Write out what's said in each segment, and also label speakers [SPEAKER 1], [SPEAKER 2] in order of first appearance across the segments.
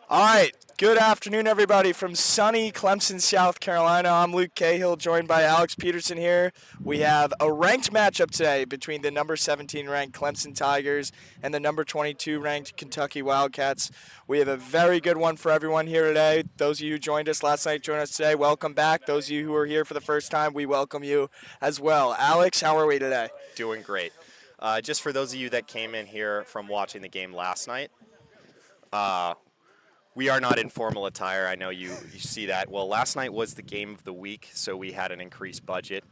[SPEAKER 1] All right. Good afternoon, everybody, from sunny Clemson, South Carolina. I'm Luke Cahill, joined by Alex Peterson here. We have a ranked matchup today between the number 17 ranked Clemson Tigers and the number 22 ranked Kentucky Wildcats. We have a very good one for everyone here today. Those of you who joined us last night, join us today. Welcome back. Those of you who are here for the first time, we welcome you as well. Alex, how are we today?
[SPEAKER 2] Doing great. Just for those of you that came in here from watching the game last night, we are not in formal attire. I know you see that. Well, last night was the game of the week, so we had an increased budget.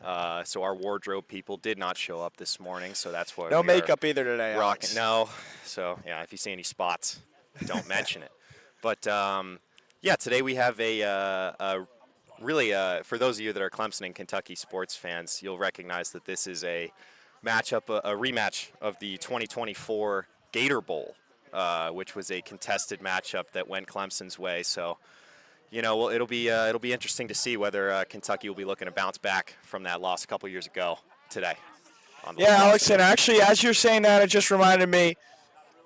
[SPEAKER 2] So our wardrobe people did not show up this morning, so that's why
[SPEAKER 1] No
[SPEAKER 2] we
[SPEAKER 1] makeup either today,
[SPEAKER 2] are rocking.
[SPEAKER 1] Alex.
[SPEAKER 2] No. So, yeah, if you see any spots, don't mention it. But, yeah, today we have really, for those of you that are Clemson and Kentucky sports fans, you'll recognize that this is a matchup, a rematch of the 2024 Gator Bowl. Which was a contested matchup that went Clemson's way. So, well, it'll be interesting to see whether Kentucky will be looking to bounce back from that loss a couple years ago today.
[SPEAKER 1] Yeah, Alex, and actually, as you're saying that, it just reminded me,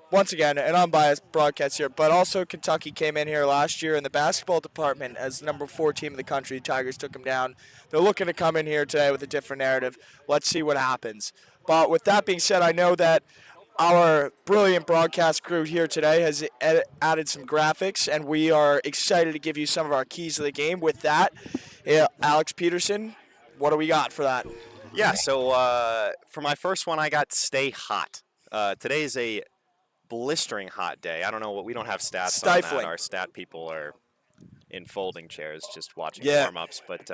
[SPEAKER 1] once again, an unbiased broadcast here, but also Kentucky came in here last year in the basketball department as the number 4 team in the country. The Tigers took them down. They're looking to come in here today with a different narrative. Let's see what happens. But with that being said, I know that our brilliant broadcast crew here today has added some graphics, and we are excited to give you some of our keys to the game. With that, Alex Peterson, what do we got for that?
[SPEAKER 2] Yeah, so for my first one, I got stay hot. Today is a blistering hot day. I don't know what we don't have stats
[SPEAKER 1] Stifling.
[SPEAKER 2] on that. Our stat people are in folding chairs just watching warm-ups, but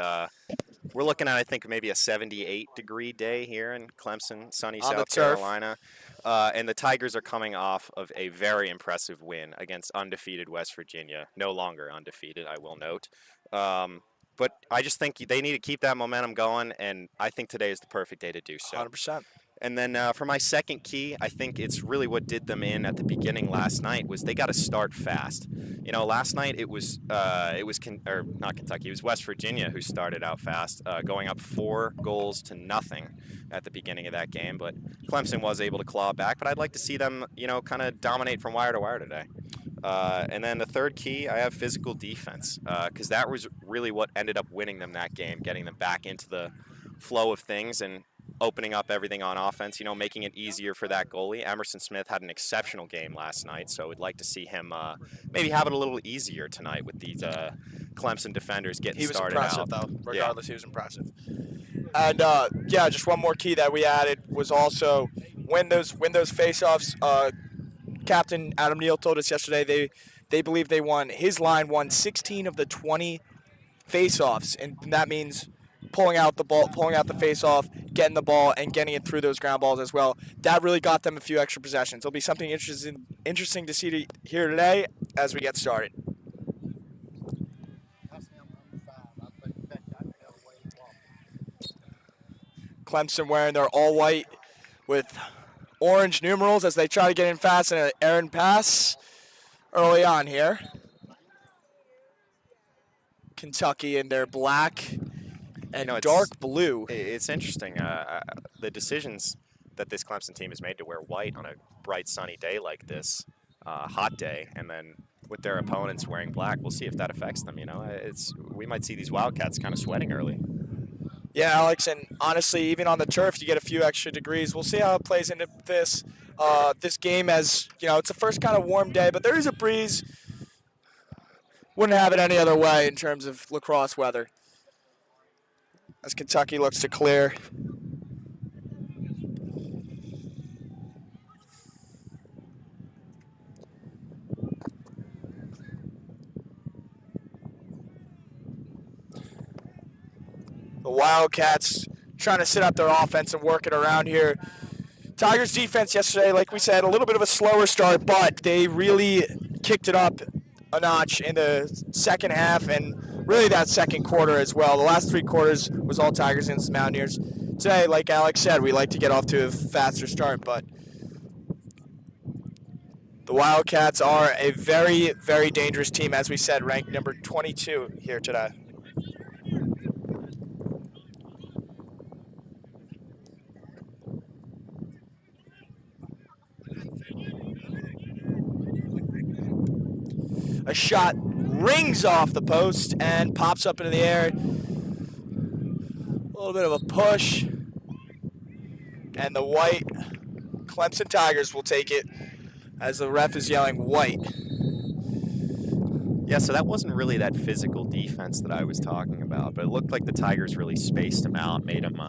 [SPEAKER 2] we're looking at, I think, maybe a 78-degree day here in Clemson, sunny South Carolina. And the Tigers are coming off of a very impressive win against undefeated West Virginia. No longer undefeated, I will note. But I just think they need to keep that momentum going, and I think today is the perfect day to do so.
[SPEAKER 1] 100%.
[SPEAKER 2] And then for my second key, I think it's really what did them in at the beginning last night was they got to start fast. Last night it was not Kentucky, it was West Virginia who started out fast, going up 4-0 at the beginning of that game. But Clemson was able to claw back. But I'd like to see them, kind of dominate from wire to wire today. And then the third key, I have physical defense, because that was really what ended up winning them that game, getting them back into the flow of things and opening up everything on offense, making it easier for that goalie. Emerson Smith had an exceptional game last night, so we'd like to see him maybe have it a little easier tonight with these Clemson defenders getting started out.
[SPEAKER 1] He was impressive, though. Regardless, yeah. He was impressive. And, just one more key that we added was also win those face-offs. Captain Adam Neal told us yesterday they believe his line won 16 of the 20 face-offs, and that means pulling out the face-off, getting the ball, and getting it through those ground balls as well. That really got them a few extra possessions. It'll be something interesting to see here today as we get started. Clemson wearing their all-white with orange numerals as they try to get in fast in an errant pass early on here. Kentucky in their black and dark blue.
[SPEAKER 2] It's interesting. The decisions that this Clemson team has made to wear white on a bright, sunny day like this, hot day, and then with their opponents wearing black, we'll see if that affects them. We might see these Wildcats kind of sweating early.
[SPEAKER 1] Yeah, Alex, and honestly, even on the turf, you get a few extra degrees. We'll see how it plays into this game as, it's the first kind of warm day, but there is a breeze. Wouldn't have it any other way in terms of lacrosse weather. As Kentucky looks to clear. The Wildcats trying to set up their offense and work it around here. Tigers defense yesterday, like we said, a little bit of a slower start, but they really kicked it up a notch in the second half and really that second quarter as well. The last 3 quarters was all Tigers against the Mountaineers. Today, like Alex said, we like to get off to a faster start, but the Wildcats are a very, very dangerous team, as we said, ranked number 22 here today. A shot rings off the post and pops up into the air. A little bit of a push. And the white Clemson Tigers will take it as the ref is yelling white.
[SPEAKER 2] Yeah, so that wasn't really that physical defense that I was talking about, but it looked like the Tigers really spaced him out, made him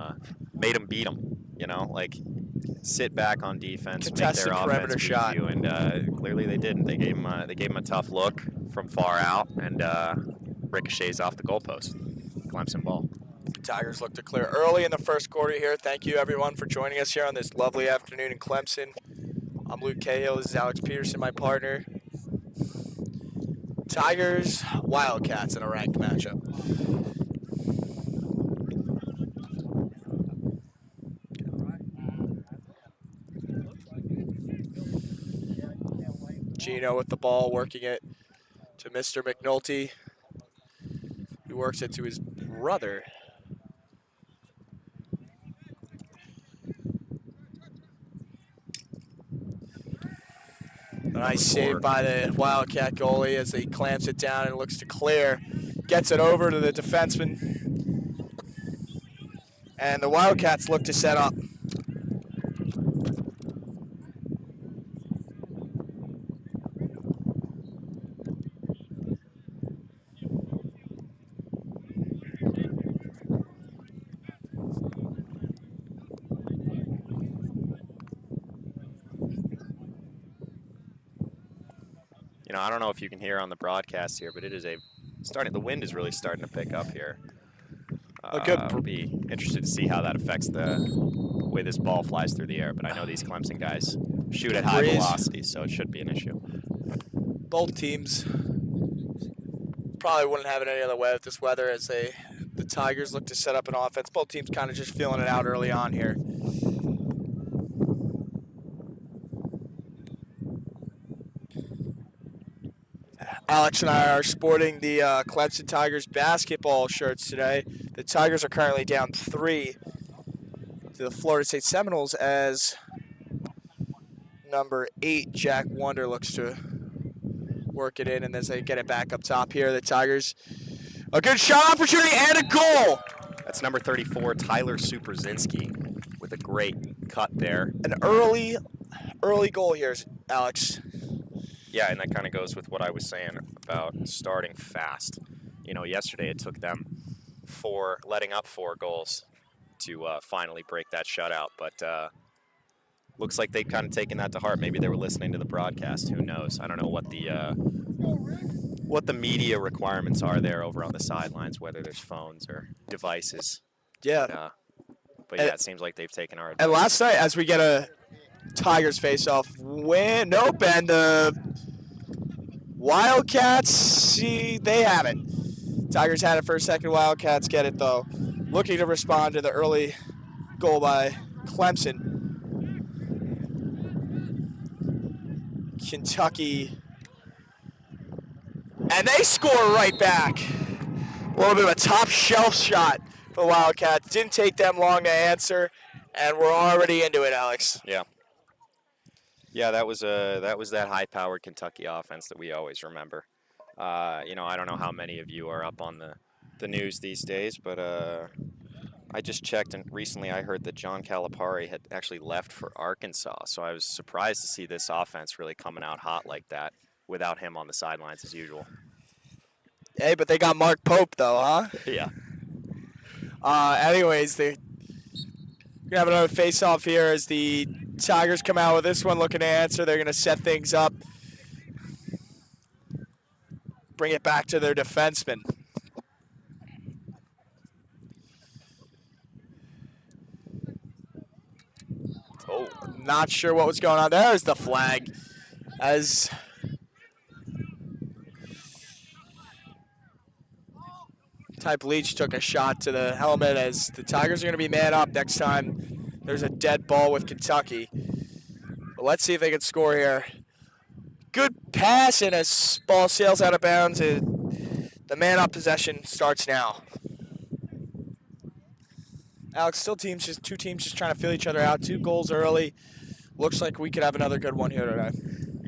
[SPEAKER 2] beat him. You know, like sit back on defense,
[SPEAKER 1] Contested
[SPEAKER 2] make their
[SPEAKER 1] perimeter
[SPEAKER 2] offense beat
[SPEAKER 1] shot.
[SPEAKER 2] you, and clearly they didn't. They gave him a tough look from far out, and ricochets off the goalpost. Clemson ball.
[SPEAKER 1] The Tigers look to clear early in the first quarter here. Thank you, everyone, for joining us here on this lovely afternoon in Clemson. I'm Luke Cahill. This is Alex Peterson, my partner. Tigers, Wildcats in a ranked matchup. Gino with the ball, working it to Mr. McNulty. He works it to his brother. A nice save by the Wildcat goalie as he clamps it down and looks to clear. Gets it over to the defenseman. And the Wildcats look to set up.
[SPEAKER 2] You know, I don't know if you can hear on the broadcast here, but it is the wind is really starting to pick up here. I'll be interested to see how that affects the way this ball flies through the air, but I know these Clemson guys shoot at high velocity, so it should be an issue.
[SPEAKER 1] Both teams probably wouldn't have it any other way with this weather as the Tigers look to set up an offense. Both teams kind of just feeling it out early on here. Alex and I are sporting the Clemson Tigers basketball shirts today. The Tigers are currently down 3 to the Florida State Seminoles as number 8, Jack Wonder, looks to work it in, and as they get it back up top here, the Tigers, a good shot opportunity and a goal.
[SPEAKER 2] That's number 34, Tyler Superzinski, with a great cut there.
[SPEAKER 1] An early goal here, Alex.
[SPEAKER 2] Yeah, and that kind of goes with what I was saying about starting fast. You know, yesterday it took them letting up 4 goals to finally break that shutout. But looks like they've kind of taken that to heart. Maybe they were listening to the broadcast. Who knows? I don't know what the media requirements are there over on the sidelines, whether there's phones or devices.
[SPEAKER 1] Yeah.
[SPEAKER 2] But yeah, it seems like they've taken our advice.
[SPEAKER 1] And last night, as we get a Tigers face-off win, nope, and the Wildcats, see, they have it. Tigers had it for a second. Wildcats get it, though. Looking to respond to the early goal by Clemson. Kentucky. And they score right back. A little bit of a top shelf shot for the Wildcats. Didn't take them long to answer, and we're already into it, Alex.
[SPEAKER 2] Yeah. Yeah, that was that high-powered Kentucky offense that we always remember. You know, I don't know how many of you are up on the news these days, but I just checked, and recently I heard that John Calipari had actually left for Arkansas, so I was surprised to see this offense really coming out hot like that without him on the sidelines as usual.
[SPEAKER 1] Hey, but they got Mark Pope, though, huh?
[SPEAKER 2] Yeah.
[SPEAKER 1] Anyways, they're going to have another face-off here as the Tigers come out with this one looking to answer. They're going to set things up. Bring it back to their defenseman. Oh, not sure what was going on. There's the flag. As Ty Bleach took a shot to the helmet as the Tigers are going to be man up next time there's a dead ball with Kentucky. But let's see if they can score here. Good pass, and as ball sails out of bounds, the man up possession starts now. Alex, still two teams just trying to feel each other out. 2 goals early. Looks like we could have another good one here today.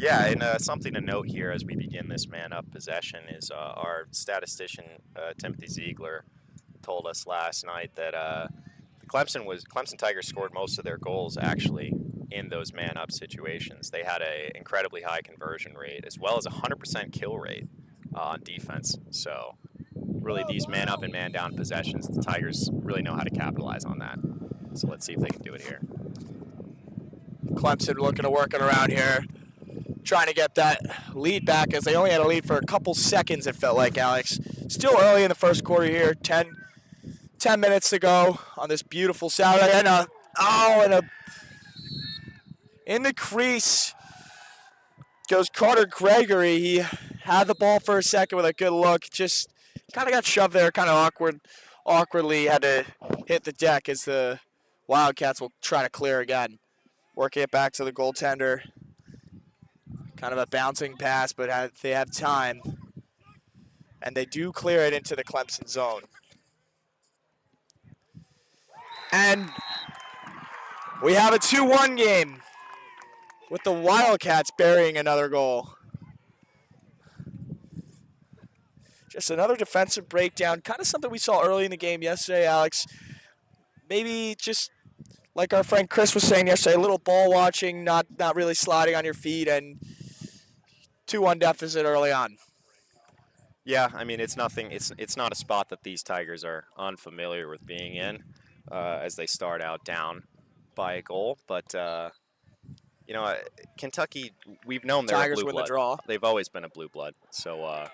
[SPEAKER 2] Yeah, and something to note here as we begin this man-up possession is our statistician Timothy Ziegler told us last night that the Clemson Tigers scored most of their goals actually in those man-up situations. They had an incredibly high conversion rate as well as a 100% kill rate on defense. So really, these man-up and man-down possessions, the Tigers really know how to capitalize on that. So let's see if they can do it here.
[SPEAKER 1] Clemson looking to work it around here, trying to get that lead back as they only had a lead for a couple seconds, it felt like, Alex. Still early in the first quarter here, 10 minutes to go on this beautiful Saturday. And in the crease goes Carter Gregory. He had the ball for a second with a good look, just kind of got shoved there, kind of awkwardly had to hit the deck as the Wildcats will try to clear again. Working it back to the goaltender. Kind of a bouncing pass, but they have time. And they do clear it into the Clemson zone. And we have a 2-1 game with the Wildcats burying another goal. Just another defensive breakdown, kind of something we saw early in the game yesterday, Alex. Maybe just like our friend Chris was saying yesterday, a little ball watching, not really sliding on your feet, and 2-1 deficit early on.
[SPEAKER 2] Yeah, I mean, it's nothing. It's not a spot that these Tigers are unfamiliar with being in as they start out down by a goal. But, Kentucky, we've known they're
[SPEAKER 1] Tigers
[SPEAKER 2] a blue
[SPEAKER 1] win
[SPEAKER 2] blood.
[SPEAKER 1] the draw.
[SPEAKER 2] They've always been a blue blood. So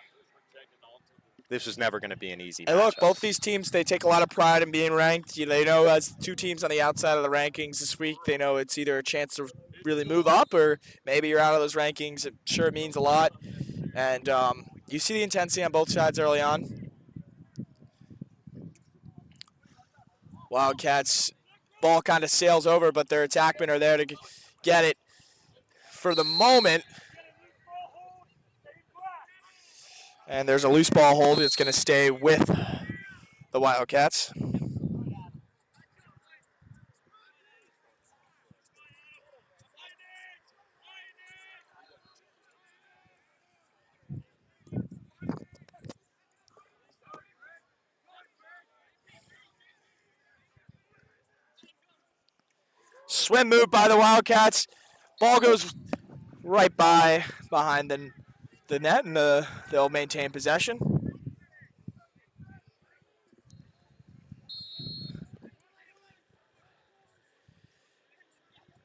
[SPEAKER 2] this was never going to be an easy matchup.
[SPEAKER 1] And look, both these teams, they take a lot of pride in being ranked. They know as two teams on the outside of the rankings this week, they know it's either a chance to really move up or maybe you're out of those rankings. It sure means a lot. And you see the intensity on both sides early on. Wildcats, ball kind of sails over, but their attackmen are there to get it for the moment. And there's a loose ball hold. It's going to stay with the Wildcats. Swim move by the Wildcats. Ball goes right behind the net, and they'll maintain possession.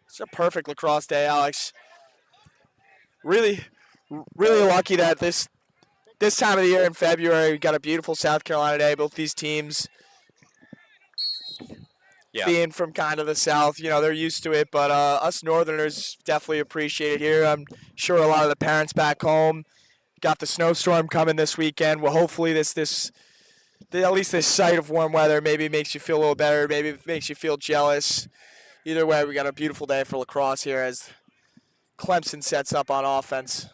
[SPEAKER 1] It's a perfect lacrosse day, Alex. Really lucky that this time of the year in February, we got a beautiful South Carolina day. Both these teams being from kind of the South, they're used to it, but us Northerners definitely appreciate it here. I'm sure a lot of the parents back home got the snowstorm coming this weekend. Well, hopefully at least this sight of warm weather maybe makes you feel a little better, maybe it makes you feel jealous. Either way, we got a beautiful day for lacrosse here as Clemson sets up on offense.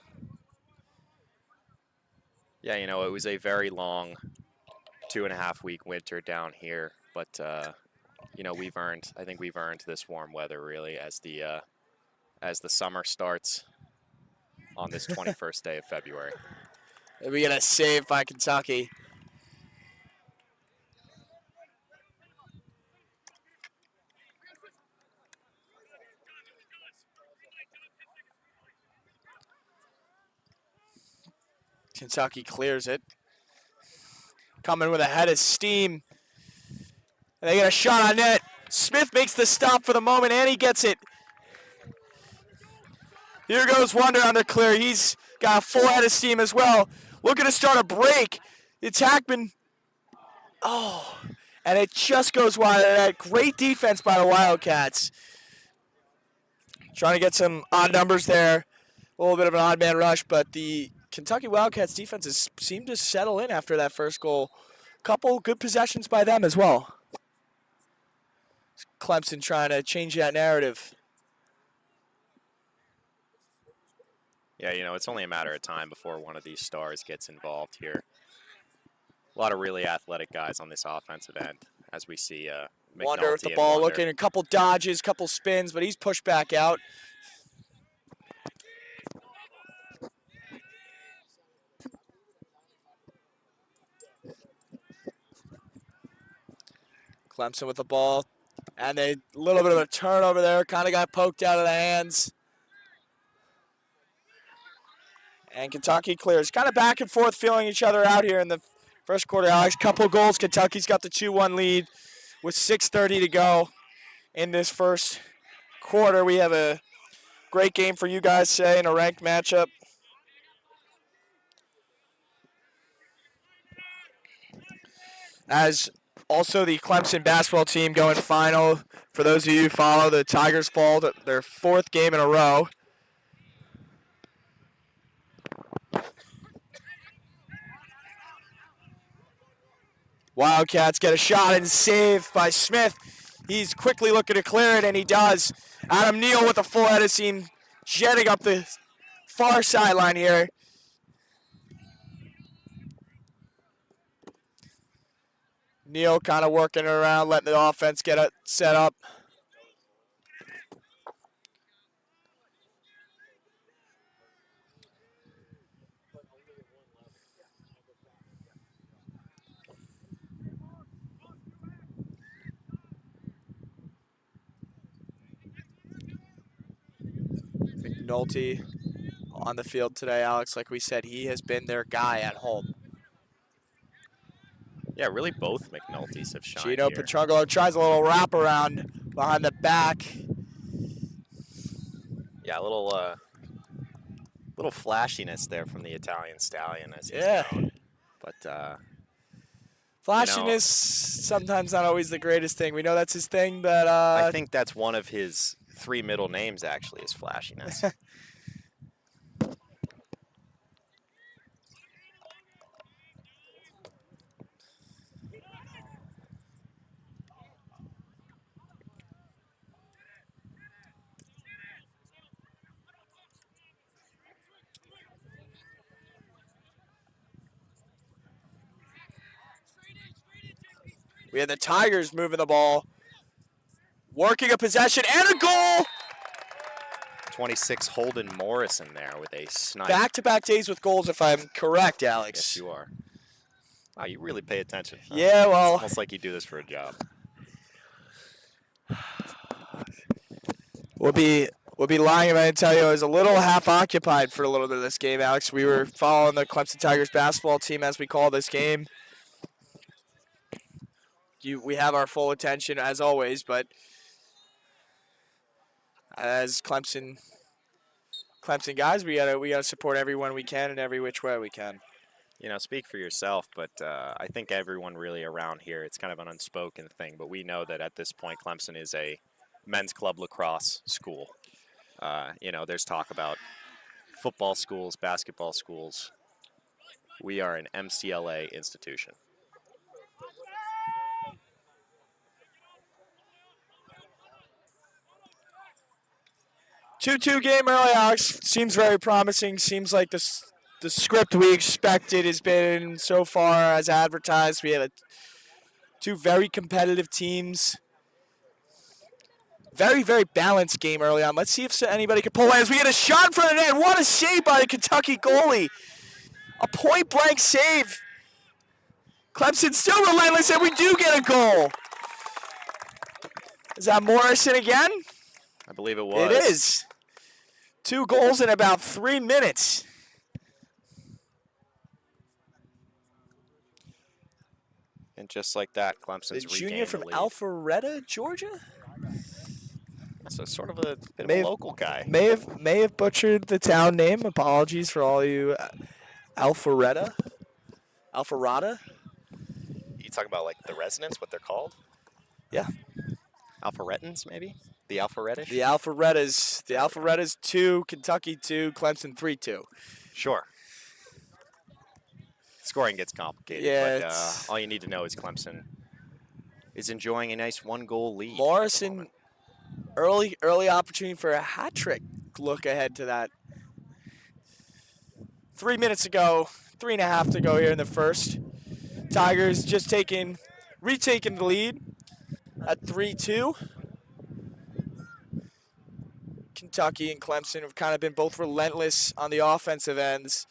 [SPEAKER 2] Yeah, it was a very long 2.5-week winter down here, but I think we've earned this warm weather really as the summer starts on this 21st day of February.
[SPEAKER 1] We get a save by Kentucky. Kentucky clears it. Coming with a head of steam. And they get a shot on net. Smith makes the stop for the moment, and he gets it. Here goes Wonder on the clear. He's got a full head of steam as well. Looking to start a break. The attackman. Oh, and it just goes wide of that. Great defense by the Wildcats. Trying to get some odd numbers there. A little bit of an odd man rush, but the Kentucky Wildcats defenses seemed to settle in after that first goal. Couple good possessions by them as well. Clemson trying to change that narrative.
[SPEAKER 2] Yeah, it's only a matter of time before one of these stars gets involved here. A lot of really athletic guys on this offensive end, as we see
[SPEAKER 1] Wonder with the ball, looking a couple dodges, couple spins, but he's pushed back out. Clemson with the ball. And a little bit of a turnover there. Kind of got poked out of the hands. And Kentucky clears. Kind of back and forth feeling each other out here in the first quarter, Alex. Couple goals. Kentucky's got the 2-1 lead with 6:30 to go in this first quarter. We have a great game for you guys today in a ranked matchup. As also the Clemson basketball team going final. For those of you who follow, the Tigers fall to their 4th game in a row. Wildcats get a shot and save by Smith. He's quickly looking to clear it, and he does. Adam Neal with a full head of steam, jetting up the far sideline here. Neal kind of working it around, letting the offense get it set up. McNulty on the field today, Alex. Like we said, he has been their guy at home.
[SPEAKER 2] Yeah, really both McNultys have shined
[SPEAKER 1] Gino
[SPEAKER 2] here.
[SPEAKER 1] Petrangelo tries a little wraparound behind the back.
[SPEAKER 2] Yeah, a little flashiness there from the Italian stallion, as he's
[SPEAKER 1] Yeah.
[SPEAKER 2] known. But
[SPEAKER 1] Flashiness, sometimes not always the greatest thing. We know that's his thing, but
[SPEAKER 2] I think that's one of his 3 middle names, actually, is flashiness.
[SPEAKER 1] we had the Tigers moving the ball, working a possession, and a goal!
[SPEAKER 2] 26 Holden Morrison there with a snipe.
[SPEAKER 1] Back-to-back days with goals, if I'm correct, Alex.
[SPEAKER 2] Yes, you are. Wow, you really pay attention. Huh?
[SPEAKER 1] Yeah, well.
[SPEAKER 2] It's almost like you do this for a job.
[SPEAKER 1] We'll be lying if I didn't tell you I was a little half occupied for a little bit of this game, Alex. We were following the Clemson Tigers basketball team as we call this game. We have our full attention as always, but as Clemson guys, we gotta support everyone we can in every which way we can.
[SPEAKER 2] You know, speak for yourself, but I think everyone really around here, it's kind of an unspoken thing, but we know that at this point Clemson is a men's club lacrosse school. You know, there's talk about football schools, basketball schools. We are an MCLA institution.
[SPEAKER 1] Two game early, Alex. Seems very promising. Seems like the script we expected has been so far as advertised. We have two very competitive teams. Very, very balanced game early on. Let's see if anybody can pull away as we get a shot in front of the net. What a save by the Kentucky goalie. A point-blank save. Clemson still relentless, and we do get a goal. Is that Morrison again?
[SPEAKER 2] I believe it was.
[SPEAKER 1] It is. 2 goals in about 3 minutes.
[SPEAKER 2] And just like that, Clemson's
[SPEAKER 1] The
[SPEAKER 2] regained
[SPEAKER 1] junior from
[SPEAKER 2] the lead.
[SPEAKER 1] Alpharetta, Georgia?
[SPEAKER 2] So sort of a bit of a local guy.
[SPEAKER 1] May have butchered the town name. Apologies for all you Alpharetta.
[SPEAKER 2] You talk about like the residents, what they're called?
[SPEAKER 1] Yeah.
[SPEAKER 2] Alpharettans, maybe? The Alpharetish?
[SPEAKER 1] The Alpharettas 2, Kentucky 2, Clemson 3-2.
[SPEAKER 2] Sure. Scoring gets complicated,
[SPEAKER 1] Yeah,
[SPEAKER 2] but all you need to know is Clemson is enjoying a nice 1-goal lead.
[SPEAKER 1] Morrison, early opportunity for a hat trick. Look ahead to that. 3 minutes to go, 3.5 to go here in the first. Tigers just retaking the lead at 3-2. Kentucky and Clemson have kind of been both relentless on the offensive ends.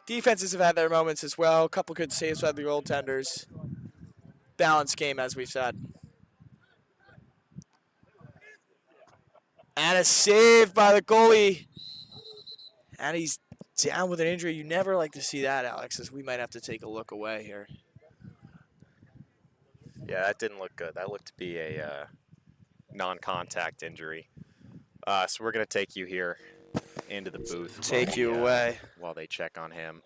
[SPEAKER 1] Defenses have had their moments as well. A couple good saves by the goaltenders. Balanced game, as we've said. And a save by the goalie. And he's down with an injury. You never like to see that, Alex, as we might have to take a look away here.
[SPEAKER 2] Yeah, that didn't look good. That looked to be a non-contact injury. So we're going to take you here into the booth.
[SPEAKER 1] Take you away.
[SPEAKER 2] While they check on him.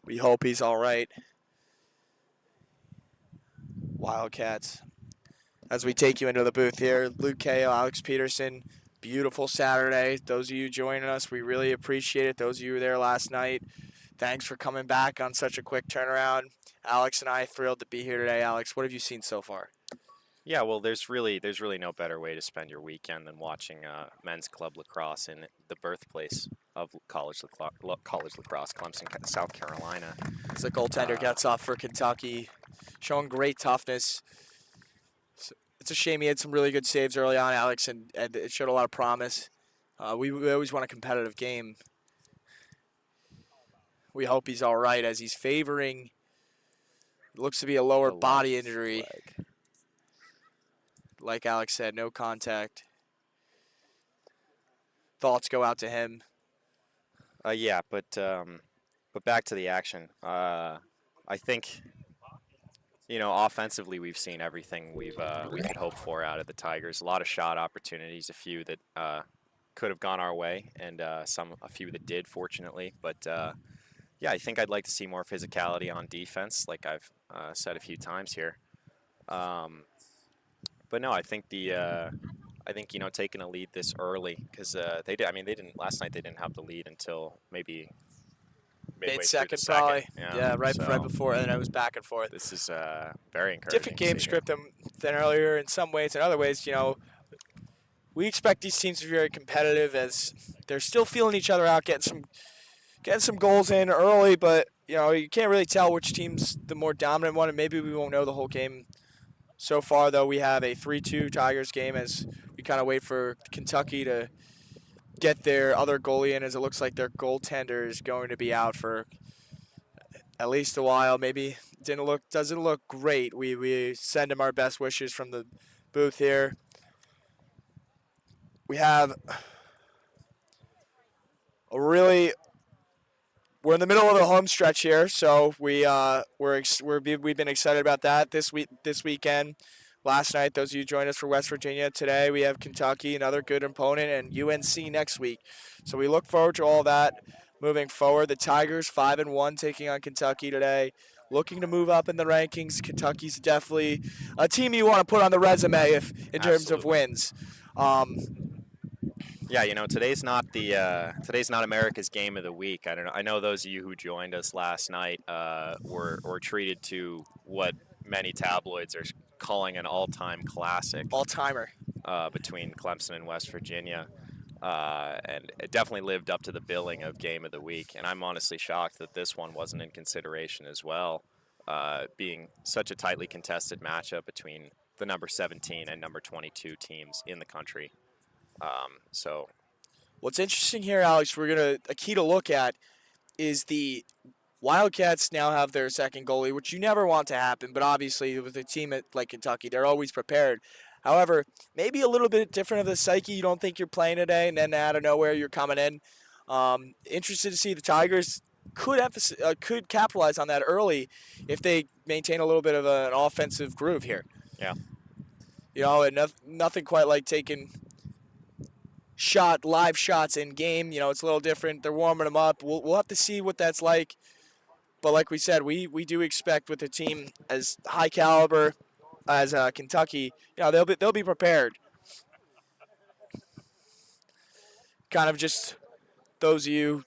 [SPEAKER 1] We hope he's all right. Wildcats. As we take you into the booth here, Luke Cahill, Alex Peterson, beautiful Saturday. Those of you joining us, we really appreciate it. Those of you who were there last night, thanks for coming back on such a quick turnaround. Alex and I thrilled to be here today. Alex, what have you seen so far?
[SPEAKER 2] Yeah, well, there's really no better way to spend your weekend than watching men's club lacrosse in the birthplace of college lacrosse, Clemson, South Carolina.
[SPEAKER 1] As the goaltender gets off for Kentucky, showing great toughness. It's a shame he had some really good saves early on, Alex, and it showed a lot of promise. We always want a competitive game. We hope he's all right as he's favoring. It looks to be a lower body injury.
[SPEAKER 2] Leg.
[SPEAKER 1] Like Alex said, no contact. Thoughts go out to him.
[SPEAKER 2] Yeah, but back to the action. I think, offensively we've seen everything we could hope for out of the Tigers. A lot of shot opportunities, a few that could have gone our way, and a few that did, fortunately. But yeah, I think I'd like to see more physicality on defense, like I've said a few times here. But no, I think taking a lead this early, because they didn't last night. They didn't have the lead until maybe midway
[SPEAKER 1] mid-second,
[SPEAKER 2] through the
[SPEAKER 1] probably.
[SPEAKER 2] Second.
[SPEAKER 1] Yeah, right before, and then it was back and forth.
[SPEAKER 2] This is very encouraging.
[SPEAKER 1] Different game script than earlier in some ways. In other ways, we expect these teams to be very competitive as they're still feeling each other out, getting some goals in early, but you can't really tell which team's the more dominant one, and maybe we won't know the whole game. So far, though, we have a 3-2 Tigers game as we kind of wait for Kentucky to get their other goalie in, as it looks like their goaltender is going to be out for at least a while. Maybe doesn't look great. We send him our best wishes from the booth here. We have we're in the middle of the home stretch here, so we've been excited about that this weekend. Last night, those of you joined us for West Virginia. Today, we have Kentucky, another good opponent, and UNC next week. So we look forward to all that moving forward. The Tigers 5-1 taking on Kentucky today, looking to move up in the rankings. Kentucky's definitely a team you want to put on the resume in terms of wins.
[SPEAKER 2] Yeah, today's not America's game of the week. I don't know. I know those of you who joined us last night were treated to what many tabloids are calling an all-time classic.
[SPEAKER 1] All-timer.
[SPEAKER 2] Between Clemson and West Virginia. And it definitely lived up to the billing of game of the week. And I'm honestly shocked that this one wasn't in consideration as well, being such a tightly contested matchup between the number 17 and number 22 teams in the country. So
[SPEAKER 1] what's interesting here, Alex, a key to look at is the Wildcats now have their second goalie, which you never want to happen, but obviously with a team like Kentucky, they're always prepared. However, maybe a little bit different of the psyche. You don't think you're playing today, and then out of nowhere you're coming in. Interested to see the Tigers could capitalize on that early if they maintain a little bit of an offensive groove here.
[SPEAKER 2] Yeah.
[SPEAKER 1] And nothing quite like taking live shots in game. It's a little different. They're warming them up. We'll have to see what that's like. But like we said, we do expect with a team as high caliber as Kentucky, they'll be prepared. Kind of just those of you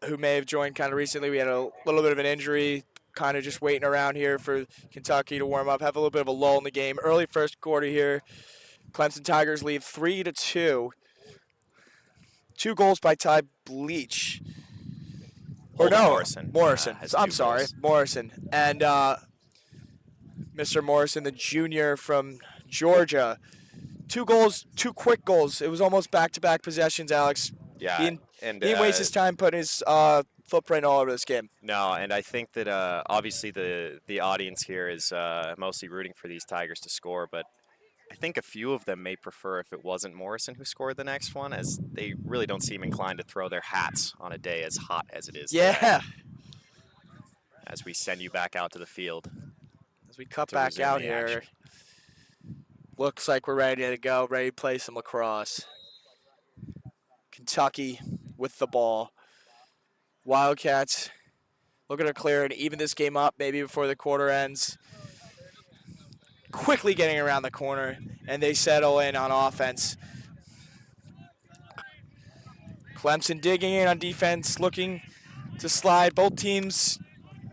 [SPEAKER 1] who may have joined kind of recently, we had a little bit of an injury, kind of just waiting around here for Kentucky to warm up, have a little bit of a lull in the game. Early first quarter here, Clemson Tigers lead 3-2. 2 goals by Ty Bleach. Morrison. I'm sorry,
[SPEAKER 2] goals.
[SPEAKER 1] Morrison. And Mr. Morrison, the junior from Georgia. 2 goals, 2 quick goals. It was almost back-to-back possessions, Alex.
[SPEAKER 2] Yeah.
[SPEAKER 1] He didn't waste his time putting his footprint all over this game.
[SPEAKER 2] No, and I think that obviously the audience here is mostly rooting for these Tigers to score, but I think a few of them may prefer if it wasn't Morrison who scored the next one, as they really don't seem inclined to throw their hats on a day as hot as it is today.
[SPEAKER 1] Yeah.
[SPEAKER 2] As we send you back out to the field.
[SPEAKER 1] As we cut back out here, looks like we're ready to go, ready to play some lacrosse. Kentucky with the ball. Wildcats looking to clear and even this game up maybe before the quarter ends. Quickly getting around the corner, and they settle in on offense. Clemson digging in on defense, looking to slide. Both teams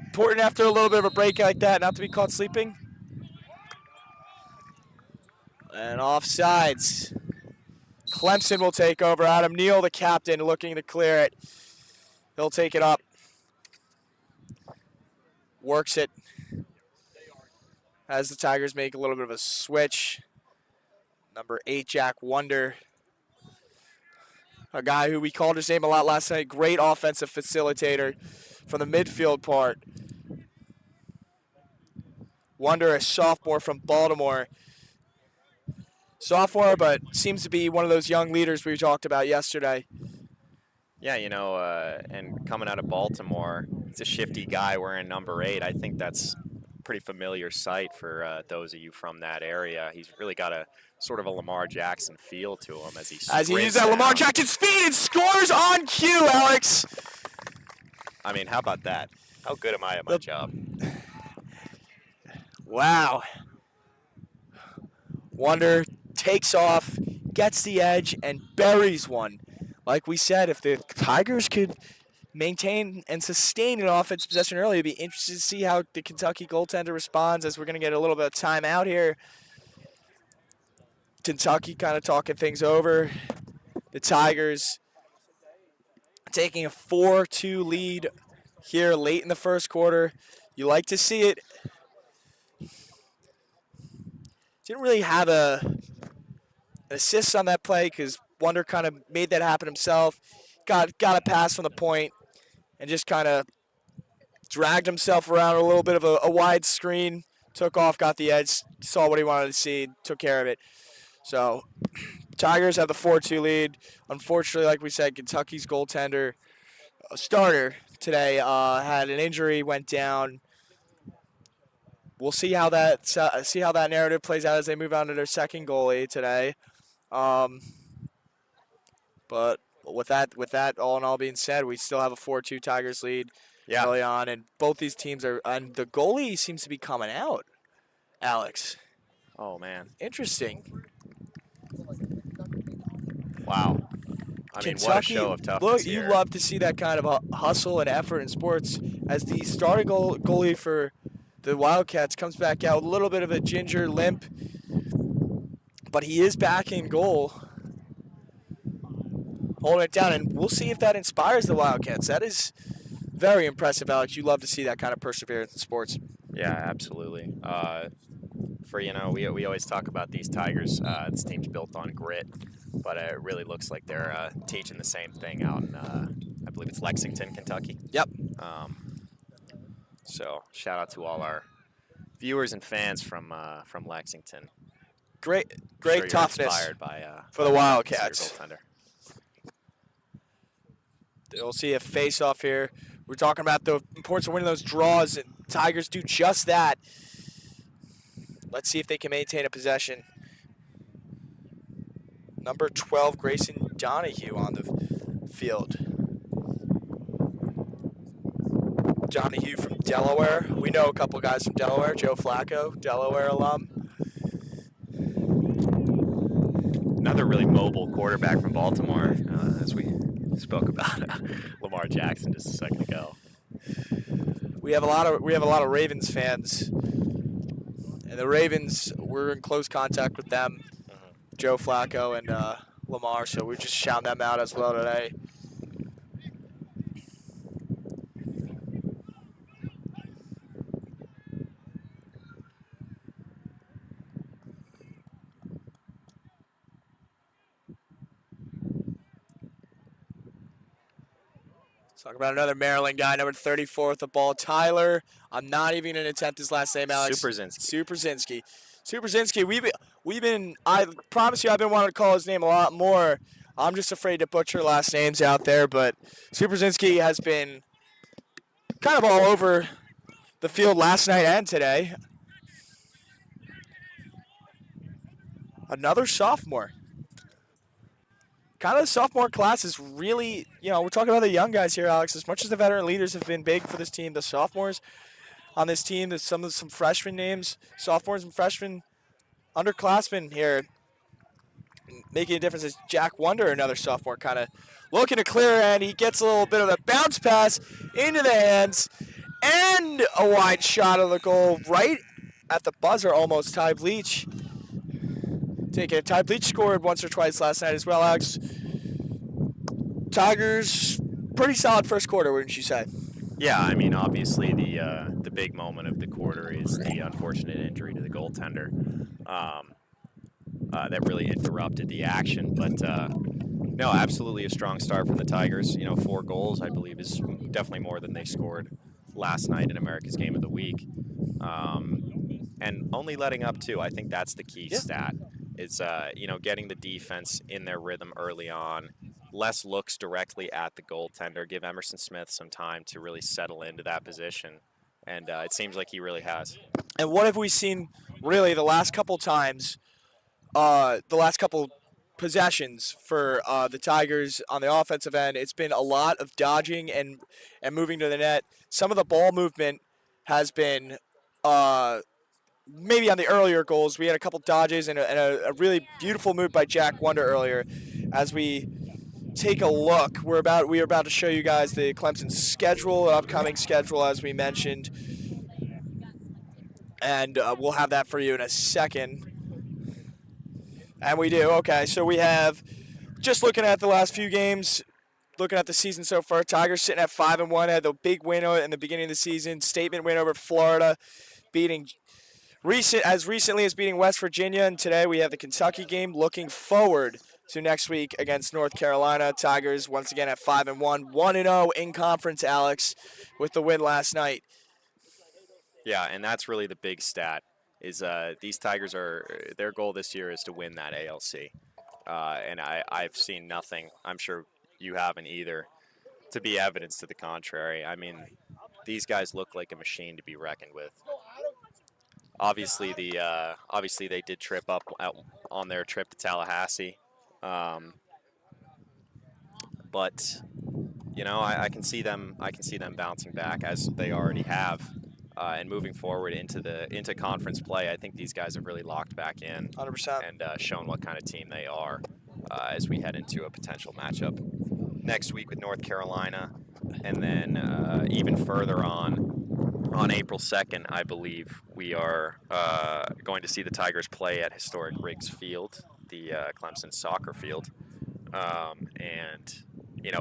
[SPEAKER 1] important after a little bit of a break like that, not to be caught sleeping. And offsides. Clemson will take over. Adam Neal, the captain, looking to clear it. He'll take it up. Works it. As the Tigers make a little bit of a switch. Number 8, Jack Wonder. A guy who we called his name a lot last night. Great offensive facilitator from the midfield part. Wonder, a sophomore from Baltimore. Sophomore, but seems to be one of those young leaders we talked about yesterday.
[SPEAKER 2] Yeah, you know, and coming out of Baltimore, he's a shifty guy wearing number 8. I think that's a pretty familiar sight for those of you from that area. He's really got a sort of a Lamar Jackson feel to him as he
[SPEAKER 1] uses that Lamar Jackson speed and scores on cue, Alex.
[SPEAKER 2] I mean, how about that? How good am I at my job?
[SPEAKER 1] Wow. Wonder takes off, gets the edge, and buries one. Like we said, if the Tigers could maintain and sustain an offensive possession early, it'd be interesting to see how the Kentucky goaltender responds, as we're going to get a little bit of time out here. Kentucky kind of talking things over. The Tigers taking a 4-2 lead here late in the first quarter. You like to see it. Didn't really have an assist on that play because Wonder kind of made that happen himself. Got a pass from the point and just kind of dragged himself around a little bit of a wide screen. Took off, got the edge, saw what he wanted to see, took care of it. So Tigers have the 4-2 lead. Unfortunately, like we said, Kentucky's goaltender, starter today, had an injury, went down. We'll see how that narrative plays out as they move on to their second goalie today. But with that all in all being said, we still have a 4-2 Tigers lead early on, and both these teams are. And the goalie seems to be coming out. Alex.
[SPEAKER 2] Oh man.
[SPEAKER 1] Interesting.
[SPEAKER 2] Wow. I mean, what a show of toughness
[SPEAKER 1] look,
[SPEAKER 2] here.
[SPEAKER 1] You love to see that kind of hustle and effort in sports. As the starting goalie for the Wildcats comes back out with a little bit of a ginger limp, but he is back in goal, holding it down, and we'll see if that inspires the Wildcats. That is very impressive, Alex. You love to see that kind of perseverance in sports.
[SPEAKER 2] Yeah, absolutely. We always talk about these Tigers. This team's built on grit, but it really looks like they're teaching the same thing out in, I believe it's Lexington, Kentucky.
[SPEAKER 1] Yep.
[SPEAKER 2] So shout out to all our viewers and fans from Lexington.
[SPEAKER 1] Great
[SPEAKER 2] sure
[SPEAKER 1] toughness
[SPEAKER 2] inspired by,
[SPEAKER 1] for the Wildcats.
[SPEAKER 2] Goaltender.
[SPEAKER 1] We'll see a face-off here. We're talking about the importance of winning those draws, and Tigers do just that. Let's see if they can maintain a possession. Number 12, Grayson Donahue on the field. Donahue from Delaware. We know a couple guys from Delaware. Joe Flacco, Delaware alum.
[SPEAKER 2] Another really mobile quarterback from Baltimore, as we spoke about Lamar Jackson just a second ago.
[SPEAKER 1] We have a lot of Ravens fans, and the Ravens, we're in close contact with them. Joe Flacco and Lamar, so we're just shouting them out as well today. Talk about another Maryland guy, number 34 with the ball, Tyler. I'm not even going to attempt his last name, Alex.
[SPEAKER 2] Superzinski.
[SPEAKER 1] Superzinski. I promise you, I've been wanting to call his name a lot more. I'm just afraid to butcher last names out there, but Superzinski has been kind of all over the field last night and today. Another sophomore. Kind of the sophomore class is really, we're talking about the young guys here, Alex. As much as the veteran leaders have been big for this team, the sophomores on this team, there's some freshman names, sophomores and freshmen, underclassmen here making a difference. Is Jack Wonder, another sophomore, kind of looking to clear, and he gets a little bit of a bounce pass into the hands, and a wide shot of the goal right at the buzzer almost. Ty Bleach taking it. Ty Bleach scored once or twice last night as well, Alex. Tigers, pretty solid first quarter, wouldn't you say?
[SPEAKER 2] Yeah, I mean, obviously the big moment of the quarter is the unfortunate injury to the goaltender that really interrupted the action. But no, absolutely a strong start from the Tigers. 4 goals, I believe, is definitely more than they scored last night in America's Game of the Week. And only letting up 2, I think that's the key stat. Is getting the defense in their rhythm early on. Less looks directly at the goaltender. Give Emerson Smith some time to really settle into that position, and it seems like he really has.
[SPEAKER 1] And what have we seen really the last couple times, the last couple possessions for the Tigers on the offensive end? It's been a lot of dodging and moving to the net. Some of the ball movement has been maybe on the earlier goals. We had a couple dodges and a really beautiful move by Jack Wonder earlier. As we take a look, we are about to show you guys the Clemson schedule, upcoming schedule, as we mentioned, and we'll have that for you in a second. And we do. Okay, so we have, just looking at the last few games, looking at the season so far, Tigers sitting at 5-1, had the big win in the beginning of the season, statement win over Florida, beating as recently as beating West Virginia, and today we have the Kentucky game. Looking forward to next week against North Carolina. Tigers once again at 5-1, 1-0 in conference, Alex, with the win last night.
[SPEAKER 2] Yeah, and that's really the big stat. Is these Tigers their goal this year is to win that ALC, and I've seen nothing. I'm sure you haven't either, to be evidence to the contrary. I mean, these guys look like a machine to be reckoned with. Obviously, they did trip up on their trip to Tallahassee, but I can see them bouncing back as they already have, and moving forward into conference play. I think these guys have really locked back in,
[SPEAKER 1] 100%,
[SPEAKER 2] and shown what kind of team they are as we head into a potential matchup next week with North Carolina, and then even further on April 2nd, I believe we are going to see the Tigers play at historic Riggs Field, the Clemson soccer field, and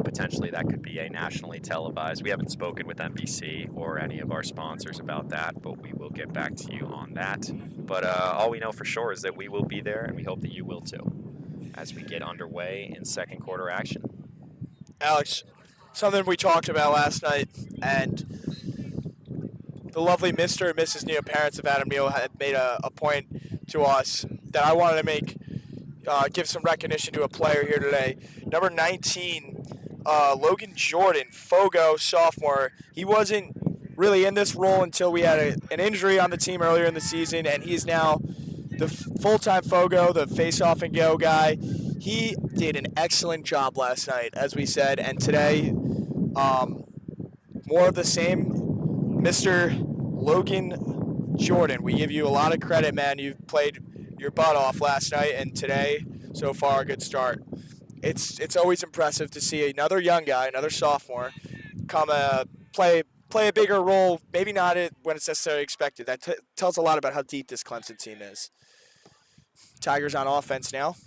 [SPEAKER 2] potentially that could be a nationally televised. We haven't spoken with NBC or any of our sponsors about that, but we will get back to you on that. But all we know for sure is that we will be there, and we hope that you will too, as we get underway in second quarter action.
[SPEAKER 1] Alex, something we talked about last night, and the lovely Mr. and Mrs. Neal, parents of Adam Neal, had made a point to us that I wanted to give some recognition to a player here today. Number 19, Logan Jordan, Fogo, sophomore. He wasn't really in this role until we had an injury on the team earlier in the season, and he's now the full-time Fogo, the face-off-and-go guy. He did an excellent job last night, as we said, and today, more of the same. Mr. Logan Jordan, we give you a lot of credit, man. You've played your butt off last night, and today, so far, a good start. It's always impressive to see another young guy, another sophomore, come play a bigger role, maybe not when it's necessarily expected. That tells a lot about how deep this Clemson team is. Tigers on offense now.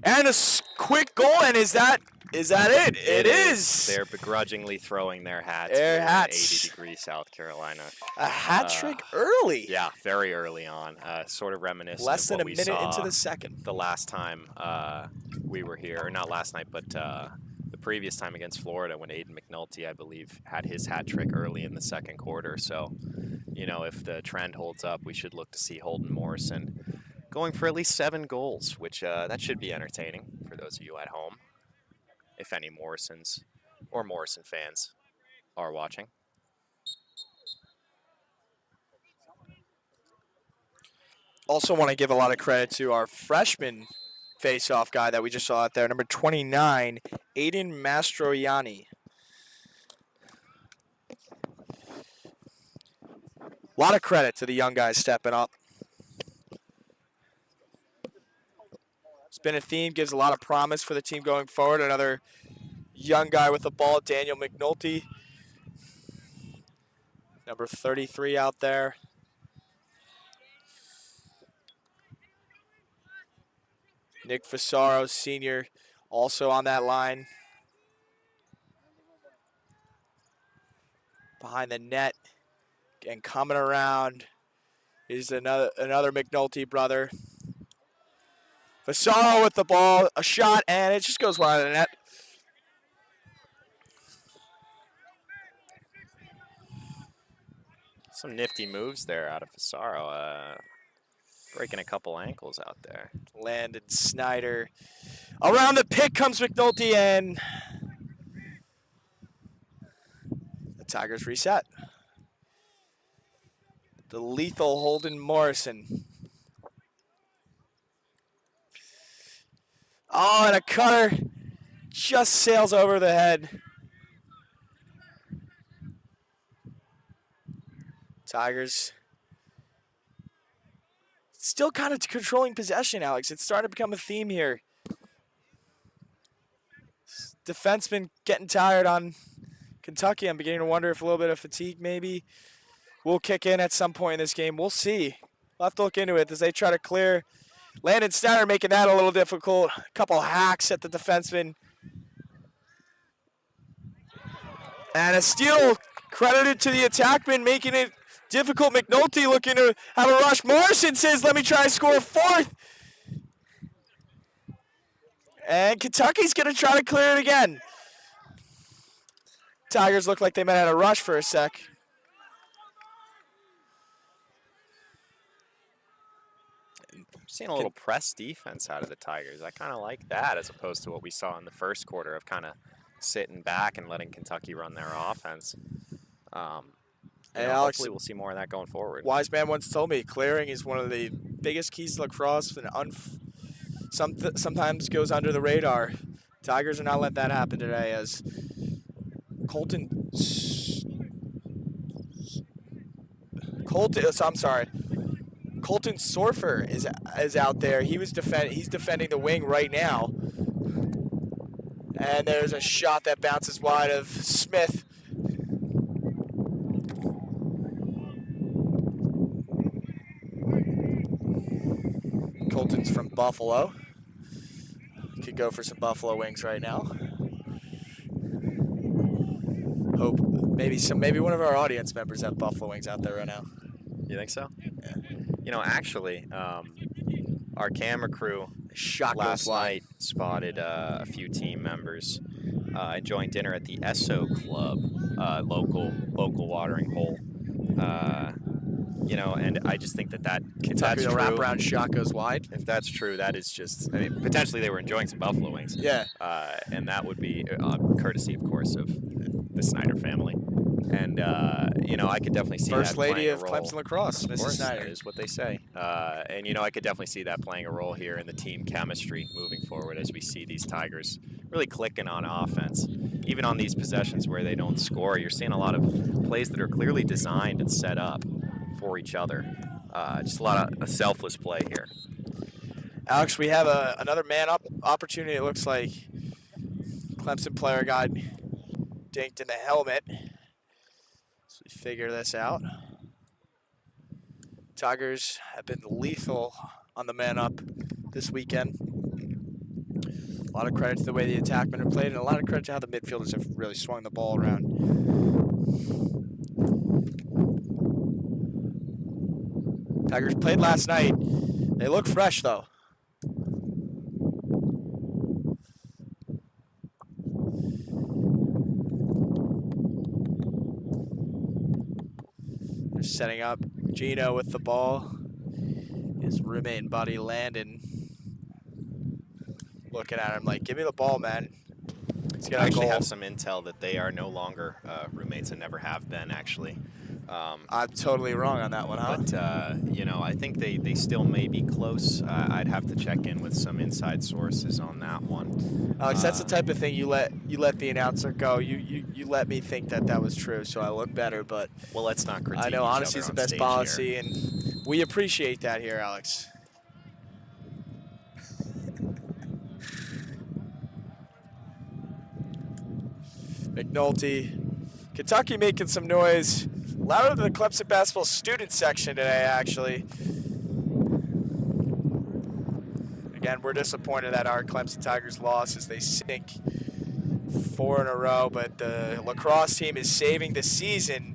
[SPEAKER 1] And a quick goal, and is that it? It is.
[SPEAKER 2] They're begrudgingly throwing their hats.
[SPEAKER 1] Their
[SPEAKER 2] in
[SPEAKER 1] hats.
[SPEAKER 2] 80-degree South Carolina.
[SPEAKER 1] A hat trick early.
[SPEAKER 2] Yeah, very early on. Sort of reminiscent
[SPEAKER 1] Less
[SPEAKER 2] of
[SPEAKER 1] than
[SPEAKER 2] what
[SPEAKER 1] a
[SPEAKER 2] we
[SPEAKER 1] minute
[SPEAKER 2] saw
[SPEAKER 1] into the second.
[SPEAKER 2] the last time we were here, or not last night, but the previous time against Florida when Aiden McNulty, I believe, had his hat trick early in the second quarter. So, if the trend holds up, we should look to see Holden Morrison going for at least 7 goals, which that should be entertaining for those of you at home, if any Morrisons or Morrison fans are watching.
[SPEAKER 1] Also want to give a lot of credit to our freshman face-off guy that we just saw out there, number 29, Aiden Mastroianni. A lot of credit to the young guys stepping up. It's been a theme, gives a lot of promise for the team going forward. Another young guy with the ball, Daniel McNulty, number 33 out there. Nick Fasaro, senior, also on that line. Behind the net and coming around is another McNulty brother. Fasaro with the ball, a shot, and it just goes wide of the net.
[SPEAKER 2] Some nifty moves there out of Fasaro. Breaking a couple ankles out there.
[SPEAKER 1] Landon Snyder. Around the pick comes McNulty, and the Tigers reset. The lethal Holden Morrison. Oh, and a cutter just sails over the head. Tigers still kind of controlling possession, Alex. It's starting to become a theme here. Defenseman getting tired on Kentucky. I'm beginning to wonder if a little bit of fatigue maybe will kick in at some point in this game. We'll see. We'll have to look into it as they try to clear. Landon Snyder making that a little difficult. A couple hacks at the defenseman. And a steal credited to the attackman, making it difficult. McNulty looking to have a rush. Morrison says, let me try to score a fourth. And Kentucky's going to try to clear it again. Tigers look like they might have had a rush for a sec.
[SPEAKER 2] Seeing a little press defense out of the Tigers. I kind of like that as opposed to what we saw in the first quarter of kind of sitting back and letting Kentucky run their offense.
[SPEAKER 1] And
[SPEAKER 2] Alex, hopefully we'll see more of that going forward.
[SPEAKER 1] Wise man once told me clearing is one of the biggest keys to lacrosse and sometimes goes under the radar. Tigers are not letting that happen today as Colton Sorfer is out there. He's defending the wing right now. And there's a shot that bounces wide of Smith. Colton's from Buffalo. Could go for some Buffalo wings right now. Hope maybe one of our audience members have Buffalo wings out there right now.
[SPEAKER 2] You think so?
[SPEAKER 1] Yeah.
[SPEAKER 2] You know, actually, our camera crew last night spotted a few team members enjoying dinner at the Esso Club, local watering hole. You know, and I just think that if that's true,
[SPEAKER 1] wraparound shot goes wide.
[SPEAKER 2] If that's true, that is just, I mean, potentially they were enjoying some buffalo wings.
[SPEAKER 1] Yeah.
[SPEAKER 2] And that would be courtesy, of course, of the Snyder family. And, you know, I could definitely see
[SPEAKER 1] First
[SPEAKER 2] that playing
[SPEAKER 1] lady
[SPEAKER 2] a
[SPEAKER 1] of
[SPEAKER 2] role.
[SPEAKER 1] Clemson Lacrosse, Mrs. Snyder.
[SPEAKER 2] That is what they say. And, you know, I could definitely see that playing a role here in the team chemistry moving forward as we see these Tigers really clicking on offense. Even on these possessions where they don't score, you're seeing a lot of plays that are clearly designed and set up for each other. Just a lot of a selfless play here.
[SPEAKER 1] Alex, we have another man-up opportunity. It looks like Clemson player got dinked in the helmet. So we figure this out. Tigers have been lethal on the man-up this weekend. A lot of credit to the way the attackmen have played, and a lot of credit to how the midfielders have really swung the ball around. Tigers played last night. They look fresh, though. They're setting up. Gino with the ball His roommate and buddy Landon looking at him like, give me the ball, man. He's got
[SPEAKER 2] I
[SPEAKER 1] a
[SPEAKER 2] actually
[SPEAKER 1] goal.
[SPEAKER 2] have some intel that they are no longer roommates and never have been, actually.
[SPEAKER 1] I'm totally wrong on that one, huh?
[SPEAKER 2] But, you know, I think they still may be close. I'd have to check in with some inside sources on that one.
[SPEAKER 1] Alex, that's the type of thing you let the announcer go. You let me think that was true, so I look better. But
[SPEAKER 2] well, let's not critique
[SPEAKER 1] I know
[SPEAKER 2] each
[SPEAKER 1] honesty is
[SPEAKER 2] other
[SPEAKER 1] the
[SPEAKER 2] on
[SPEAKER 1] best
[SPEAKER 2] stage
[SPEAKER 1] policy,
[SPEAKER 2] here.
[SPEAKER 1] and we appreciate that here, Alex. McNulty, Kentucky making some noise. Louder than the Clemson basketball student section today, actually. Again, we're disappointed that our Clemson Tigers lost as they sink 4 in a row, but the lacrosse team is saving the season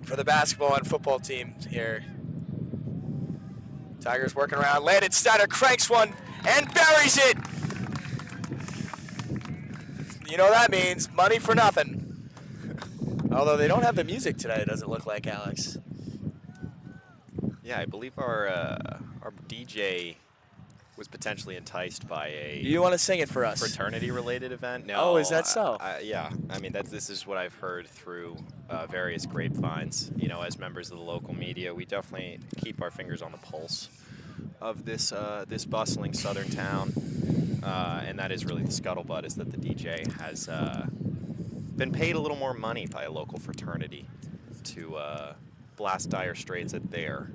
[SPEAKER 1] for the basketball and football team here. Tigers working around. Landon Steiner cranks one and buries it. You know what that means, money for nothing. Although they don't have the music today, it doesn't look like, Alex.
[SPEAKER 2] Yeah, I believe our DJ was potentially enticed by a.
[SPEAKER 1] Do you want to sing it for us?
[SPEAKER 2] Fraternity-related event? No.
[SPEAKER 1] Oh, is that so?
[SPEAKER 2] Yeah. I mean, this is what I've heard through various grapevines. You know, as members of the local media, we definitely keep our fingers on the pulse of this this bustling southern town, and that is really the scuttlebutt. Is that the DJ has been paid a little more money by a local fraternity to blast Dire Straits at their.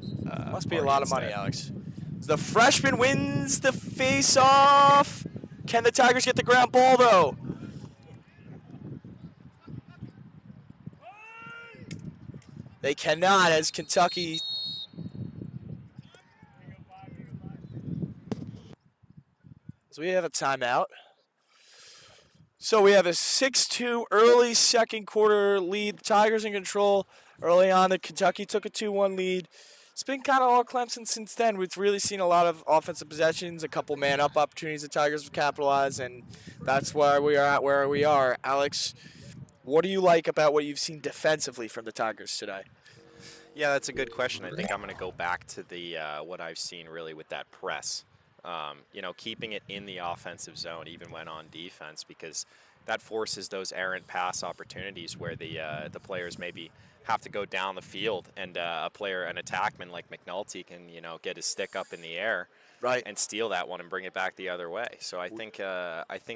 [SPEAKER 1] Must be a lot of money, Alex. The freshman wins the face-off. Can the Tigers get the ground ball, though? They cannot, as Kentucky. So we have a timeout. So we have a 6-2 early second quarter lead. The Tigers in control. Early on, the Kentucky took a 2-1 lead. It's been kind of all Clemson since then. We've really seen a lot of offensive possessions, a couple man-up opportunities the Tigers have capitalized, and that's why we are at where we are. Alex, what do you like about what you've seen defensively from the Tigers today?
[SPEAKER 2] Yeah, that's a good question. I think I'm going to go back to the what I've seen really with that press. You know, keeping it in the offensive zone even when on defense, because that forces those errant pass opportunities where the players maybe have to go down the field, and an attackman like McNulty can, you know, get his stick up in the air,
[SPEAKER 1] right,
[SPEAKER 2] and steal that one and bring it back the other way. So I think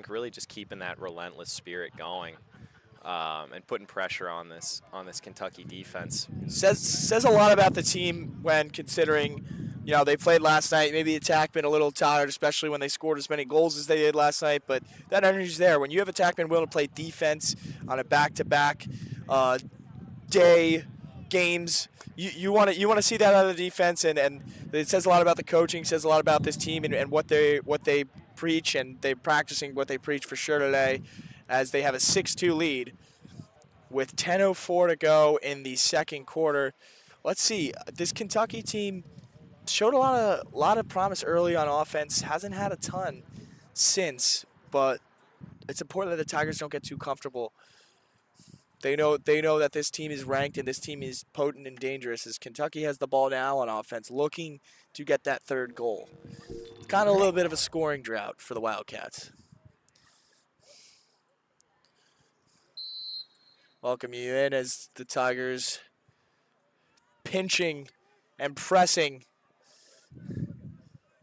[SPEAKER 2] really just keeping that relentless spirit going, and putting pressure on this Kentucky defense
[SPEAKER 1] says a lot about the team when considering, you know, they played last night. Maybe the attackman a little tired, especially when they scored as many goals as they did last night. But that energy's there. When you have attackmen willing to play defense on a back-to-back day games, you want to see that out of the defense, and it says a lot about the coaching, says a lot about this team and what they preach, and they're practicing what they preach for sure today, as they have a 6-2 lead with 10:04 to go in the second quarter. Let's see, this Kentucky team showed a lot of promise early on offense, hasn't had a ton since, but it's important that the Tigers don't get too comfortable. They know that this team is ranked and this team is potent and dangerous, as Kentucky has the ball now on offense, looking to get that third goal. Kind of a little bit of a scoring drought for the Wildcats. Welcome you in as the Tigers pinching and pressing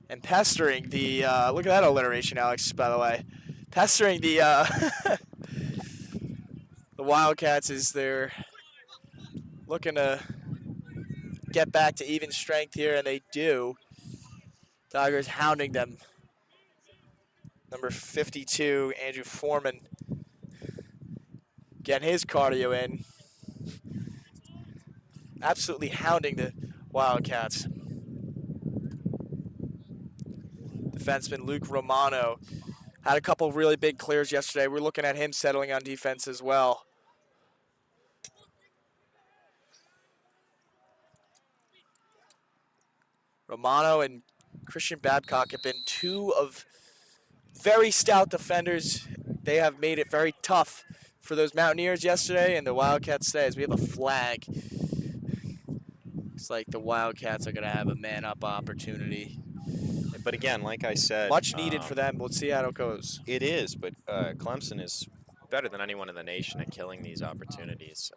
[SPEAKER 1] and pestering the, look at that alliteration, Alex, by the way. Pestering the the Wildcats as they're looking to get back to even strength here, and they do. Tigers hounding them. Number 52, Andrew Foreman, getting his cardio in. Absolutely hounding the Wildcats. Defenseman Luke Romano had a couple really big clears yesterday. We're looking at him settling on defense as well. Romano and Christian Babcock have been two of very stout defenders. They have made it very tough for those Mountaineers yesterday and the Wildcats today, as we have a flag. It's like the Wildcats are going to have a man-up opportunity.
[SPEAKER 2] But again, like I said,
[SPEAKER 1] Much needed for them. We'll see how it goes.
[SPEAKER 2] It is, but Clemson is better than anyone in the nation at killing these opportunities.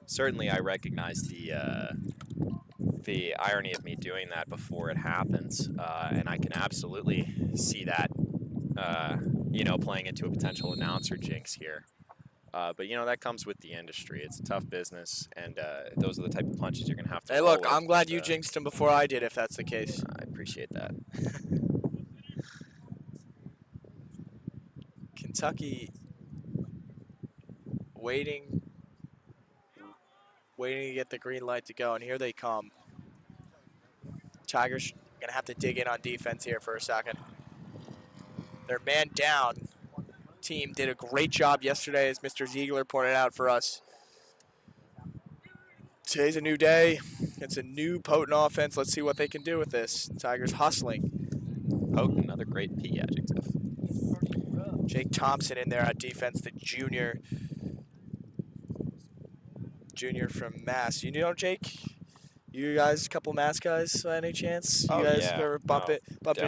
[SPEAKER 2] Certainly, I recognize the irony of me doing that before it happens, and I can absolutely see that, playing into a potential announcer jinx here. But, that comes with the industry. It's a tough business, and those are the type of punches you're going to have to
[SPEAKER 1] Hey,
[SPEAKER 2] roll
[SPEAKER 1] look,
[SPEAKER 2] with,
[SPEAKER 1] I'm glad you jinxed him before I did, if that's the case.
[SPEAKER 2] I appreciate that.
[SPEAKER 1] Kentucky waiting to get the green light to go, and here they come. Tigers going to have to dig in on defense here for a second. Their man down team did a great job yesterday, as Mr. Ziegler pointed out for us. Today's a new day. It's a new potent offense. Let's see what they can do with this. Tigers hustling.
[SPEAKER 2] Potent, another great P adjective.
[SPEAKER 1] Jake Thompson in there at defense, the junior from Mass. You know Jake? You guys, a couple Mass guys by any chance? You guys ever bumping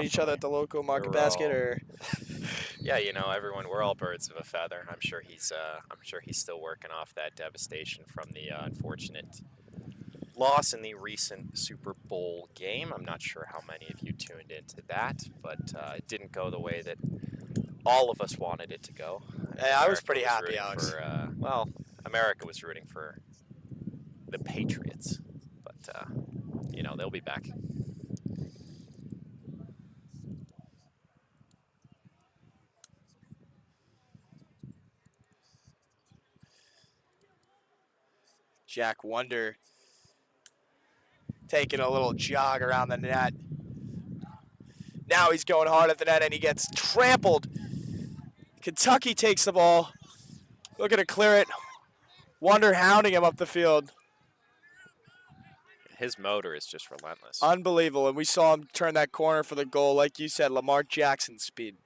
[SPEAKER 1] each other at the local market basket, or?
[SPEAKER 2] Yeah, everyone, we're all birds of a feather. I'm sure he's still working off that devastation from the unfortunate loss in the recent Super Bowl game. I'm not sure how many of you tuned into that, but it didn't go the way that all of us wanted it to go.
[SPEAKER 1] I was pretty happy, Alex.
[SPEAKER 2] America was rooting for the Patriots, but they'll be back.
[SPEAKER 1] Jack Wonder taking a little jog around the net. Now he's going hard at the net, and he gets trampled. Kentucky takes the ball. Looking to clear it. Wonder hounding him up the field.
[SPEAKER 2] His motor is just relentless.
[SPEAKER 1] Unbelievable, and we saw him turn that corner for the goal. Like you said, Lamar Jackson speed.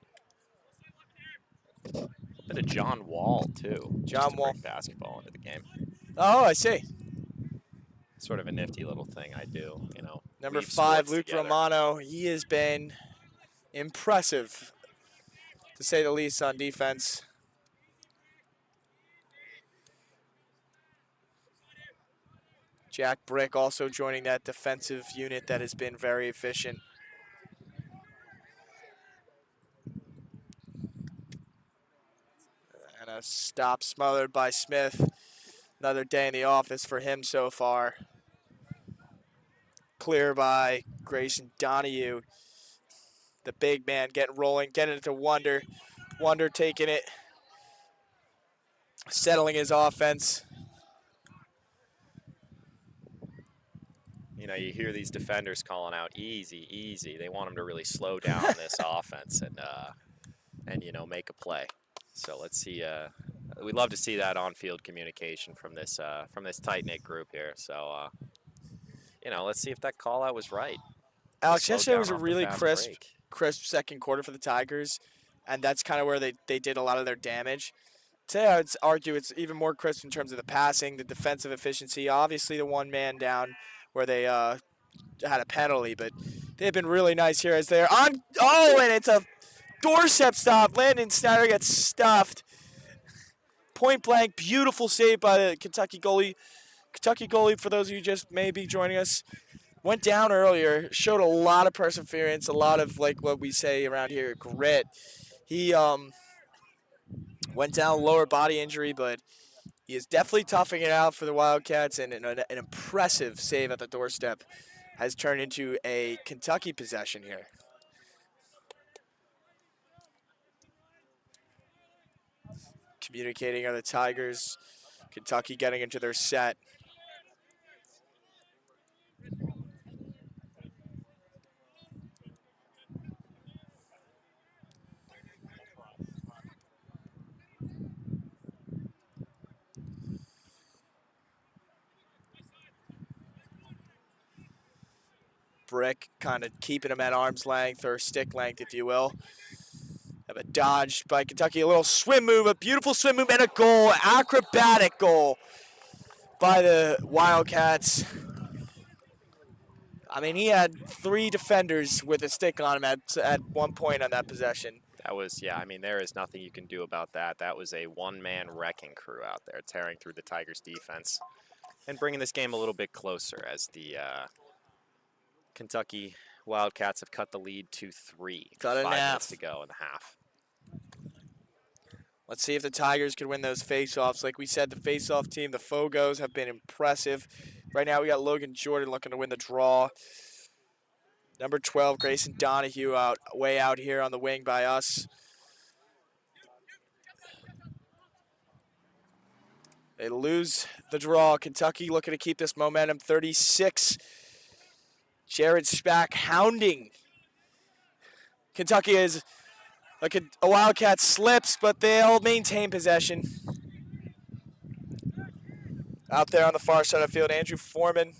[SPEAKER 2] Bit of John Wall, too.
[SPEAKER 1] John Wall.
[SPEAKER 2] Bring basketball into the game.
[SPEAKER 1] Oh, I see.
[SPEAKER 2] Sort of a nifty little thing I do,
[SPEAKER 1] Number 5, Luke Romano. He has been impressive, to say the least, on defense. Jack Brick also joining that defensive unit that has been very efficient. And a stop smothered by Smith. Another day in the office for him so far. Clear by Grayson Donahue. The big man getting rolling, getting it to Wonder. Wonder taking it, settling his offense.
[SPEAKER 2] You hear these defenders calling out easy, easy. They want them to really slow down this offense and make a play. So let's see. We'd love to see that on-field communication from this tight-knit group here. So let's see if that call-out was right.
[SPEAKER 1] Alex, yesterday was a really crisp second quarter for the Tigers, and that's kind of where they did a lot of their damage. Today, I would argue it's even more crisp in terms of the passing, the defensive efficiency. Obviously, the one man down where they had a penalty, but they've been really nice here as they're on. Oh, and it's a doorstep stop. Landon Snyder gets stuffed. Point blank, beautiful save by the Kentucky goalie. Kentucky goalie, for those of you just maybe joining us, went down earlier, showed a lot of perseverance, a lot of, like what we say around here, grit. He went down lower body injury, but he is definitely toughing it out for the Wildcats, and an impressive save at the doorstep has turned into a Kentucky possession here. Communicating are the Tigers. Kentucky getting into their set. Brick kind of keeping him at arm's length, or stick length, if you will. Have a dodge by Kentucky, a little swim move, a beautiful swim move, and a goal, acrobatic goal by the Wildcats. I mean, he had 3 defenders with a stick on him at one point on that possession.
[SPEAKER 2] That was, yeah, I mean, there is nothing you can do about that. That was a one-man wrecking crew out there, tearing through the Tigers' defense and bringing this game a little bit closer as the Kentucky Wildcats have cut the lead to 3.
[SPEAKER 1] Cut it in
[SPEAKER 2] 5
[SPEAKER 1] half.
[SPEAKER 2] minutes to go in the half.
[SPEAKER 1] Let's see if the Tigers can win those faceoffs. Like we said, the faceoff team, the Fogos, have been impressive. Right now we got Logan Jordan looking to win the draw. Number 12, Grayson Donahue way out here on the wing by us. They lose the draw. Kentucky looking to keep this momentum. 36. Jared Spack hounding. Kentucky is like a Wildcat slips, but they'll maintain possession. Out there on the far side of the field, Andrew Foreman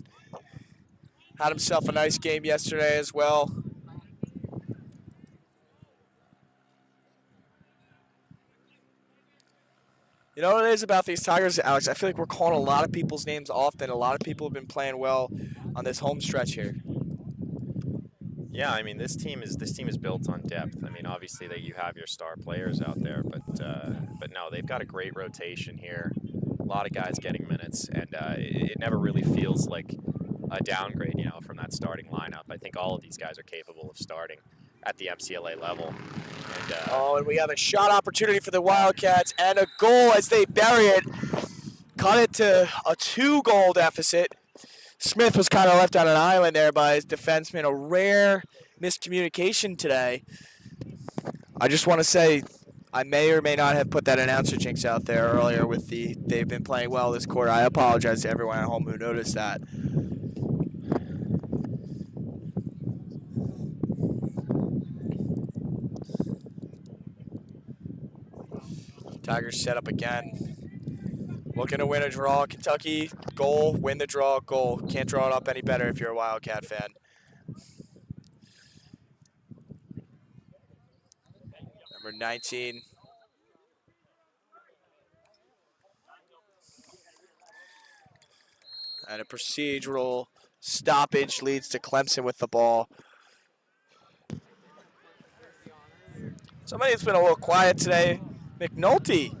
[SPEAKER 1] had himself a nice game yesterday as well. You know what it is about these Tigers, Alex? I feel like we're calling a lot of people's names often. A lot of people have been playing well on this home stretch here.
[SPEAKER 2] Yeah, I mean, this team is built on depth. I mean, obviously that you have your star players out there, but no, they've got a great rotation here. A lot of guys getting minutes, and it never really feels like a downgrade, you know, from that starting lineup. I think all of these guys are capable of starting at the MCLA level. And,
[SPEAKER 1] and we have a shot opportunity for the Wildcats and a goal as they bury it. Cut it to a 2-goal deficit. Smith was kind of left on an island there by his defenseman. A rare miscommunication today. I just want to say I may or may not have put that announcer jinx out there earlier with they've been playing well this quarter. I apologize to everyone at home who noticed that. Tigers set up again. Looking to win a draw. Kentucky, goal, win the draw, goal. Can't draw it up any better if you're a Wildcat fan. Number 19. And a procedural stoppage leads to Clemson with the ball. Somebody's been a little quiet today. McNulty.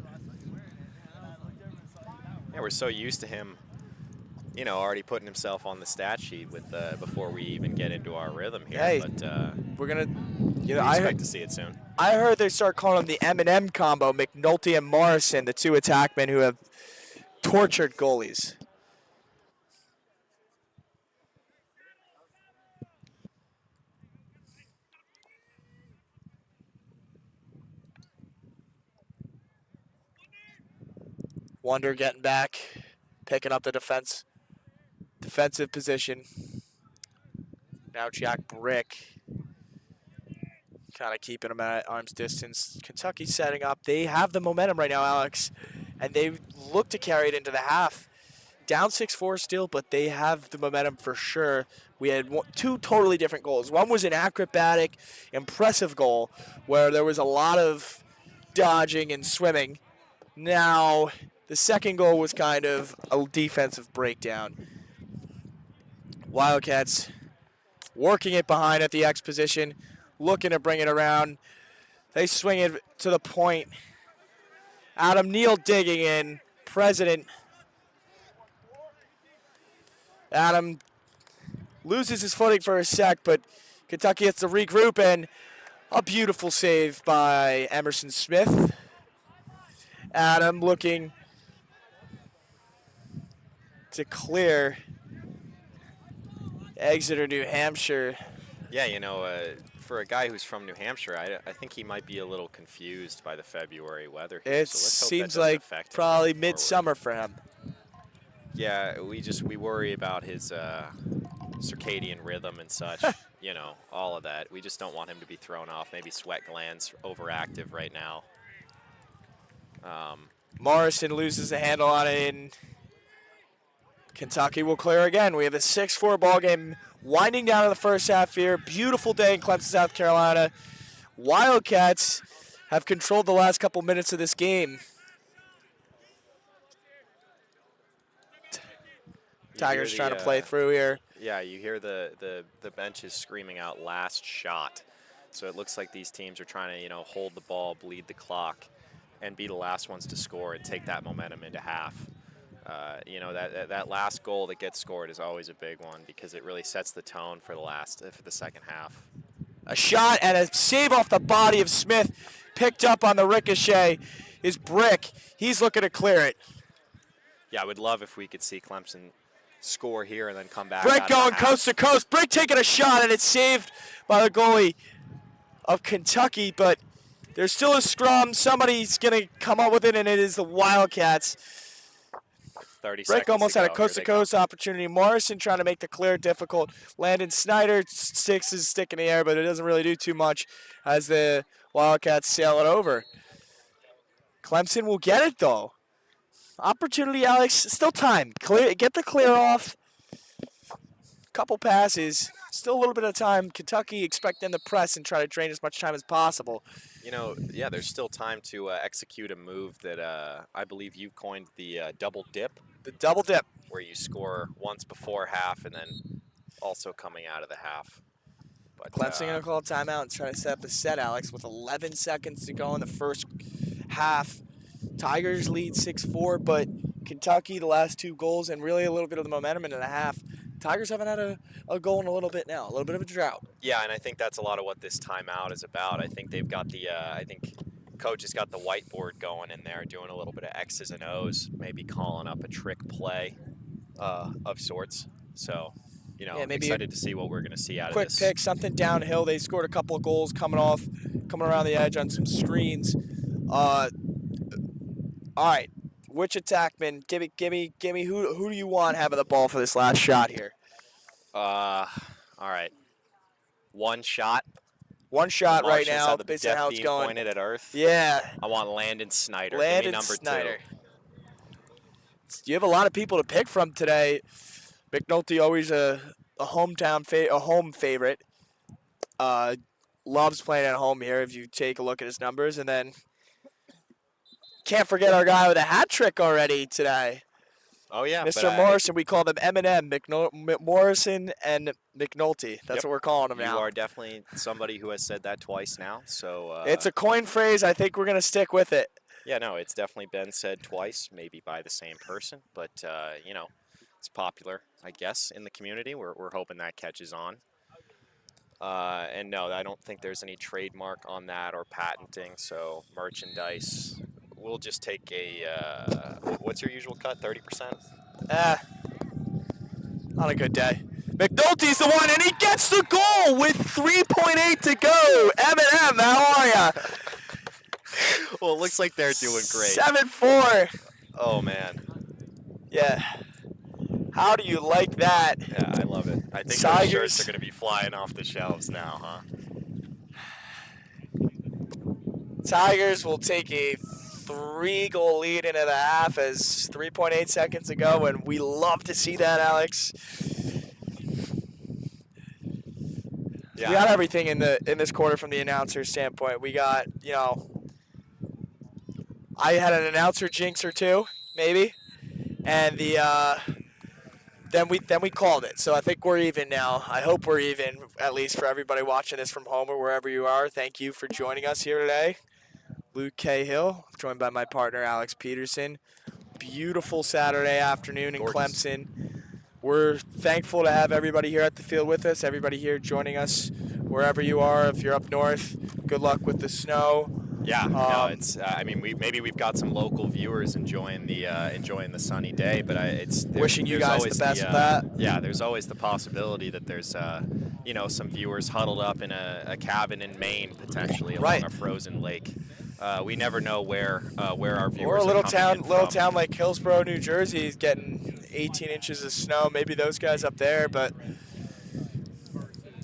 [SPEAKER 2] Yeah, we're so used to him, you know, already putting himself on the stat sheet with before we even get into our rhythm here.
[SPEAKER 1] Hey,
[SPEAKER 2] but
[SPEAKER 1] we're gonna, you know,
[SPEAKER 2] I expect to see it soon.
[SPEAKER 1] I heard they start calling him the M&M combo, McNulty and Morrison, the 2 attackmen who have tortured goalies. Wonder getting back, picking up the defensive position. Now Jack Brick kind of keeping him at arm's distance. Kentucky setting up. They have the momentum right now, Alex, and they look to carry it into the half. Down 6-4 still, but they have the momentum for sure. We had 2 totally different goals. One was an acrobatic, impressive goal where there was a lot of dodging and swimming. Now, the second goal was kind of a defensive breakdown. Wildcats working it behind at the X position, looking to bring it around. They swing it to the point. Adam Neal digging in. President. Adam loses his footing for a sec, but Kentucky gets to regroup, and a beautiful save by Emerson Smith. Adam looking to clear Exeter, New Hampshire.
[SPEAKER 2] Yeah, you know, for a guy who's from New Hampshire, I think he might be a little confused by the February weather here.
[SPEAKER 1] It
[SPEAKER 2] so let's hope
[SPEAKER 1] seems
[SPEAKER 2] that doesn't
[SPEAKER 1] like
[SPEAKER 2] affect him
[SPEAKER 1] probably
[SPEAKER 2] going
[SPEAKER 1] midsummer
[SPEAKER 2] forward.
[SPEAKER 1] for him.
[SPEAKER 2] Yeah, we worry about his circadian rhythm and such, you know, all of that. We just don't want him to be thrown off. Maybe sweat glands overactive right now.
[SPEAKER 1] Morrison loses the handle on it, and Kentucky will clear again. We have a 6-4 ball game winding down in the first half here. Beautiful day in Clemson, South Carolina. Wildcats have controlled the last couple minutes of this game. Tigers trying to play through here.
[SPEAKER 2] Yeah, you hear the benches screaming out last shot. So it looks like these teams are trying to, hold the ball, bleed the clock, and be the last ones to score and take that momentum into half. That last goal that gets scored is always a big one because it really sets the tone for the second half.
[SPEAKER 1] A shot and a save off the body of Smith, picked up on the ricochet, is Brick. He's looking to clear it.
[SPEAKER 2] Yeah, I would love if we could see Clemson score here and then come back.
[SPEAKER 1] Brick going coast to coast. Brick taking a shot, and it's saved by the goalie of Kentucky, but there's still a scrum. Somebody's going to come up with it, and it is the Wildcats.
[SPEAKER 2] 30
[SPEAKER 1] Brick
[SPEAKER 2] seconds
[SPEAKER 1] almost
[SPEAKER 2] to
[SPEAKER 1] had a
[SPEAKER 2] go.
[SPEAKER 1] coast-to-coast opportunity. Morrison trying to make the clear difficult. Landon Snyder sticks his stick in the air, but it doesn't really do too much as the Wildcats sail it over. Clemson will get it, though. Opportunity, Alex. Still time. Get the clear off. Couple passes. Still a little bit of time. Kentucky expect them to press and try to drain as much time as possible.
[SPEAKER 2] Yeah, there's still time to execute a move that I believe you coined the double dip.
[SPEAKER 1] The double dip.
[SPEAKER 2] Where you score once before half and then also coming out of the half. But
[SPEAKER 1] Clemson going to call a timeout and try to set up the set, Alex, with 11 seconds to go in the first half. Tigers lead 6-4, but Kentucky, the last 2 goals, and really a little bit of the momentum into the half. Tigers haven't had a goal in a little bit now, a little bit of a drought.
[SPEAKER 2] Yeah, and I think that's a lot of what this timeout is about. I think they've got I think coach has got the whiteboard going in there, doing a little bit of X's and O's, maybe calling up a trick play of sorts. So, I'm excited to see what we're going to see out of this.
[SPEAKER 1] Quick pick, something downhill. They scored a couple of goals coming around the edge on some screens. All right, which attackman? Give me who do you want having the ball for this last shot here?
[SPEAKER 2] All right, one shot.
[SPEAKER 1] One shot right now,
[SPEAKER 2] the
[SPEAKER 1] based on how it's going.
[SPEAKER 2] Pointed at Earth.
[SPEAKER 1] Yeah.
[SPEAKER 2] I want Landon Snyder.
[SPEAKER 1] Landon
[SPEAKER 2] Give me number
[SPEAKER 1] Snyder.
[SPEAKER 2] 2.
[SPEAKER 1] You have a lot of people to pick from today. McNulty always a home favorite. Loves playing at home here. If you take a look at his numbers, and then can't forget our guy with a hat trick already today.
[SPEAKER 2] Oh yeah,
[SPEAKER 1] Mr. Morrison. We call them M&M, Morrison and McNulty. That's what we're calling him now.
[SPEAKER 2] You are definitely somebody who has said that twice now. So
[SPEAKER 1] it's a coin phrase. I think we're gonna stick with it.
[SPEAKER 2] Yeah, no, it's definitely been said twice, maybe by the same person, but it's popular, I guess, in the community. We're hoping that catches on. And no, I don't think there's any trademark on that or patenting. So merchandise. We'll just take what's your usual cut? 30%?
[SPEAKER 1] On a good day. McNulty's the one, and he gets the goal with 3.8 to go. M&M, how are ya?
[SPEAKER 2] Well, it looks like they're doing great.
[SPEAKER 1] 7-4.
[SPEAKER 2] Oh, man.
[SPEAKER 1] Yeah. How do you like that?
[SPEAKER 2] Yeah, I love it. I think those shirts are going to be flying off the shelves now, huh?
[SPEAKER 1] Tigers will take a 3-goal lead into the half as 3.8 seconds to go, and we love to see that, Alex. Yeah. We got everything in this quarter from the announcer standpoint. We got, I had an announcer jinx or two, maybe, and then we called it. So I think we're even now. I hope we're even, at least for everybody watching this from home or wherever you are. Thank you for joining us here today. Luke Cahill, joined by my partner Alex Peterson. Beautiful Saturday afternoon in Clemson. We're thankful to have everybody here at the field with us, everybody here joining us wherever you are. If you're up north, good luck with the snow.
[SPEAKER 2] Yeah, no, it's. We've got some local viewers enjoying the sunny day, but
[SPEAKER 1] wishing you guys the best of that.
[SPEAKER 2] Yeah, there's always the possibility that there's some viewers huddled up in a cabin in Maine potentially along a frozen lake. We never know where our viewers
[SPEAKER 1] or a little
[SPEAKER 2] are
[SPEAKER 1] town like Hillsborough, New Jersey is getting 18 inches of snow. Maybe those guys up there, but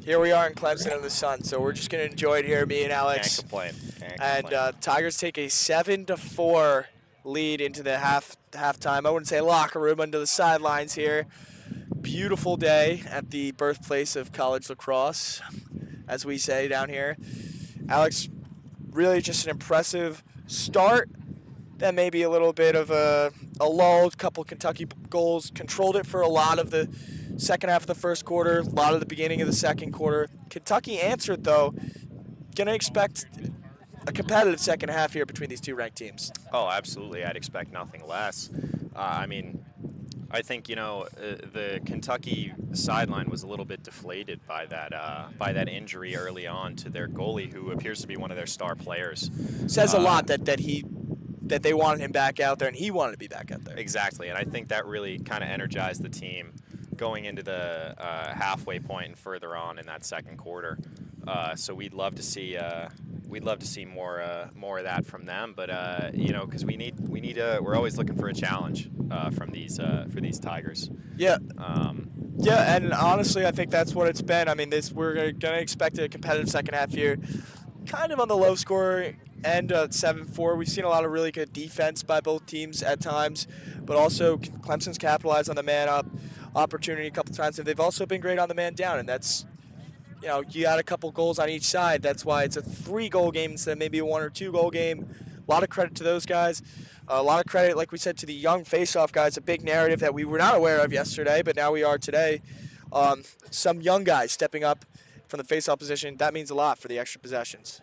[SPEAKER 1] here we are in Clemson in the sun, so we're just going to enjoy it here, me and Alex.
[SPEAKER 2] Can't complain.
[SPEAKER 1] Tigers take a 7-4 lead into the halftime. I wouldn't say locker room, into the sidelines here. Beautiful day at the birthplace of college lacrosse, as we say down here. Alex, really just an impressive start then maybe a little bit of a lull. Couple Kentucky goals, controlled it for a lot of the second half of the first quarter, a lot of the beginning of the second quarter. Kentucky answered though. Gonna expect a competitive second half here between these two ranked teams.
[SPEAKER 2] Oh, absolutely. I'd expect nothing less. I mean, I think the Kentucky sideline was a little bit deflated by that injury early on to their goalie, who appears to be one of their star players.
[SPEAKER 1] Says a lot that they wanted him back out there and he wanted to be back out there.
[SPEAKER 2] Exactly, and I think that really kind of energized the team going into the halfway point and further on in that second quarter. So we'd love to see more of that from them. But because we're always looking for a challenge from for these Tigers.
[SPEAKER 1] Yeah. Yeah, and honestly, I think that's what it's been. I mean, we're going to expect a competitive second half here, kind of on the low score end, 7-4. We've seen a lot of really good defense by both teams at times, but also Clemson's capitalized on the man-up opportunity a couple times, and they've also been great on the man down, and that's, you got a couple goals on each side. That's why it's a 3-goal game instead of maybe a 1 or 2-goal game. A lot of credit to those guys. A lot of credit, like we said, to the young face-off guys. A big narrative that we were not aware of yesterday, but now we are today. Some young guys stepping up from the face-off position. That means a lot for the extra possessions.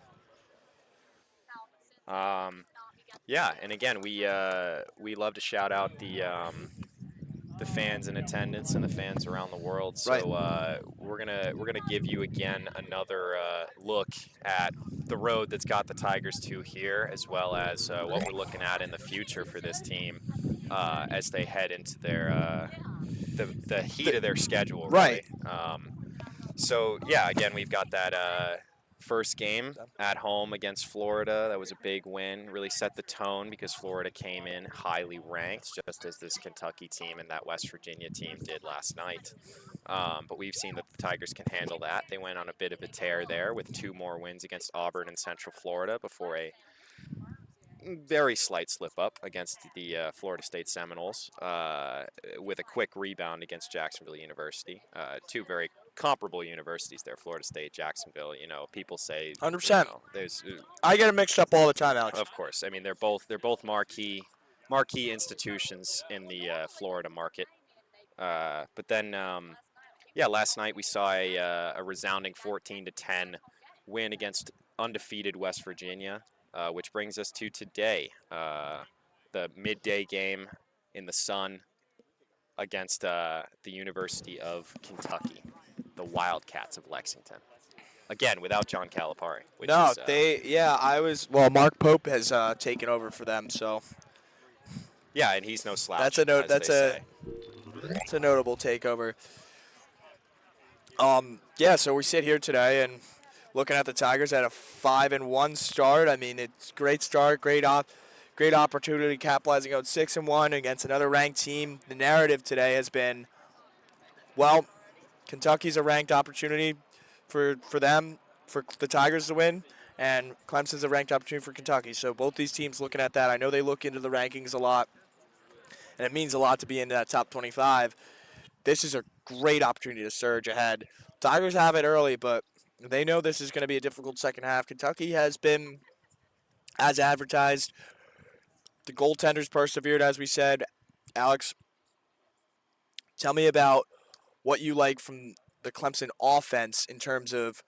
[SPEAKER 2] Yeah, and again, we love to shout out the fans in attendance and the fans around the world. So
[SPEAKER 1] right.
[SPEAKER 2] we're gonna give you again another look at the road that's got the Tigers to here, as well as what we're looking at in the future for this team as they head into their the heat of their schedule. Really.
[SPEAKER 1] Right.
[SPEAKER 2] So yeah, again, we've got that first game at home against Florida. That was a big win. Really set the tone because Florida came in highly ranked, just as this Kentucky team and that West Virginia team did last night. But we've seen that the Tigers can handle that. They went on a bit of a tear there with 2 more wins against Auburn and Central Florida before a very slight slip-up against the Florida State Seminoles with a quick rebound against Jacksonville University. 2 very comparable universities there, Florida State, Jacksonville. People say
[SPEAKER 1] 100%.
[SPEAKER 2] There's.
[SPEAKER 1] I get it mixed up all the time, Alex.
[SPEAKER 2] Of course. I mean, they're both marquee institutions in the Florida market. But then, last night we saw a resounding 14-10 win against undefeated West Virginia, which brings us to today, the midday game in the sun against the University of Kentucky, the Wildcats of Lexington. Again, without John Calipari.
[SPEAKER 1] Mark Pope has taken over for them, so.
[SPEAKER 2] Yeah, and he's no slouch.
[SPEAKER 1] That's a notable takeover. So we sit here today and looking at the Tigers at a 5-1 start. I mean, it's a great start, great opportunity, capitalizing out 6-1 against another ranked team. The narrative today has been, well, Kentucky's a ranked opportunity for them, for the Tigers to win, and Clemson's a ranked opportunity for Kentucky. So both these teams looking at that. I know they look into the rankings a lot, and it means a lot to be in that top 25. This is a great opportunity to surge ahead. Tigers have it early, but they know this is going to be a difficult second half. Kentucky has been, as advertised, the goaltenders persevered, as we said. Alex, tell me about what you like from the Clemson offense in terms of,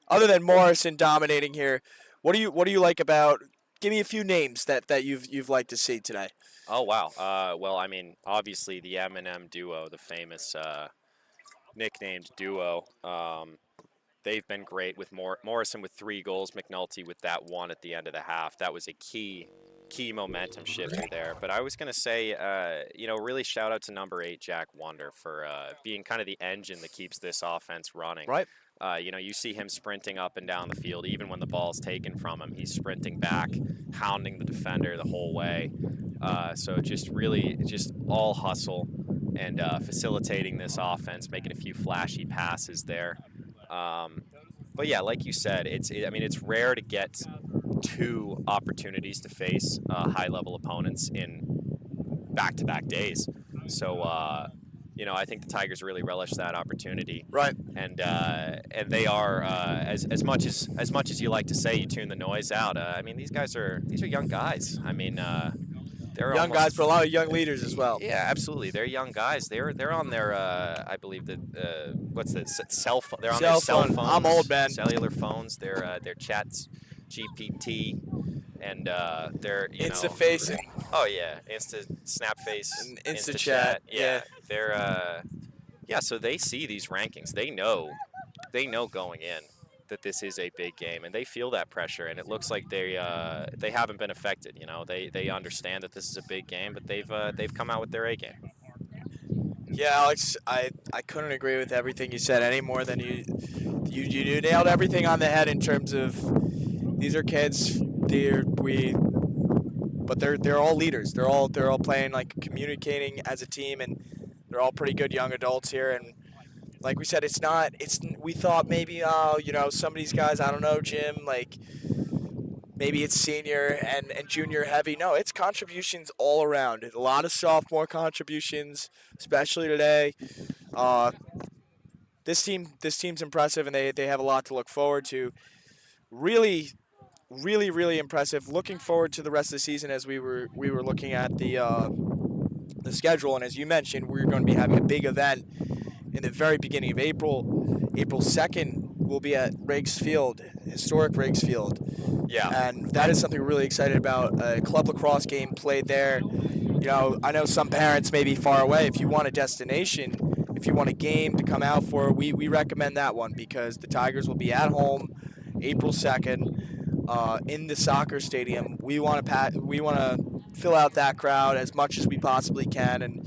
[SPEAKER 1] other than Morrison dominating here, what do you like about? Give me a few names that you've liked to see today.
[SPEAKER 2] Oh wow. Well, I mean, obviously the M&M duo, the famous nicknamed duo. They've been great with Morrison with 3 goals, McNulty with that 1 at the end of the half. That was a key momentum shifter there. But I was going to say, really shout out to number 8, Jack Wonder, for being kind of the engine that keeps this offense running.
[SPEAKER 1] Right.
[SPEAKER 2] You see him sprinting up and down the field, even when the ball's taken from him. He's sprinting back, hounding the defender the whole way. So just all hustle and facilitating this offense, making a few flashy passes there. But yeah, like you said, it's rare to get 2 opportunities to face high-level opponents in back-to-back days. So I think the Tigers really relish that opportunity.
[SPEAKER 1] Right.
[SPEAKER 2] And they are as much as you like to say you tune the noise out. I mean, these are young guys. I mean, they're
[SPEAKER 1] Young
[SPEAKER 2] almost
[SPEAKER 1] guys, but a lot of young leaders as well.
[SPEAKER 2] yeah, absolutely. They're young guys. They're on their I believe the what's the cell phone. They're on their cell phones.
[SPEAKER 1] I'm old, man.
[SPEAKER 2] Cellular phones. Their chats, GPT, and they're
[SPEAKER 1] Insta facing.
[SPEAKER 2] Oh yeah, Snap Face,
[SPEAKER 1] And Insta chat. Yeah.
[SPEAKER 2] They're yeah. So they see these rankings. They know going in that this is a big game, and they feel that pressure. And it looks like they haven't been affected. They understand that this is a big game, but they've come out with their A game.
[SPEAKER 1] Yeah, Alex, I couldn't agree with everything you said any more than you nailed everything on the head in terms of these are kids. But they're all leaders. They're all playing, like, communicating as a team, and they're all pretty good young adults here. And like we said, we thought maybe some of these guys, I don't know, Jim, like maybe it's senior and junior heavy. No, it's contributions all around. A lot of sophomore contributions, especially today. This team's impressive, and they have a lot to look forward to. Really, really, really impressive. Looking forward to the rest of the season as we were looking at the schedule, and as you mentioned, we're going to be having a big event in the very beginning of April. April 2nd, we'll be at Riggs Field, historic Riggs Field.
[SPEAKER 2] Yeah.
[SPEAKER 1] And that is something we're really excited about. A club lacrosse game played there. I know some parents may be far away. If you want a destination, if you want a game to come out for, we recommend that one, because the Tigers will be at home April 2nd in the soccer stadium. We want to fill out that crowd as much as we possibly can,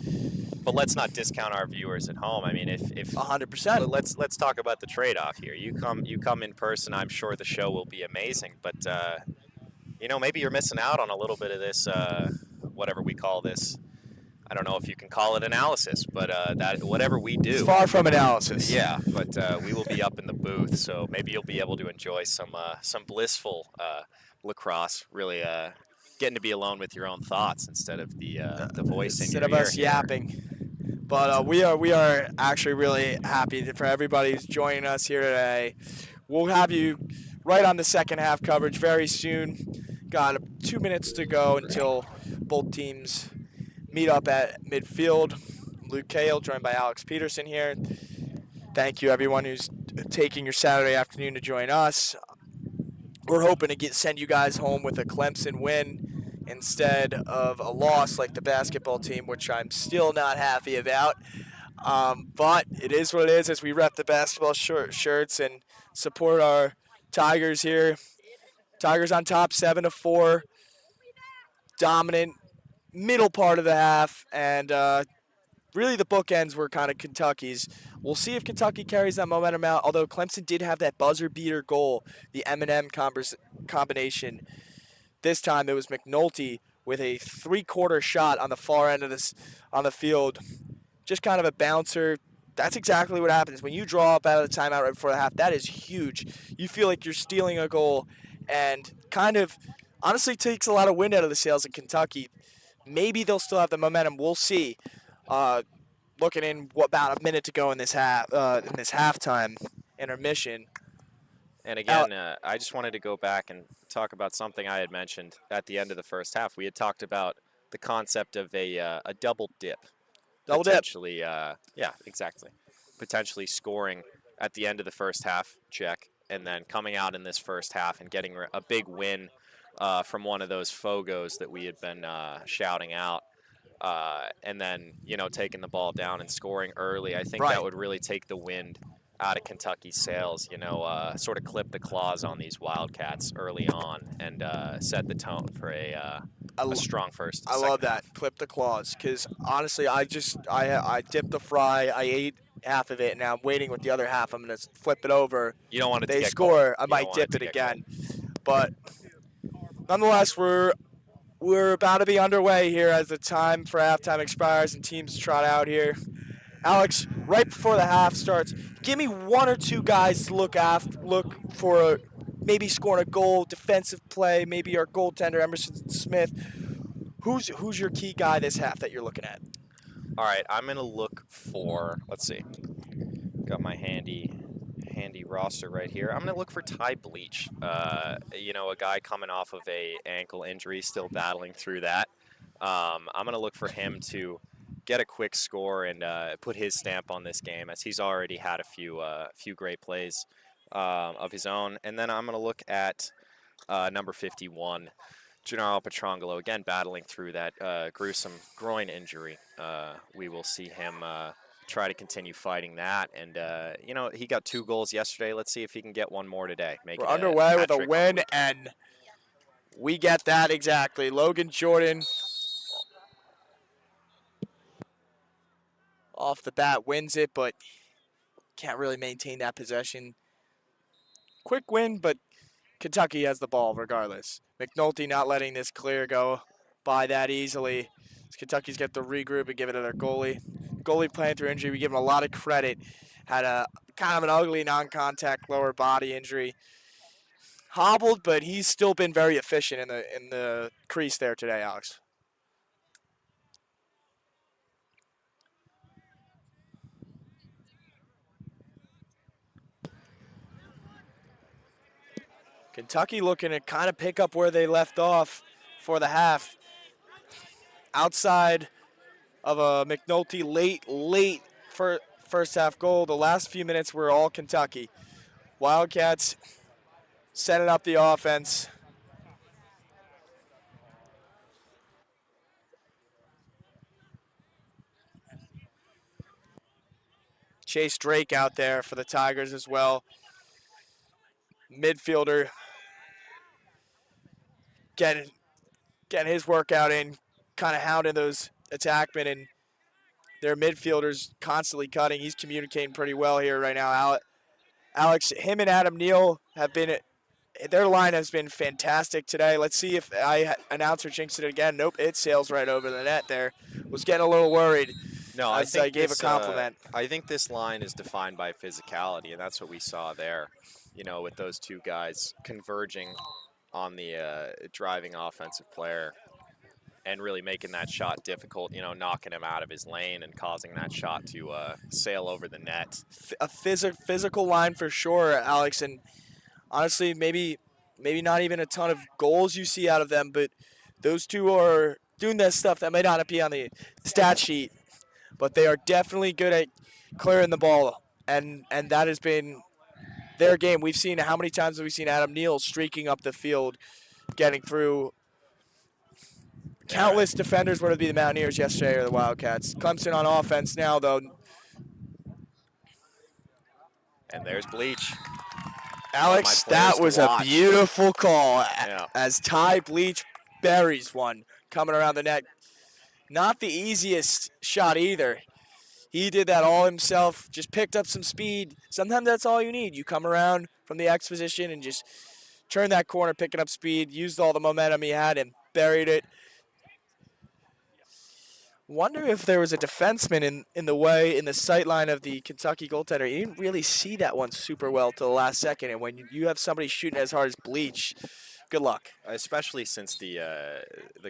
[SPEAKER 2] but let's not discount our viewers at home. I mean, if
[SPEAKER 1] 100%.
[SPEAKER 2] Let's talk about the trade-off here. You come in person. I'm sure the show will be amazing. But maybe you're missing out on a little bit of this, whatever we call this. I don't know if you can call it analysis, but that whatever we do.
[SPEAKER 1] It's far from analysis.
[SPEAKER 2] Yeah, but we will be up in the booth, so maybe you'll be able to enjoy some blissful lacrosse. Really. Getting to be alone with your own thoughts instead of the voice in your ear.
[SPEAKER 1] Instead of us yapping. But we are actually really happy for everybody who's joining us here today. We'll have you right on the second half coverage very soon. Got 2 minutes to go until both teams meet up at midfield. Luke Cale, joined by Alex Peterson here. Thank you, everyone who's taking your Saturday afternoon to join us. We're hoping to send you guys home with a Clemson win instead of a loss like the basketball team, which I'm still not happy about. But it is what it is as we rep the basketball shirts and support our Tigers here. Tigers on top, 7-4. Dominant middle part of the half, and really the bookends were kind of Kentucky's. We'll see if Kentucky carries that momentum out, although Clemson did have that buzzer beater goal, the M&M combination. This time it was McNulty with a three-quarter shot on the far end of on the field. Just kind of a bouncer. That's exactly what happens. When you draw up out of the timeout right before the half, that is huge. You feel like you're stealing a goal, and kind of honestly takes a lot of wind out of the sails in Kentucky. Maybe they'll still have the momentum. We'll see. Looking in about a minute to go in this halftime intermission.
[SPEAKER 2] And again, I just wanted to go back and talk about something I had mentioned at the end of the first half. We had talked about the concept of a double dip.
[SPEAKER 1] Double dip.
[SPEAKER 2] Potentially, yeah, exactly. Potentially scoring at the end of the first half, check, and then coming out in this first half and getting a big win from one of those Fogos that we had been shouting out. And then, taking the ball down and scoring early. I think that would really take the wind out of Kentucky's sails, sort of clip the claws on these Wildcats early on and set the tone for a strong first.
[SPEAKER 1] I love that, clip the claws, because honestly, I dipped the fry, I ate half of it, and now I'm waiting with the other half. I'm going to flip it over.
[SPEAKER 2] You don't want it to
[SPEAKER 1] get cold. They score, I might dip it again. But nonetheless, we're about to be underway here as the time for halftime expires and teams trot out here. Alex, right before the half starts, give me one or two guys to look for maybe scoring a goal, defensive play, maybe our goaltender Emerson Smith. Who's your key guy this half that you're looking at?
[SPEAKER 2] All right, I'm gonna look for. Let's see. Got my handy roster right here. I'm gonna look for Ty Bleach. A guy coming off of a ankle injury, still battling through that. I'm gonna look for him to get a quick score and put his stamp on this game, as he's already had a few great plays of his own. And then I'm gonna look at number 51, Gennaro Petrangelo, again battling through that gruesome groin injury. We will see him try to continue fighting that. And, he got 2 goals yesterday. Let's see if he can get one more today.
[SPEAKER 1] We're underway with a win, and we get that exactly. Logan Jordan off the bat wins it, but can't really maintain that possession. Quick win, but Kentucky has the ball regardless. McNulty not letting this clear go by that easily. Kentucky's got to regroup and give it to their goalie. Goalie playing through injury, we give him a lot of credit. Had a kind of an ugly non-contact lower body injury. Hobbled, but he's still been very efficient in the crease there today, Alex. Kentucky looking to kind of pick up where they left off for the half. Outside of a McNulty late first half goal, the last few minutes were all Kentucky. Wildcats setting up the offense. Chase Drake out there for the Tigers as well. Midfielder getting his workout in, kind of hounding those attackmen, and their midfielders constantly cutting. He's communicating pretty well here right now. Alex, him and Adam Neal have been, their line has been fantastic today. Let's see if announcer jinxed it again. Nope, it sails right over the net there. Was getting a little worried.
[SPEAKER 2] No,
[SPEAKER 1] I gave a compliment.
[SPEAKER 2] I think this line is defined by physicality, and that's what we saw there, with those two guys converging on the driving offensive player and really making that shot difficult, knocking him out of his lane and causing that shot to sail over the net.
[SPEAKER 1] A physical line for sure, Alex, and honestly, maybe not even a ton of goals you see out of them, but those two are doing that stuff that may not be on the stat sheet, but they are definitely good at clearing the ball, and that has been their game. We've seen, how many times have we seen Adam Neal streaking up the field, getting through countless defenders, whether it be the Mountaineers yesterday or the Wildcats. Clemson on offense now, though.
[SPEAKER 2] And there's Bleach.
[SPEAKER 1] Alex, that was a beautiful call as Ty Bleach buries one coming around the net. Not the easiest shot either. He did that all himself, just picked up some speed. Sometimes that's all you need. You come around from the X position and just turn that corner, picking up speed, used all the momentum he had and buried it. Wonder if there was a defenseman in the sight line of the Kentucky goaltender. You didn't really see that one super well till the last second, and when you have somebody shooting as hard as Bleach, good luck.
[SPEAKER 2] Especially since the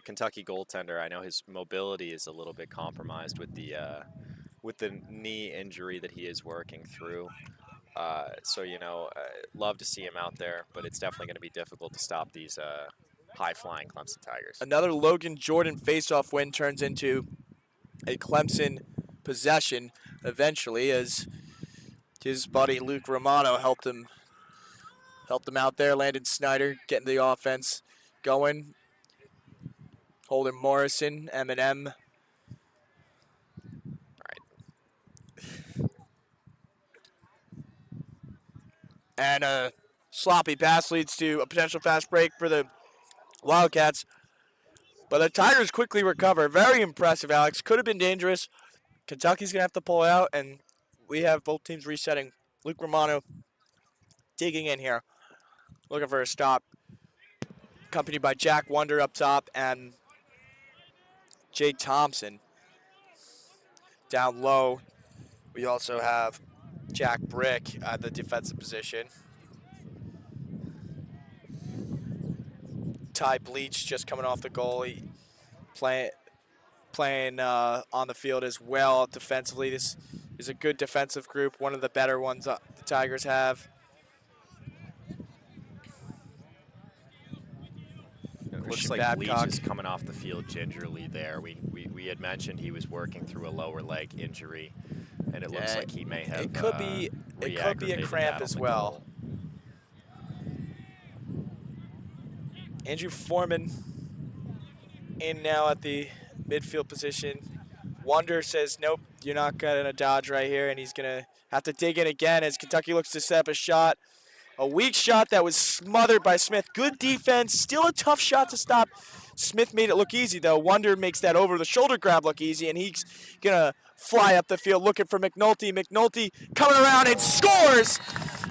[SPEAKER 2] Kentucky goaltender, I know his mobility is a little bit compromised with the knee injury that he is working through. Love to see him out there, but it's definitely going to be difficult to stop these high-flying Clemson Tigers.
[SPEAKER 1] Another Logan Jordan face-off win turns into a Clemson possession eventually, as his buddy Luke Romano helped him out there. Landon Snyder getting the offense going. Holden Morrison, M&M. And a sloppy pass leads to a potential fast break for the Wildcats. But the Tigers quickly recover. Very impressive, Alex. Could have been dangerous. Kentucky's going to have to pull out, and we have both teams resetting. Luke Romano digging in here, looking for a stop. Accompanied by Jack Wonder up top and Jay Thompson down low. We also have Jack Brick at the defensive position. Ty Bleach just coming off the goal. He playing playing on the field as well defensively. This is a good defensive group, one of the better ones the Tigers have.
[SPEAKER 2] It looks like
[SPEAKER 1] Babcock
[SPEAKER 2] Leach is coming off the field gingerly there. We had mentioned he was working through a lower leg injury, and it looks like he may have
[SPEAKER 1] it could be a cramp as well. Andrew Foreman in now at the midfield position. Wonder says, nope, you're not going to dodge right here, and he's going to have to dig in again as Kentucky looks to set up a shot. A weak shot that was smothered by Smith. Good defense, still a tough shot to stop. Smith made it look easy, though. Wonder makes that over-the-shoulder grab look easy, and he's going to fly up the field looking for McNulty. McNulty coming around and scores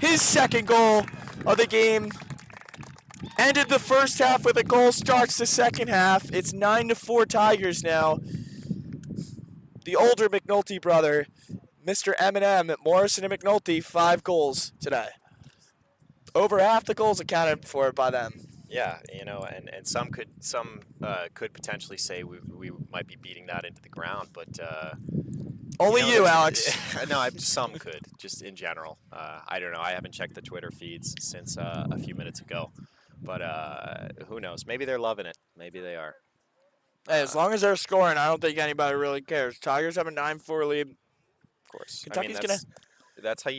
[SPEAKER 1] his second goal of the game. Ended the first half with a goal, starts the second half. It's 9-4 Tigers now. The older McNulty brother, Mr. M&M, Morrison and McNulty, 5 goals today. Over half the goals accounted for by them.
[SPEAKER 2] Yeah, you know, and some could potentially say we might be beating that into the ground, but
[SPEAKER 1] only you, Alex.
[SPEAKER 2] No, some could, just in general. I don't know. I haven't checked the Twitter feeds since a few minutes ago, but who knows? Maybe they're loving it. Maybe they are.
[SPEAKER 1] Hey, as long as they're scoring, I don't think anybody really cares. Tigers have a 9-4 lead.
[SPEAKER 2] Of course,
[SPEAKER 1] Kentucky's gonna.
[SPEAKER 2] That's how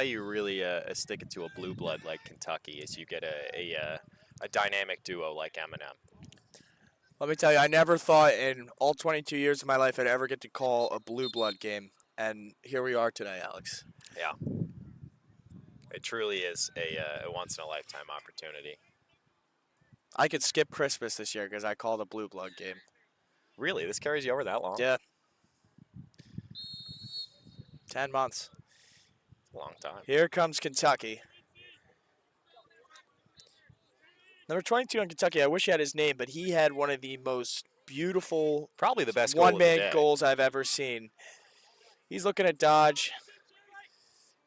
[SPEAKER 2] you really stick it to a blue blood like Kentucky, is you get a dynamic duo like Eminem.
[SPEAKER 1] Let me tell you, I never thought in all 22 years of my life I'd ever get to call a blue blood game, and here we are today, Alex.
[SPEAKER 2] Yeah, it truly is a once in a lifetime opportunity.
[SPEAKER 1] I could skip Christmas this year because I called a blue blood game.
[SPEAKER 2] Really, this carries you over that long?
[SPEAKER 1] Yeah, 10 months.
[SPEAKER 2] Long time.
[SPEAKER 1] Here comes Kentucky. Number 22 on Kentucky, I wish he had his name, but he had one of the most beautiful,
[SPEAKER 2] probably the best
[SPEAKER 1] one-man goals I've ever seen. He's looking at dodge.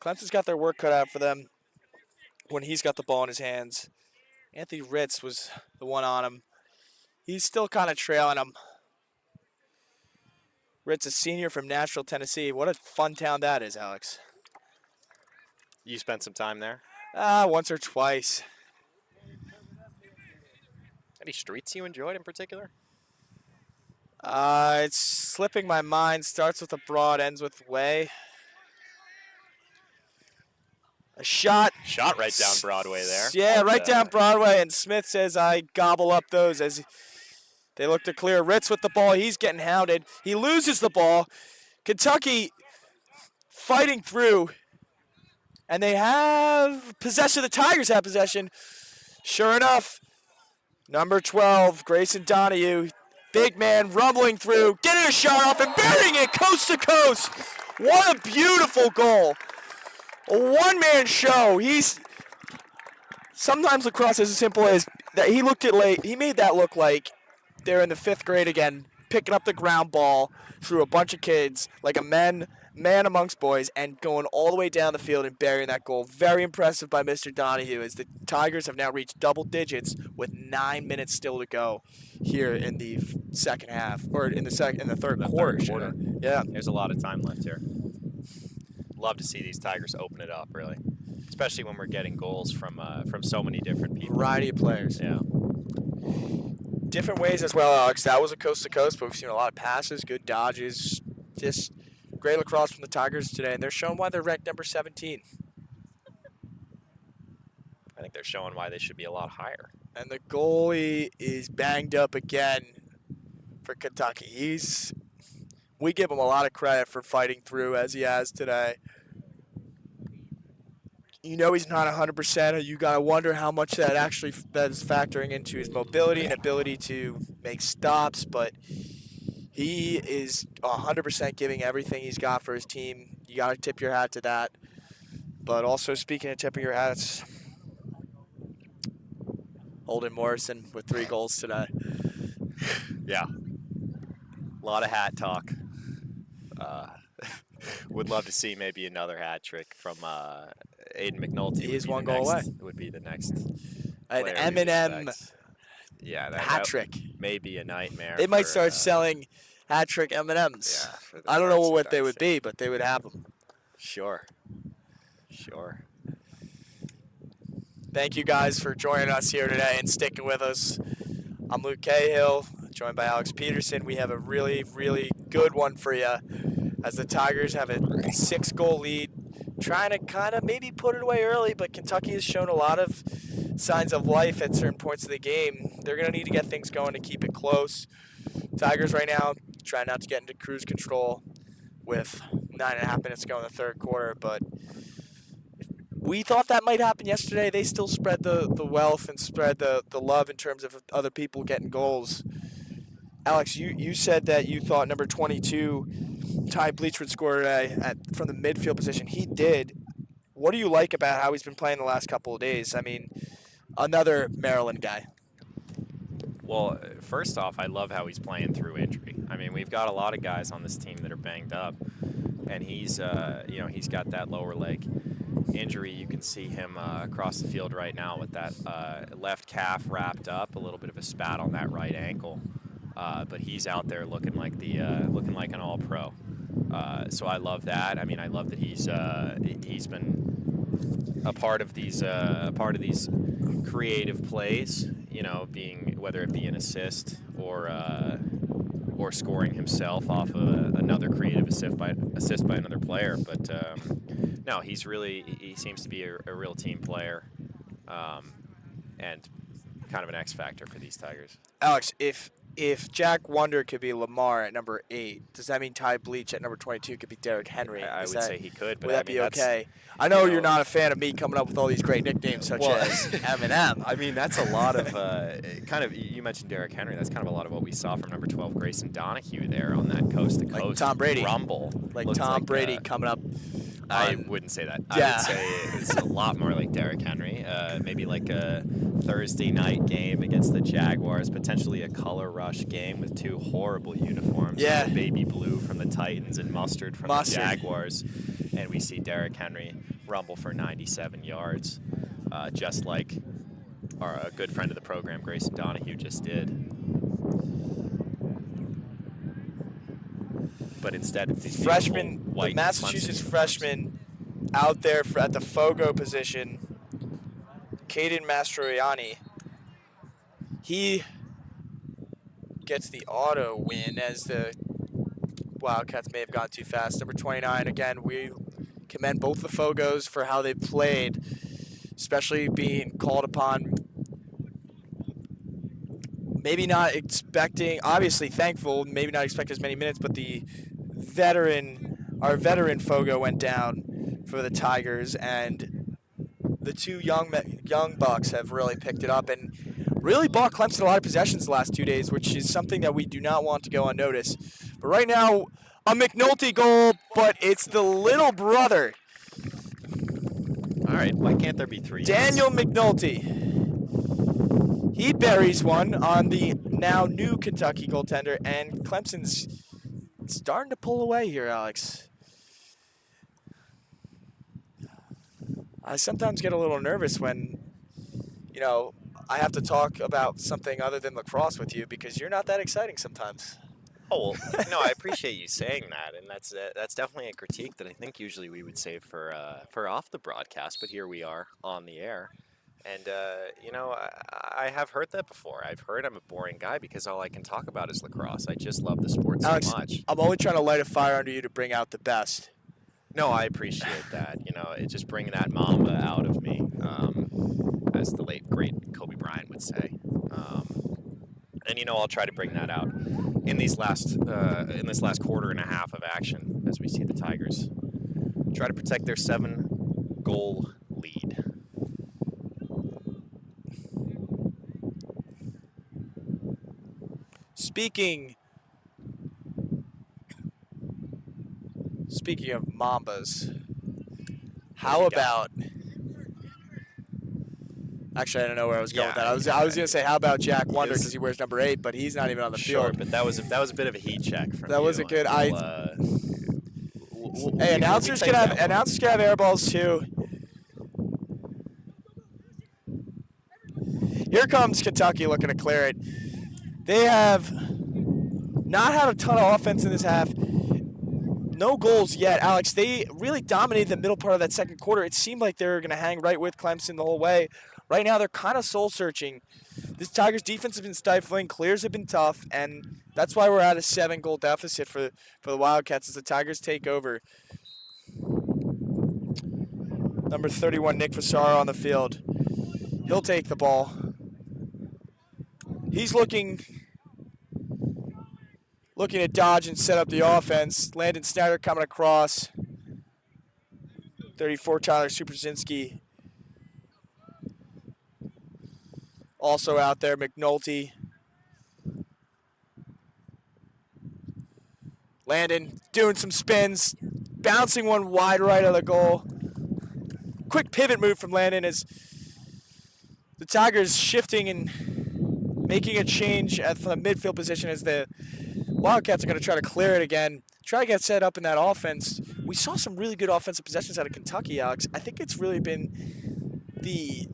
[SPEAKER 1] Clemson's got their work cut out for them when he's got the ball in his hands. Anthony Ritz was the one on him. He's still kind of trailing him. Ritz, a senior from Nashville, Tennessee. What a fun town that is, Alex.
[SPEAKER 2] You spent some time there?
[SPEAKER 1] Once or twice.
[SPEAKER 2] Any streets you enjoyed in particular?
[SPEAKER 1] It's slipping my mind. Starts with a broad, ends with way. A shot.
[SPEAKER 2] Shot right down Broadway there.
[SPEAKER 1] Yeah, right down Broadway. And Smith says, I gobble up those as they look to clear. Ritz with the ball. He's getting hounded. He loses the ball. Kentucky fighting through. And they have possession. The Tigers have possession. Sure enough, number 12, Grayson Donahue, big man rumbling through, getting a shot off and burying it coast to coast. What a beautiful goal. A one-man show. Sometimes lacrosse is as simple as that. He made that look like they're in the 5th grade again, picking up the ground ball through a bunch of kids, like a man amongst boys, and going all the way down the field and burying that goal. Very impressive by Mr. Donahue, as the Tigers have now reached double digits with 9 minutes still to go here in the second half, or in the third quarter. Yeah,
[SPEAKER 2] there's a lot of time left here. Love to see these Tigers open it up, really, especially when we're getting goals from so many different people.
[SPEAKER 1] Variety of players.
[SPEAKER 2] Yeah.
[SPEAKER 1] Different ways as well, Alex. That was a coast to coast, but we've seen a lot of passes, good dodges, just great lacrosse from the Tigers today, and they're showing why they're ranked number 17.
[SPEAKER 2] I think they're showing why they should be a lot higher.
[SPEAKER 1] And the goalie is banged up again for Kentucky. We give him a lot of credit for fighting through as he has today. You know he's not 100%, and you got to wonder how much that is factoring into his mobility and ability to make stops, but he is 100% giving everything he's got for his team. You got to tip your hat to that. But also, speaking of tipping your hats, Holden Morrison with 3 goals today.
[SPEAKER 2] Yeah. A lot of hat talk. Would love to see maybe another hat trick from Aiden McNulty.
[SPEAKER 1] He is 1 goal away.
[SPEAKER 2] Would be the next.
[SPEAKER 1] An M&M
[SPEAKER 2] that
[SPEAKER 1] hat trick.
[SPEAKER 2] May be a nightmare.
[SPEAKER 1] They might start selling hat trick M&Ms.
[SPEAKER 2] Yeah, for the
[SPEAKER 1] I don't know what they
[SPEAKER 2] merchandising.
[SPEAKER 1] would be, but they would have them.
[SPEAKER 2] Sure.
[SPEAKER 1] Thank you guys for joining us here today and sticking with us. I'm Luke Cahill, joined by Alex Peterson. We have a really, really good one for you as the Tigers have a 6-goal lead, trying to kind of maybe put it away early, but Kentucky has shown a lot of signs of life at certain points of the game. They're going to need to get things going to keep it close. Tigers right now trying not to get into cruise control with 9.5 minutes to go in the third quarter, but we thought that might happen yesterday. They still spread the wealth and spread the love in terms of other people getting goals. Alex, you said that you thought number 22, Ty Bleach, would score today from the midfield position. He did. What do you like about how he's been playing the last couple of days? I mean, another Maryland guy.
[SPEAKER 2] Well, first off, I love how he's playing through injury. I mean, we've got a lot of guys on this team that are banged up, and he's got that lower leg injury. You can see him across the field right now with that left calf wrapped up, a little bit of a spat on that right ankle, but he's out there looking like an all-pro. So I love that. I mean, I love that he's been a part of these creative plays. You know, being whether it be an assist or scoring himself off of another creative assist by another player. But no, he seems to be a real team player, and kind of an X factor for these Tigers.
[SPEAKER 1] Alex, if Jack Wonder could be Lamar at number 8, does that mean Ty Bleach at number 22 could be Derrick Henry?
[SPEAKER 2] I would say he could, but
[SPEAKER 1] would that be okay? I know you're not a fan of me coming up with all these great nicknames such as Eminem.
[SPEAKER 2] I mean, that's a lot of kind of. You mentioned Derrick Henry. That's kind of a lot of what we saw from number 12, Grayson Donahue, there on that coast-to-coast
[SPEAKER 1] like Tom Brady
[SPEAKER 2] rumble.
[SPEAKER 1] Like Tom Brady coming up.
[SPEAKER 2] I wouldn't say that.
[SPEAKER 1] Yeah.
[SPEAKER 2] I would say it's a lot more like Derrick Henry. Maybe like a Thursday night game against the Jaguars, potentially a color rush game with 2 horrible uniforms.
[SPEAKER 1] Yeah.
[SPEAKER 2] Baby blue from the Titans and mustard from the Jaguars. And we see Derrick Henry rumble for 97 yards, just like a good friend of the program, Grayson Donahue, just did. But instead, it's these
[SPEAKER 1] freshman,
[SPEAKER 2] white
[SPEAKER 1] the Massachusetts
[SPEAKER 2] Clemson
[SPEAKER 1] freshman out there at the Fogo position, Caden Mastroianni. He gets the auto win as the Wildcats may have gone too fast. Number 29, again, we commend both the Fogos for how they played, especially being called upon. Maybe not expecting, obviously thankful, maybe not expect as many minutes, but our veteran Fogo went down for the Tigers, and the 2 young bucks have really picked it up and really bought Clemson a lot of possessions the last 2 days, which is something that we do not want to go unnoticed. But right now, a McNulty goal, but it's the little brother.
[SPEAKER 2] All right, why can't there be 3?
[SPEAKER 1] Daniel McNulty. He buries one on the now new Kentucky goaltender, and Clemson's starting to pull away here, Alex. I sometimes get a little nervous when, I have to talk about something other than lacrosse with you because you're not that exciting sometimes.
[SPEAKER 2] Oh, well, no, I appreciate you saying that, and that's definitely a critique that I think usually we would save for off the broadcast, but here we are on the air. And, I have heard that before. I've heard I'm a boring guy because all I can talk about is lacrosse. I just love the sport so
[SPEAKER 1] Alex,
[SPEAKER 2] much.
[SPEAKER 1] I'm only trying to light a fire under you to bring out the best.
[SPEAKER 2] No, I appreciate that. It just bring that Mamba out of me, as the late, great Kobe Bryant would say. And, I'll try to bring that out in this last quarter and a half of action as we see the Tigers try to protect their 7-goal lead.
[SPEAKER 1] Speaking of Mambas, how about... Actually, I don't know where I was going with that. I was going to say, how about Jack Wonder because he wears number 8, but he's not even on the field.
[SPEAKER 2] Sure, but that was a bit of a heat check from you.
[SPEAKER 1] That was a good... Hey, announcers can have air balls too. Here comes Kentucky looking to clear it. They have not had a ton of offense in this half. No goals yet, Alex. They really dominated the middle part of that second quarter. It seemed like they were going to hang right with Clemson the whole way. Right now, they're kind of soul-searching. This Tigers defense has been stifling. Clears have been tough, and that's why we're at a 7-goal deficit for the Wildcats as the Tigers take over. Number 31, Nick Fasaro on the field. He'll take the ball. He's looking to dodge and set up the offense. Landon Snyder coming across. 34, Tyler Superzinski. Also out there, McNulty. Landon doing some spins, bouncing one wide right of the goal. Quick pivot move from Landon as the Tigers shifting and making a change from the midfield position as the Wildcats are going to try to clear it again, try to get set up in that offense. We saw some really good offensive possessions out of Kentucky, Alex. I think it's really been the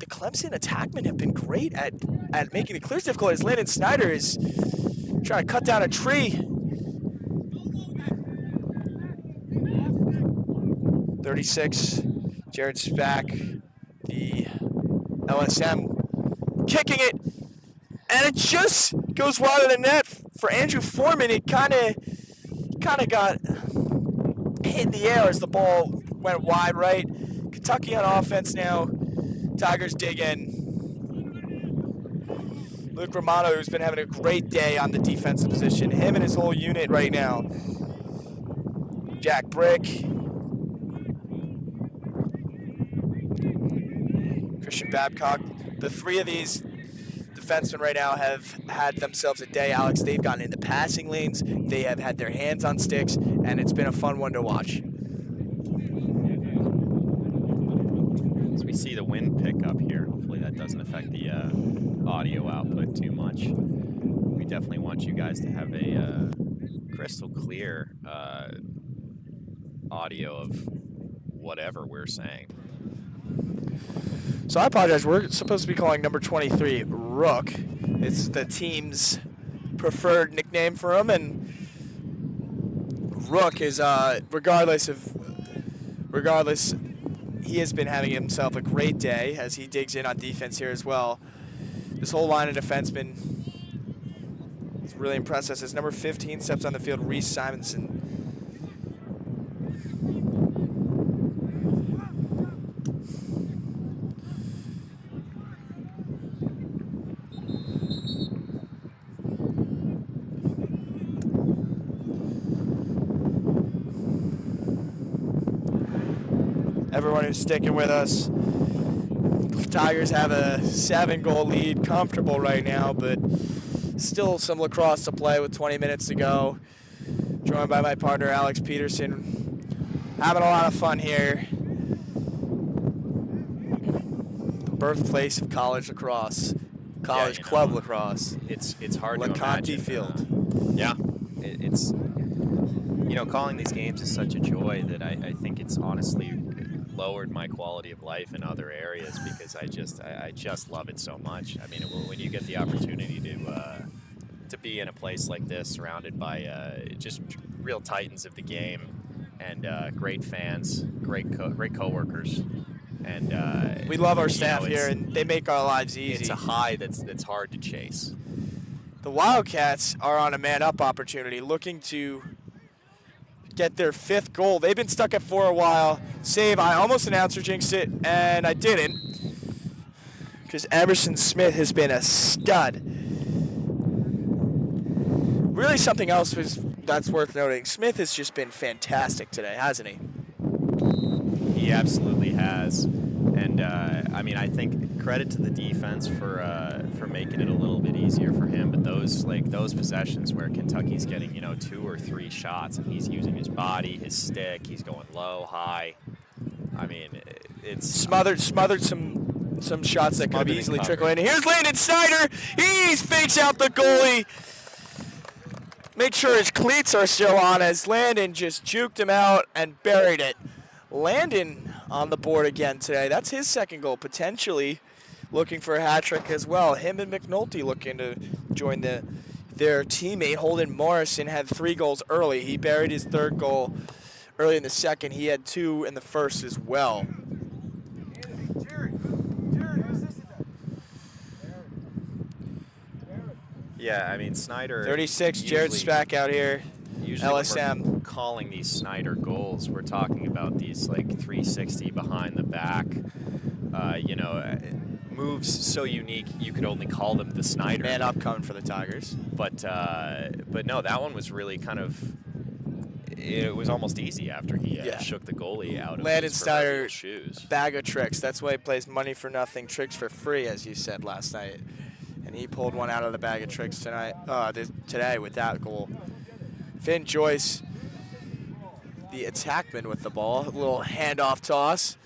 [SPEAKER 1] Clemson attackmen have been great at making the clears difficult as Landon Snyder is trying to cut down a tree. 36, Jared Spack, the LSM, kicking it, and it just goes wide of the net for Andrew Foreman. It kind of got hit in the air as the ball went wide right. Kentucky on offense now. Tigers dig in. Luke Romano, who's been having a great day on the defensive position. Him and his whole unit right now. Jack Brick. Christian Babcock. The three of these defensemen right now have had themselves a day, Alex. They've gotten into passing lanes. They have had their hands on sticks, and it's been a fun one to watch.
[SPEAKER 2] As we see the wind pick up here, hopefully that doesn't affect the audio output too much. We definitely want you guys to have a crystal clear audio of whatever we're saying.
[SPEAKER 1] So I apologize. We're supposed to be calling number 23 Rook. It's the team's preferred nickname for him, and Rook is regardless, he has been having himself a great day as he digs in on defense here as well. This whole line of defensemen is really impressed us as number 15 steps on the field, Reese Simonson. Everyone who's sticking with us. Tigers have a 7-goal lead, comfortable right now, but still some lacrosse to play with 20 minutes to go. Joined by my partner, Alex Peterson. Having a lot of fun here. The birthplace of college lacrosse, college club lacrosse.
[SPEAKER 2] It's hard to
[SPEAKER 1] LeConte
[SPEAKER 2] imagine.
[SPEAKER 1] Field.
[SPEAKER 2] It's calling these games is such a joy that I think it's honestly lowered my quality of life in other areas because I just love it so much. I mean, when you get the opportunity to be in a place like this, surrounded by just real titans of the game and great fans, great coworkers, and
[SPEAKER 1] we love our staff here, and they make our lives easy.
[SPEAKER 2] It's a high that's hard to chase.
[SPEAKER 1] The Wildcats are on a man-up opportunity, looking to get their 5th goal. They've been stuck at 4 a while. Save, I almost announced or jinxed it, and I didn't. Because Emerson Smith has been a stud. Really something else that's worth noting. Smith has just been fantastic today, hasn't he?
[SPEAKER 2] He absolutely has. And, I think credit to the defense for making it a little bit easier for him. But those possessions where Kentucky's getting, 2 or 3 shots and he's using his body, his stick, he's going low, high. I mean, it's
[SPEAKER 1] smothered some shots that could have easily trickled in. Here's Landon Snyder. He fakes out the goalie. Make sure his cleats are still on as Landon just juked him out and buried it. Landon on the board again today. That's his 2nd goal, potentially looking for a hat trick as well. Him and McNulty looking to join the their teammate Holden Morrison had 3 goals early. He buried his 3rd goal early in the second. He had 2 in the first as well.
[SPEAKER 2] Yeah, I mean, Snyder.
[SPEAKER 1] 36, Jared Spack out here.
[SPEAKER 2] Usually
[SPEAKER 1] LSM.
[SPEAKER 2] when we're calling these Snyder goals, we're talking about these like 360 behind the back, moves so unique you could only call them the Snyder.
[SPEAKER 1] Man up coming for the Tigers.
[SPEAKER 2] But no, that one was really kind of, it was almost easy after he shook the goalie out of his proverbial shoes.
[SPEAKER 1] Bag of tricks. That's why he plays money for nothing, tricks for free, as you said last night. And he pulled one out of the bag of tricks today with that goal. Finn Joyce, the attackman with the ball. A little handoff toss.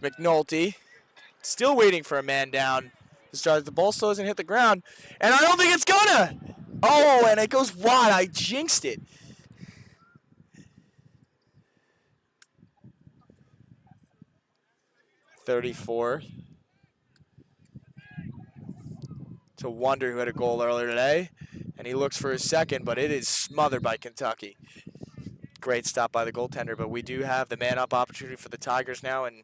[SPEAKER 1] McNulty still waiting for a man down to start. The ball still doesn't hit the ground. And I don't think it's gonna. Oh, and it goes wide. I jinxed it. .34 to Wonder, who had a goal earlier today. And he looks for his second, but it is smothered by Kentucky. Great stop by the goaltender, but we do have the man-up opportunity for the Tigers now and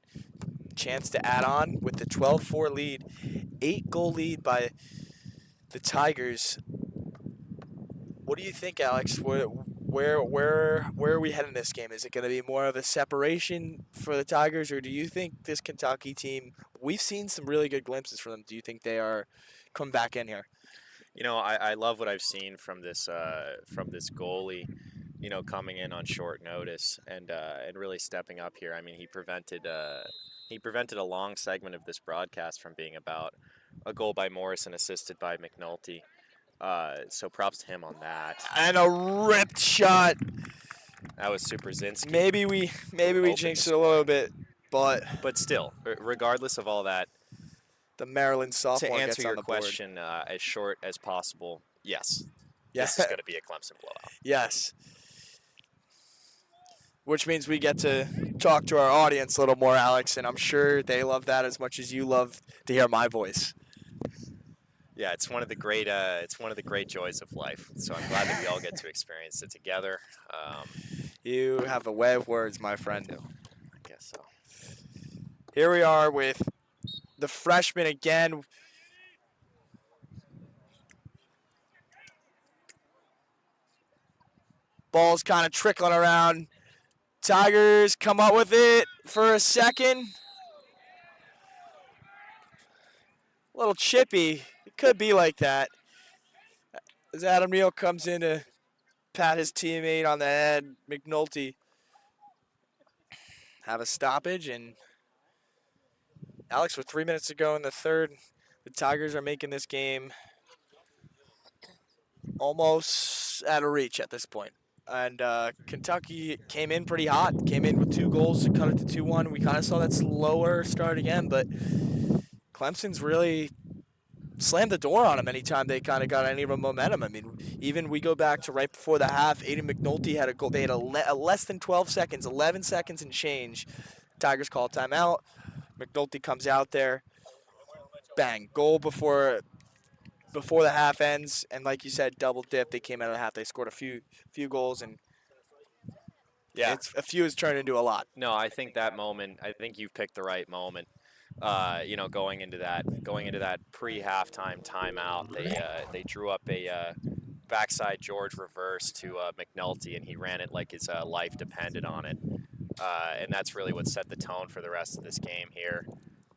[SPEAKER 1] chance to add on with the 12-4 lead. 8-goal lead by the Tigers. What do you think, Alex? Where are we heading this game? Is it going to be more of a separation for the Tigers, or do you think this Kentucky team, we've seen some really good glimpses from them, do you think they are come back in here?
[SPEAKER 2] You know, I love what I've seen from this goalie, coming in on short notice and really stepping up here. I mean, he prevented a long segment of this broadcast from being about a goal by Morrison assisted by McNulty. So props to him on that.
[SPEAKER 1] And a ripped shot.
[SPEAKER 2] That was Super Zinski.
[SPEAKER 1] Maybe we jinxed it a little bit, but
[SPEAKER 2] still, regardless of all that,
[SPEAKER 1] the Maryland sophomore
[SPEAKER 2] to answer
[SPEAKER 1] gets on
[SPEAKER 2] your
[SPEAKER 1] the
[SPEAKER 2] question as short as possible, yes.
[SPEAKER 1] Yes.
[SPEAKER 2] This is going to be a Clemson blowout.
[SPEAKER 1] Yes. Which means we get to talk to our audience a little more, Alex, and I'm sure they love that as much as you love to hear my voice.
[SPEAKER 2] Yeah, it's one of the great joys of life. So I'm glad that we all get to experience it together.
[SPEAKER 1] You have a way of words, my friend.
[SPEAKER 2] I guess so.
[SPEAKER 1] Here we are with the freshman again. Ball's kind of trickling around. Tigers come up with it for a second. A little chippy. It could be like that. As Adam Neal comes in to pat his teammate on the head, McNulty have a stoppage. And Alex, with 3 minutes to go in the third, the Tigers are making this game almost out of reach at this point. And Kentucky came in pretty hot, came in with 2 goals to cut it to 2-1. We kind of saw that slower start again, but Clemson's really slammed the door on them anytime they kind of got any momentum. I mean, even we go back to right before the half, Aiden McNulty had a goal. They had a less than 12 seconds, 11 seconds and change. Tigers call timeout. McNulty comes out there. Bang, goal before the half ends, and like you said, double dip. They came out of the half. They scored a few goals, and a few has turned into a lot.
[SPEAKER 2] No, I think that moment. I think you've picked the right moment. Going into that pre-halftime timeout, they drew up a backside George reverse to McNulty, and he ran it like his life depended on it. And that's really what set the tone for the rest of this game here.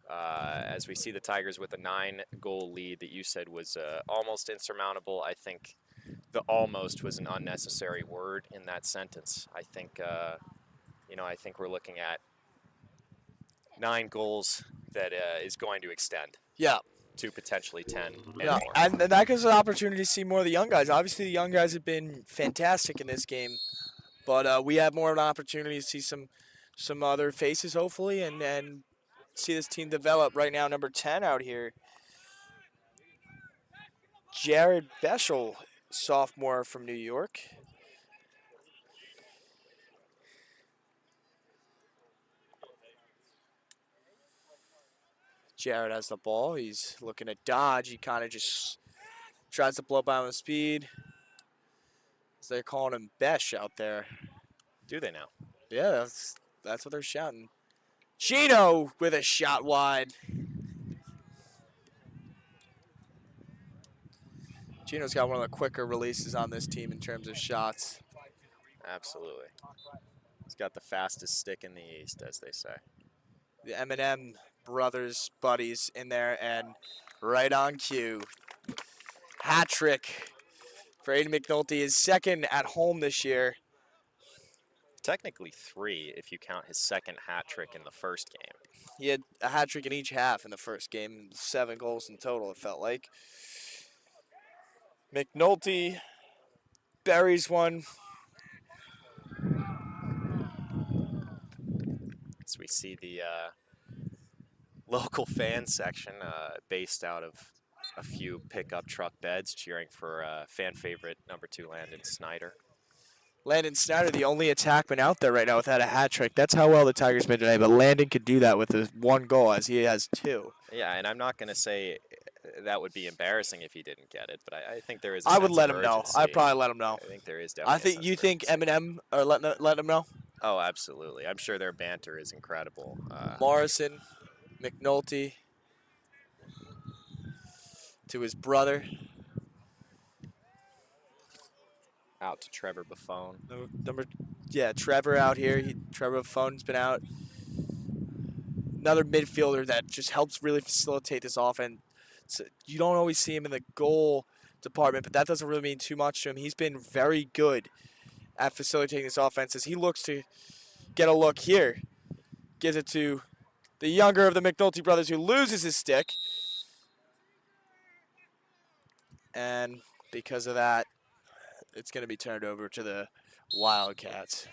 [SPEAKER 2] As we see the Tigers with a 9-goal lead that you said was almost insurmountable. I think the almost was an unnecessary word in that sentence. I think we're looking at 9 goals that is going to extend.
[SPEAKER 1] Yeah.
[SPEAKER 2] To potentially 10 and
[SPEAKER 1] yeah.
[SPEAKER 2] more.
[SPEAKER 1] And that gives us an opportunity to see more of the young guys. Obviously, the young guys have been fantastic in this game, but we have more of an opportunity to see some other faces, hopefully, and see this team develop. Right now, number 10 out here, Jared Beschel, sophomore from New York. Jared has the ball. He's looking to dodge. He kind of just Tries to blow by him with speed. So they're calling him Besh out there.
[SPEAKER 2] Do they now?
[SPEAKER 1] Yeah, that's what they're shouting. Gino with a shot wide. Gino's got one of the quicker releases on this team in terms of shots.
[SPEAKER 2] Absolutely. He's got the fastest stick in the East, as they say.
[SPEAKER 1] The M&M brothers, buddies in there, and right on cue. Hat trick for Aiden McNulty, his second at home this year.
[SPEAKER 2] Technically 3 if you count his second hat trick in the first game.
[SPEAKER 1] He had a hat trick in each half in the first game, 7 goals in total, it felt like. McNulty buries one.
[SPEAKER 2] As we see the local fan section based out of a few pickup truck beds cheering for fan favorite number 2 Landon Snyder.
[SPEAKER 1] Landon Snyder, the only attackman out there right now without a hat trick. That's how well the Tigers been today, but Landon could do that with his 1 goal as he has 2.
[SPEAKER 2] Yeah, and I'm not going to say that would be embarrassing if he didn't get it, but I think there is a
[SPEAKER 1] I would
[SPEAKER 2] sense
[SPEAKER 1] let
[SPEAKER 2] of
[SPEAKER 1] him know.
[SPEAKER 2] urgency.
[SPEAKER 1] I'd probably let him know.
[SPEAKER 2] I think there is definitely
[SPEAKER 1] I think you think Eminem or let him know?
[SPEAKER 2] Oh, absolutely. I'm sure their banter is incredible.
[SPEAKER 1] Morrison, McNulty to his brother.
[SPEAKER 2] Out to Trevor Buffon.
[SPEAKER 1] Trevor out here. Trevor Buffon's been out. Another midfielder that just helps really facilitate this offense. You don't always see him in the goal department, but that doesn't really mean too much to him. He's been very good at facilitating this offense as he looks to get a look here. Gives it to the younger of the McNulty brothers who loses his stick. And because of that, it's going to be turned over to the Wildcats.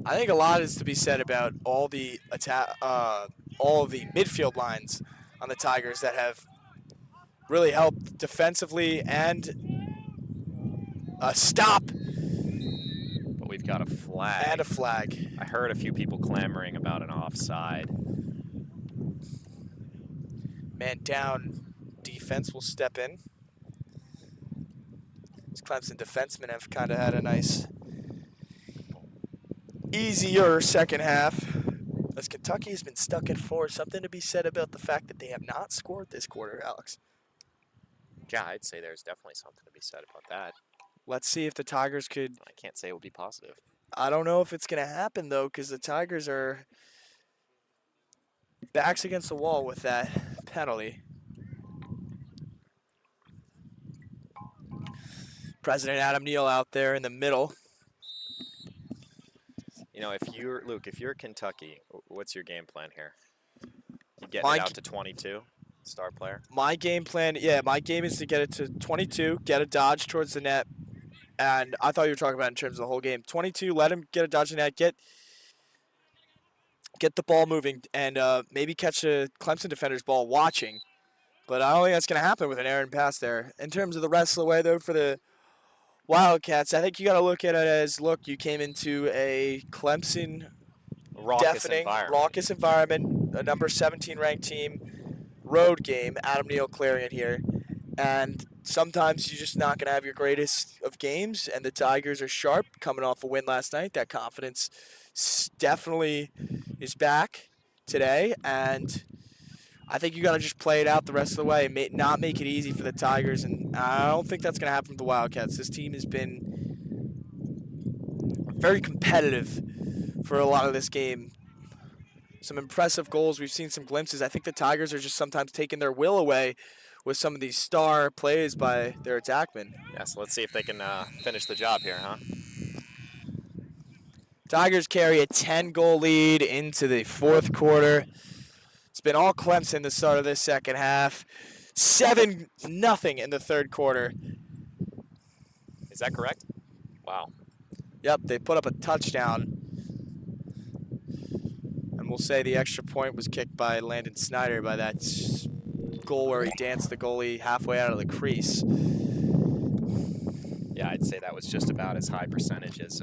[SPEAKER 1] I think a lot is to be said about all of the midfield lines on the Tigers that have really helped defensively and stop.
[SPEAKER 2] But we've got a flag.
[SPEAKER 1] And a flag.
[SPEAKER 2] I heard a few people clamoring about an offside.
[SPEAKER 1] Man down defense will step in. These Clemson defensemen have kind of had a nice, easier second half. As Kentucky has been stuck at 4, something to be said about the fact that they have not scored this quarter, Alex.
[SPEAKER 2] Yeah, I'd say there's definitely something to be said about that.
[SPEAKER 1] Let's see if the Tigers could.
[SPEAKER 2] I can't say it will be positive.
[SPEAKER 1] I don't know if it's going to happen, though, because the Tigers are backs against the wall with that penalty. President Adam Neal out there in the middle.
[SPEAKER 2] You know, if you're Kentucky, what's your game plan here? You get it out to 22, star player?
[SPEAKER 1] My game plan, my game is to get it to 22, get a dodge towards the net. And I thought you were talking about in terms of the whole game. 22, let him get a dodge in the net, get the ball moving, and maybe catch a Clemson defender's ball watching. But I don't think that's going to happen with an errant pass there. In terms of the rest of the way, though, for the Wildcats, I think you got to look at it as, you came into a Clemson raucous environment, a number 17 ranked team, road game, Adam Neal clearing it here. And sometimes you're just not going to have your greatest of games, and the Tigers are sharp, coming off a win last night. That confidence definitely is back today, and I think you got to just play it out the rest of the way, not make it easy for the Tigers, and I don't think that's going to happen with the Wildcats. This team has been very competitive for a lot of this game. Some impressive goals. We've seen some glimpses. I think the Tigers are just sometimes taking their will away with some of these star plays by their attackmen.
[SPEAKER 2] Yeah, so let's see if they can finish the job here, huh?
[SPEAKER 1] Tigers carry a 10-goal lead into the fourth quarter. It's been all Clemson the start of this second half. 7-0 in the third quarter.
[SPEAKER 2] Is that correct? Wow.
[SPEAKER 1] Yep, they put up a touchdown. And we'll say the extra point was kicked by Landon Snyder by that goal where he danced the goalie halfway out of the crease.
[SPEAKER 2] Yeah, I'd say that was just about as high percentage as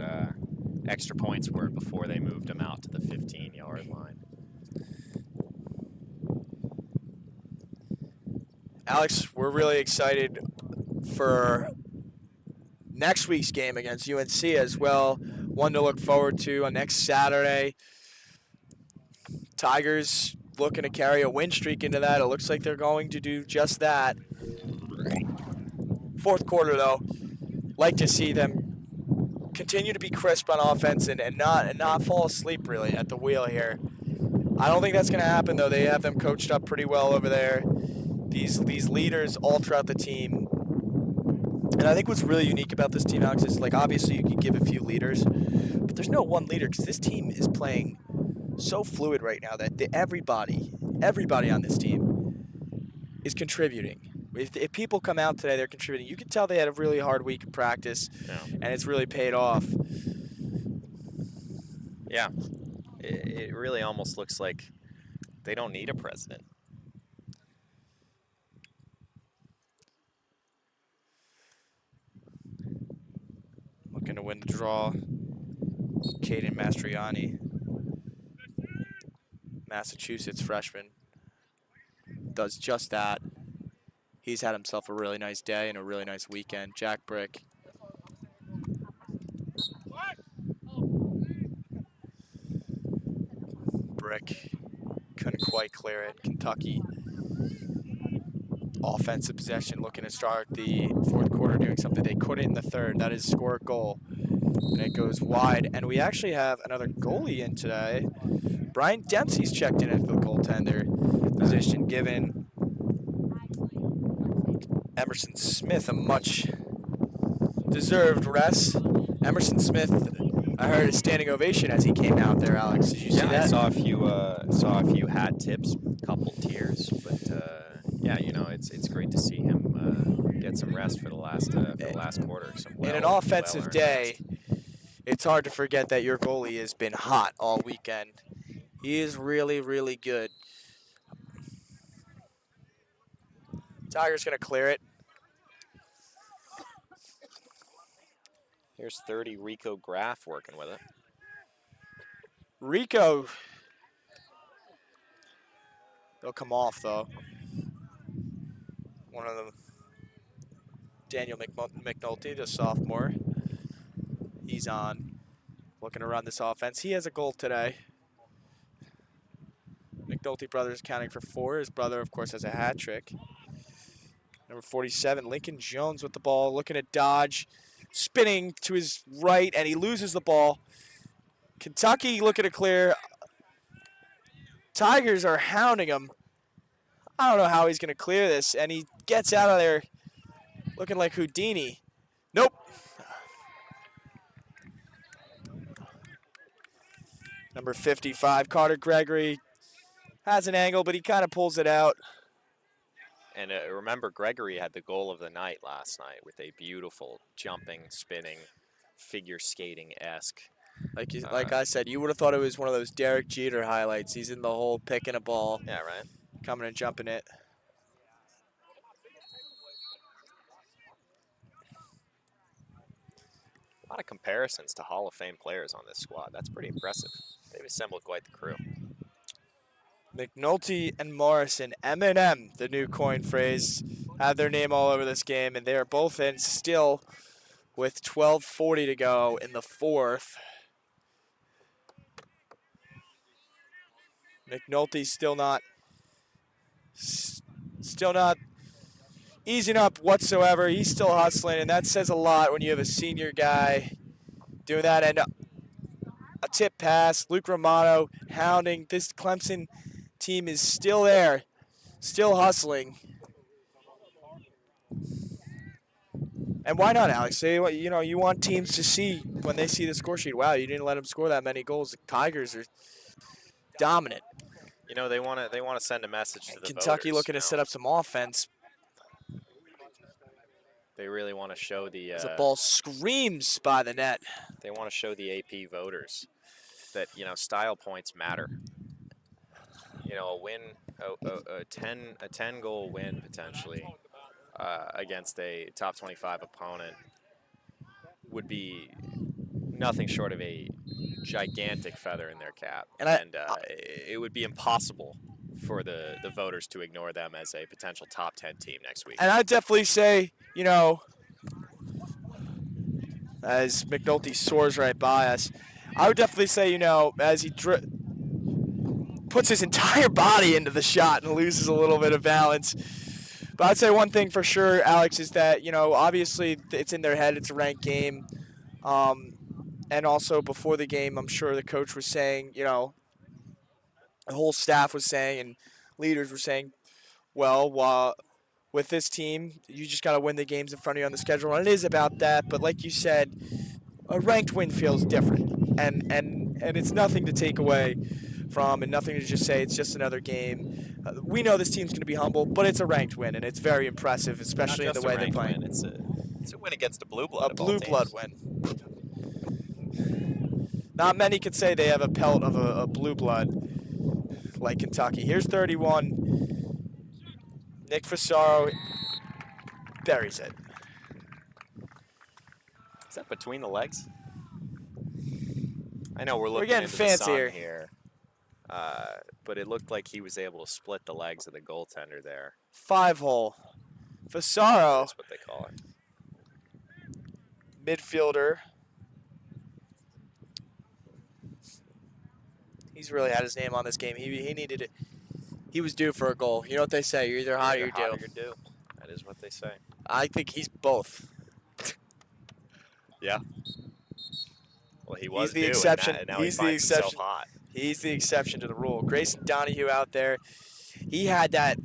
[SPEAKER 2] extra points were before they moved him out to the 15-yard line.
[SPEAKER 1] Alex, we're really excited for next week's game against UNC as well. One to look forward to on next Saturday. Tigers looking to carry a win streak into that. It looks like they're going to do just that. Fourth quarter, though, like to see them continue to be crisp on offense and not fall asleep really at the wheel here. I don't think that's going to happen, though. They have them coached up pretty well over there. These leaders all throughout the team. And I think what's really unique about this team, Alex, is like obviously you can give a few leaders, but there's no one leader because this team is playing so fluid right now that everybody on this team is contributing. If people come out today, they're contributing. You can tell they had a really hard week of practice, and it's really paid off.
[SPEAKER 2] Yeah, it really almost looks like they don't need a president.
[SPEAKER 1] Looking to win the draw, Caden Mastriani, Massachusetts freshman, does just that. He's had himself a really nice day and a really nice weekend. Jack Brick. Brick couldn't quite clear it. Kentucky offensive possession, looking to start the fourth quarter doing something they couldn't in the third. That is score a goal. And it goes wide. And we actually have another goalie in today. Brian Dempsey's checked in at the goaltender position, given Emerson Smith a much deserved rest. Emerson Smith, I heard a standing ovation as he came out there, Alex. Did you see that?
[SPEAKER 2] I saw a few hat tips, a couple tears, but yeah, you know, it's great to see him get some rest for the last quarter.
[SPEAKER 1] In an offensive day, it's hard to forget that your goalie has been hot all weekend. He is really, really good. Tigers going to clear it.
[SPEAKER 2] Here's 30 Rico Graff working with it.
[SPEAKER 1] Rico, they'll come off though. One of them, Daniel McNulty, the sophomore. He's on, looking to run this offense. He has a goal today. McNulty brothers counting for 4. His brother, of course, has a hat trick. Number 47, Lincoln Jones with the ball, looking to dodge, spinning to his right, and he loses the ball. Kentucky looking to clear. Tigers are hounding him. I don't know how he's going to clear this, and he gets out of there looking like Houdini. Nope. Number 55, Carter Gregory, has an angle, but he kind of pulls it out.
[SPEAKER 2] And remember, Gregory had the goal of the night last night with a beautiful jumping, spinning, figure skating-esque.
[SPEAKER 1] Like I said, you would have thought it was one of those Derek Jeter highlights. He's in the hole picking a ball.
[SPEAKER 2] Yeah, right.
[SPEAKER 1] Coming and jumping it.
[SPEAKER 2] A lot of comparisons to Hall of Fame players on this squad. That's pretty impressive. They've assembled quite the crew.
[SPEAKER 1] McNulty and Morrison, M&M, the new coin phrase, have their name all over this game, and they are both in still with 12:40 to go in the fourth. McNulty still not easing up whatsoever. He's still hustling, and that says a lot when you have a senior guy doing that. And a tip pass, Luke Romano hounding. This Clemson team is still there, still hustling. And why not, Alex? Say what you want teams to see when they see the score sheet. Wow, you didn't let them score that many goals. The Tigers are dominant.
[SPEAKER 2] You know, they want to send a message to the
[SPEAKER 1] Kentucky
[SPEAKER 2] voters,
[SPEAKER 1] looking to set up some offense.
[SPEAKER 2] They really want to show the
[SPEAKER 1] As the ball screams by the net.
[SPEAKER 2] They want to show the AP voters that, you know, style points matter. You know, a win, a 10 goal win potentially against a top 25 opponent would be nothing short of a gigantic feather in their cap, and it would be impossible for the voters to ignore them as a potential top 10 team next week.
[SPEAKER 1] And I'd definitely say, as McNulty soars right by us, I would definitely say, as he puts his entire body into the shot and loses a little bit of balance. But I'd say one thing for sure, Alex, is that, obviously it's in their head. It's a ranked game. And also before the game, I'm sure the coach was saying, the whole staff was saying and leaders were saying, well, with this team, you just got to win the games in front of you on the schedule. And it is about that. But like you said, a ranked win feels different. And it's nothing to take away from and nothing to just say it's just another game. We know this team's going to be humble, but it's a ranked win, and it's very impressive, especially in the way they're playing.
[SPEAKER 2] It's a win against a blue blood.
[SPEAKER 1] A blue blood win. Not many could say they have a pelt of a blue blood like Kentucky. Here's 31. Nick Fasaro buries it.
[SPEAKER 2] Is that between the legs? I know we're looking
[SPEAKER 1] getting
[SPEAKER 2] into
[SPEAKER 1] fancier
[SPEAKER 2] the sun here, but it looked like he was able to split the legs of the goaltender there.
[SPEAKER 1] 5-hole. Fasaro,
[SPEAKER 2] That's what they call it.
[SPEAKER 1] midfielder. He's really had his name on this game. He needed it. He was due for a goal. You know what they say? You're either hot or you're due.
[SPEAKER 2] That is what they say.
[SPEAKER 1] I think he's both.
[SPEAKER 2] Yeah. Well, he was
[SPEAKER 1] He's the
[SPEAKER 2] due,
[SPEAKER 1] exception.
[SPEAKER 2] And now
[SPEAKER 1] He's
[SPEAKER 2] he
[SPEAKER 1] the
[SPEAKER 2] finds
[SPEAKER 1] exception.
[SPEAKER 2] himself hot.
[SPEAKER 1] He's the exception to the rule. Grayson Donahue out there. He had that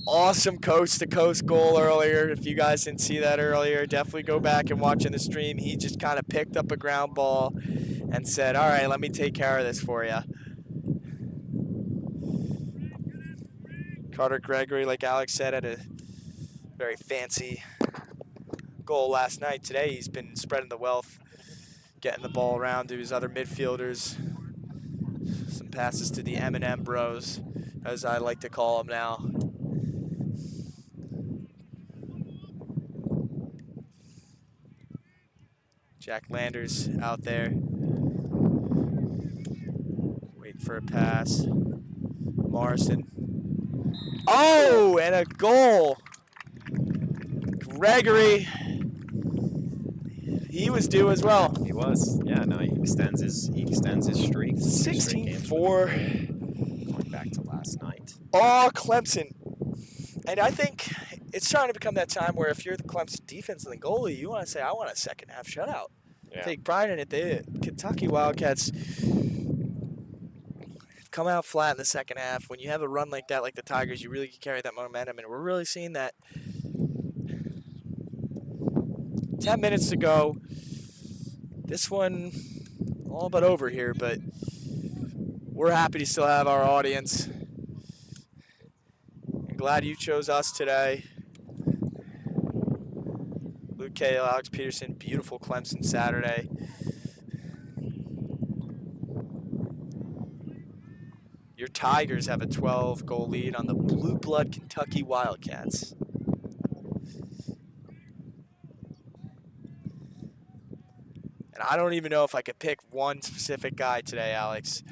[SPEAKER 1] awesome coast-to-coast goal earlier. If you guys didn't see that earlier, definitely go back and watch in the stream. He just kind of picked up a ground ball and said, all right, let me take care of this for you. Carter Gregory, like Alex said, had a very fancy goal last night. Today he's been spreading the wealth, getting the ball around to his other midfielders. Some passes to the M&M bros, as I like to call them now. Jack Landers out there. Waiting for a pass. Morrison. Oh, and a goal. Gregory. He was due as well.
[SPEAKER 2] He was. Yeah, no, he extends his streak.
[SPEAKER 1] 16-4.
[SPEAKER 2] Going back to last night.
[SPEAKER 1] Oh, Clemson. And I think it's starting to become that time where if you're the Clemson defense and the goalie, you want to say, I want a second half shutout.
[SPEAKER 2] Yeah.
[SPEAKER 1] Take pride in it. The Kentucky Wildcats come out flat in the second half. When you have a run like that, like the Tigers, you really can carry that momentum, and we're really seeing that. 10 minutes to go. This one all but over here, but we're happy to still have our audience. I'm glad you chose us today. Luke Cahill, Alex Peterson, beautiful Clemson Saturday. Your Tigers have a 12-goal lead on the blue blood Kentucky Wildcats. And I don't even know if I could pick one specific guy today, Alex.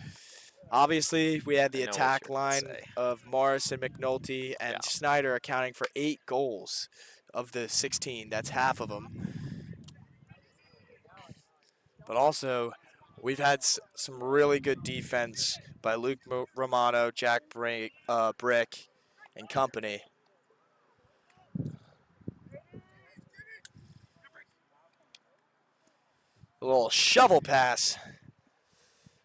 [SPEAKER 1] Obviously, we had the attack line of Morris and McNulty and Snyder accounting for 8 goals of the 16. That's half of them. But also, we've had some really good defense by Luke Romano, Jack Brick, and company. A little shovel pass.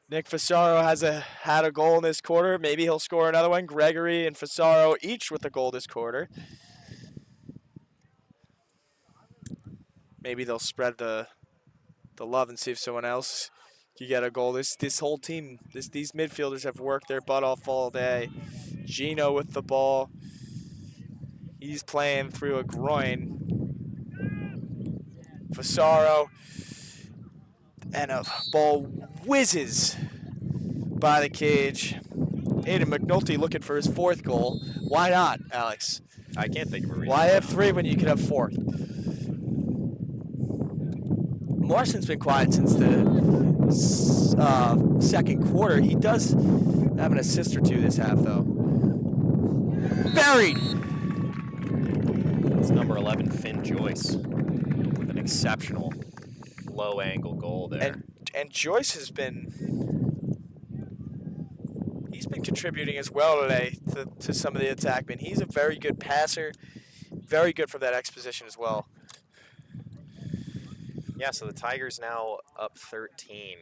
[SPEAKER 1] Nick Fasaro had a goal in this quarter. Maybe he'll score another one. Gregory and Fasaro each with a goal this quarter. Maybe they'll spread the love and see if someone else can get a goal. This whole team, these midfielders have worked their butt off all day. Gino with the ball. He's playing through a groin. Fasaro. And a ball whizzes by the cage. Aiden McNulty looking for his 4th goal. Why not, Alex?
[SPEAKER 2] I can't think of a reason.
[SPEAKER 1] Why have 3 when you could have 4? Morrison's been quiet since the second quarter. He does have an assist or 2 this half, though. Buried.
[SPEAKER 2] It's number 11, Finn Joyce, with an exceptional low-angle goal there.
[SPEAKER 1] And Joyce he's been contributing as well today to some of the attackmen. He's a very good passer, very good from that X position as well.
[SPEAKER 2] Yeah, so the Tigers now up 13,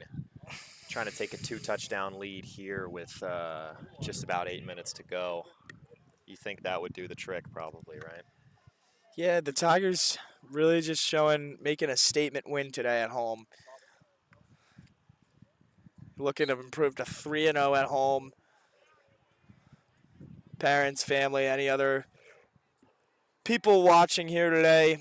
[SPEAKER 2] trying to take a 2-touchdown lead here with just about 8 minutes to go. You think that would do the trick probably, right?
[SPEAKER 1] Yeah, the Tigers really just making a statement win today at home. Looking to improve to 3-0 at home. Parents, family, any other people watching here today,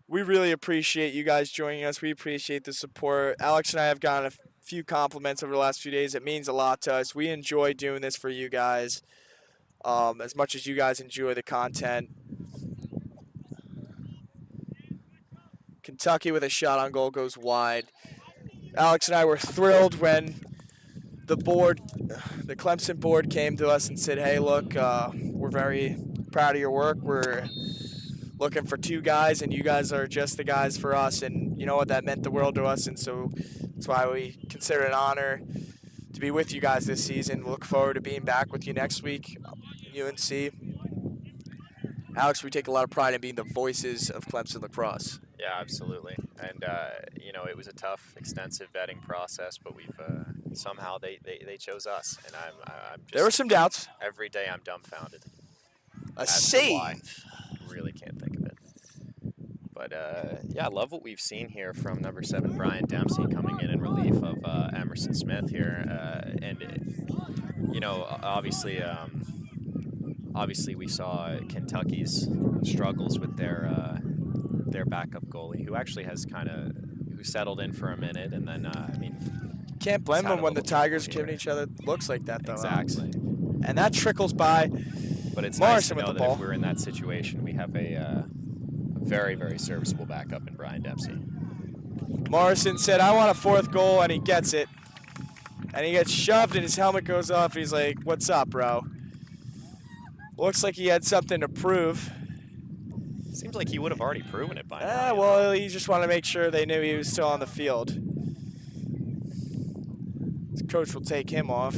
[SPEAKER 1] we really appreciate you guys joining us. We appreciate the support. Alex and I have gotten a few compliments over the last few days. It means a lot to us. We enjoy doing this for you guys as much as you guys enjoy the content. Kentucky with a shot on goal goes wide. Alex and I were thrilled when the Clemson board came to us and said, hey, look, we're very proud of your work. We're looking for 2 guys, and you guys are just the guys for us. And you know what? That meant the world to us, and so that's why we consider it an honor to be with you guys this season. Look forward to being back with you next week at UNC. Alex, we take a lot of pride in being the voices of Clemson lacrosse.
[SPEAKER 2] Yeah, absolutely. And, you know, it was a tough, extensive vetting process, but we've somehow they chose us. And I'm just,
[SPEAKER 1] there were some doubts.
[SPEAKER 2] Every day I'm dumbfounded.
[SPEAKER 1] A save.
[SPEAKER 2] Really can't think of it. But, yeah, I love what we've seen here from number 7, Brian Dempsey, coming in relief of Emerson Smith here. And, you know, obviously we saw Kentucky's struggles with their backup goalie, who actually has who settled in for a minute, and then I mean,
[SPEAKER 1] can't blame them when the Tigers are giving each other looks like that, though.
[SPEAKER 2] Exactly.
[SPEAKER 1] And that trickles by.
[SPEAKER 2] But it's
[SPEAKER 1] Morrison
[SPEAKER 2] nice to know
[SPEAKER 1] with the
[SPEAKER 2] that
[SPEAKER 1] ball.
[SPEAKER 2] if we're in that situation, we have a very, very serviceable backup in Brian Dempsey.
[SPEAKER 1] Morrison said, I want a 4th goal, and he gets it. And he gets shoved, and his helmet goes off. He's like, what's up, bro? Looks like he had something to prove.
[SPEAKER 2] Seems like he would have already proven it by now.
[SPEAKER 1] Well, he just wanted to make sure they knew he was still on the field. His coach will take him off.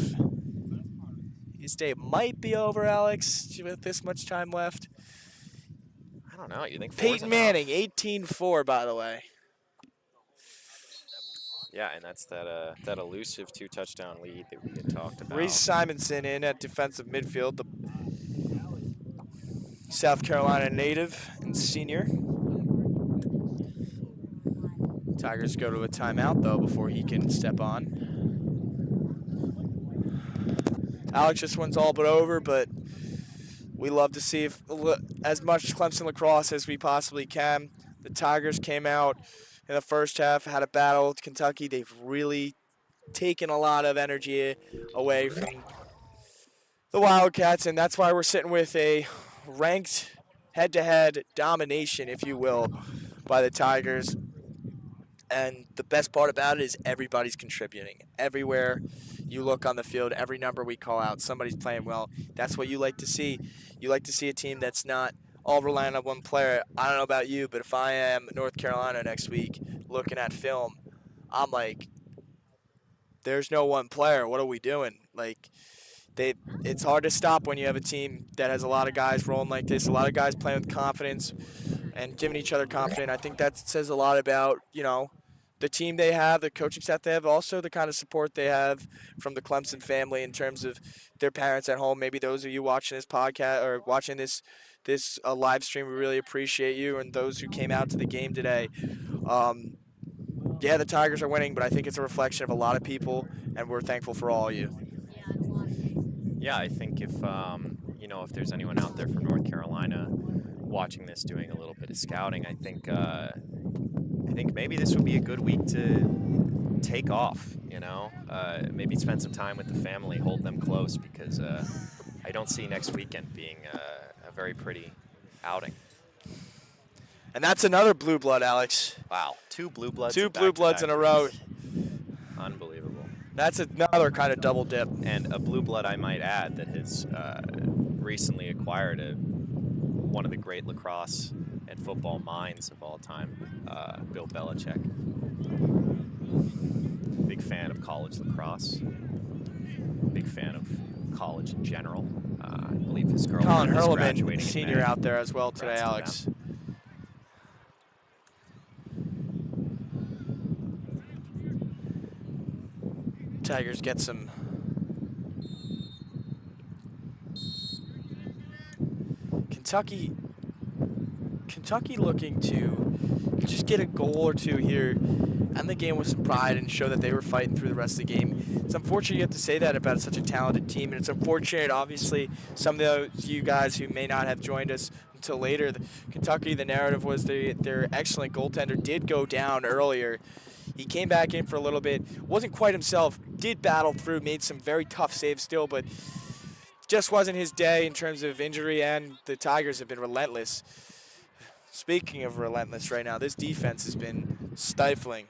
[SPEAKER 1] His day might be over, Alex, with this much time left.
[SPEAKER 2] I don't know. You think
[SPEAKER 1] Peyton Manning, 18-4, by the way.
[SPEAKER 2] Yeah, and that's that elusive 2-touchdown lead that we had talked about.
[SPEAKER 1] Reese Simonson in at defensive midfield, the South Carolina native and senior. Tigers go to a timeout, though, before he can step on. Alex just wins all but over, but we love to see as much Clemson lacrosse as we possibly can. The Tigers came out in the first half, had a battle with Kentucky. They've really taken a lot of energy away from the Wildcats, and that's why we're sitting with a ranked head-to-head domination, if you will, by the Tigers. And the best part about it is everybody's contributing. Everywhere you look on the field, every number we call out, somebody's playing well. That's what you like to see. You like to see a team that's not all relying on one player. I don't know about you, but if I am North Carolina next week looking at film, I'm like, there's no one player. What are we doing? Like, it's hard to stop when you have a team that has a lot of guys rolling like this, a lot of guys playing with confidence and giving each other confidence. I think that says a lot about, you know, the team they have, the coaching staff they have, also the kind of support they have from the Clemson family in terms of their parents at home. Maybe those of you watching this podcast or watching this live stream, we really appreciate you, and those who came out to the game today. Yeah, the Tigers are winning, but I think it's a reflection of a lot of people, and we're thankful for all of you.
[SPEAKER 2] Yeah, I think if you know, if there's anyone out there from North Carolina watching this, doing a little bit of scouting, I think maybe this would be a good week to take off. You know, maybe spend some time with the family, hold them close, because I don't see next weekend being a very pretty outing.
[SPEAKER 1] And that's another blue blood, Alex.
[SPEAKER 2] Wow, 2 blue bloods.
[SPEAKER 1] 2 blue bloods in a row.
[SPEAKER 2] Unbelievable.
[SPEAKER 1] That's another kind of double dip.
[SPEAKER 2] And a blue blood, I might add, that has recently acquired one of the great lacrosse and football minds of all time, Bill Belichick. Big fan of college lacrosse. Big fan of college in general. I believe his
[SPEAKER 1] Colin
[SPEAKER 2] girlfriend is graduating
[SPEAKER 1] Hurlman,
[SPEAKER 2] in
[SPEAKER 1] senior
[SPEAKER 2] May.
[SPEAKER 1] out there as well today,
[SPEAKER 2] Congrats to
[SPEAKER 1] Alex.
[SPEAKER 2] them.
[SPEAKER 1] Tigers get some Kentucky looking to just get a goal or two here and the game with some pride and show that they were fighting through the rest of the game. It's unfortunate you have to say that about such a talented team, and it's unfortunate, obviously, some of those you guys who may not have joined us until later. Kentucky, the narrative was their excellent goaltender did go down earlier. He came back in for a little bit, wasn't quite himself, did battle through, made some very tough saves still, but just wasn't his day in terms of injury, and the Tigers have been relentless. Speaking of relentless right now, this defense has been stifling.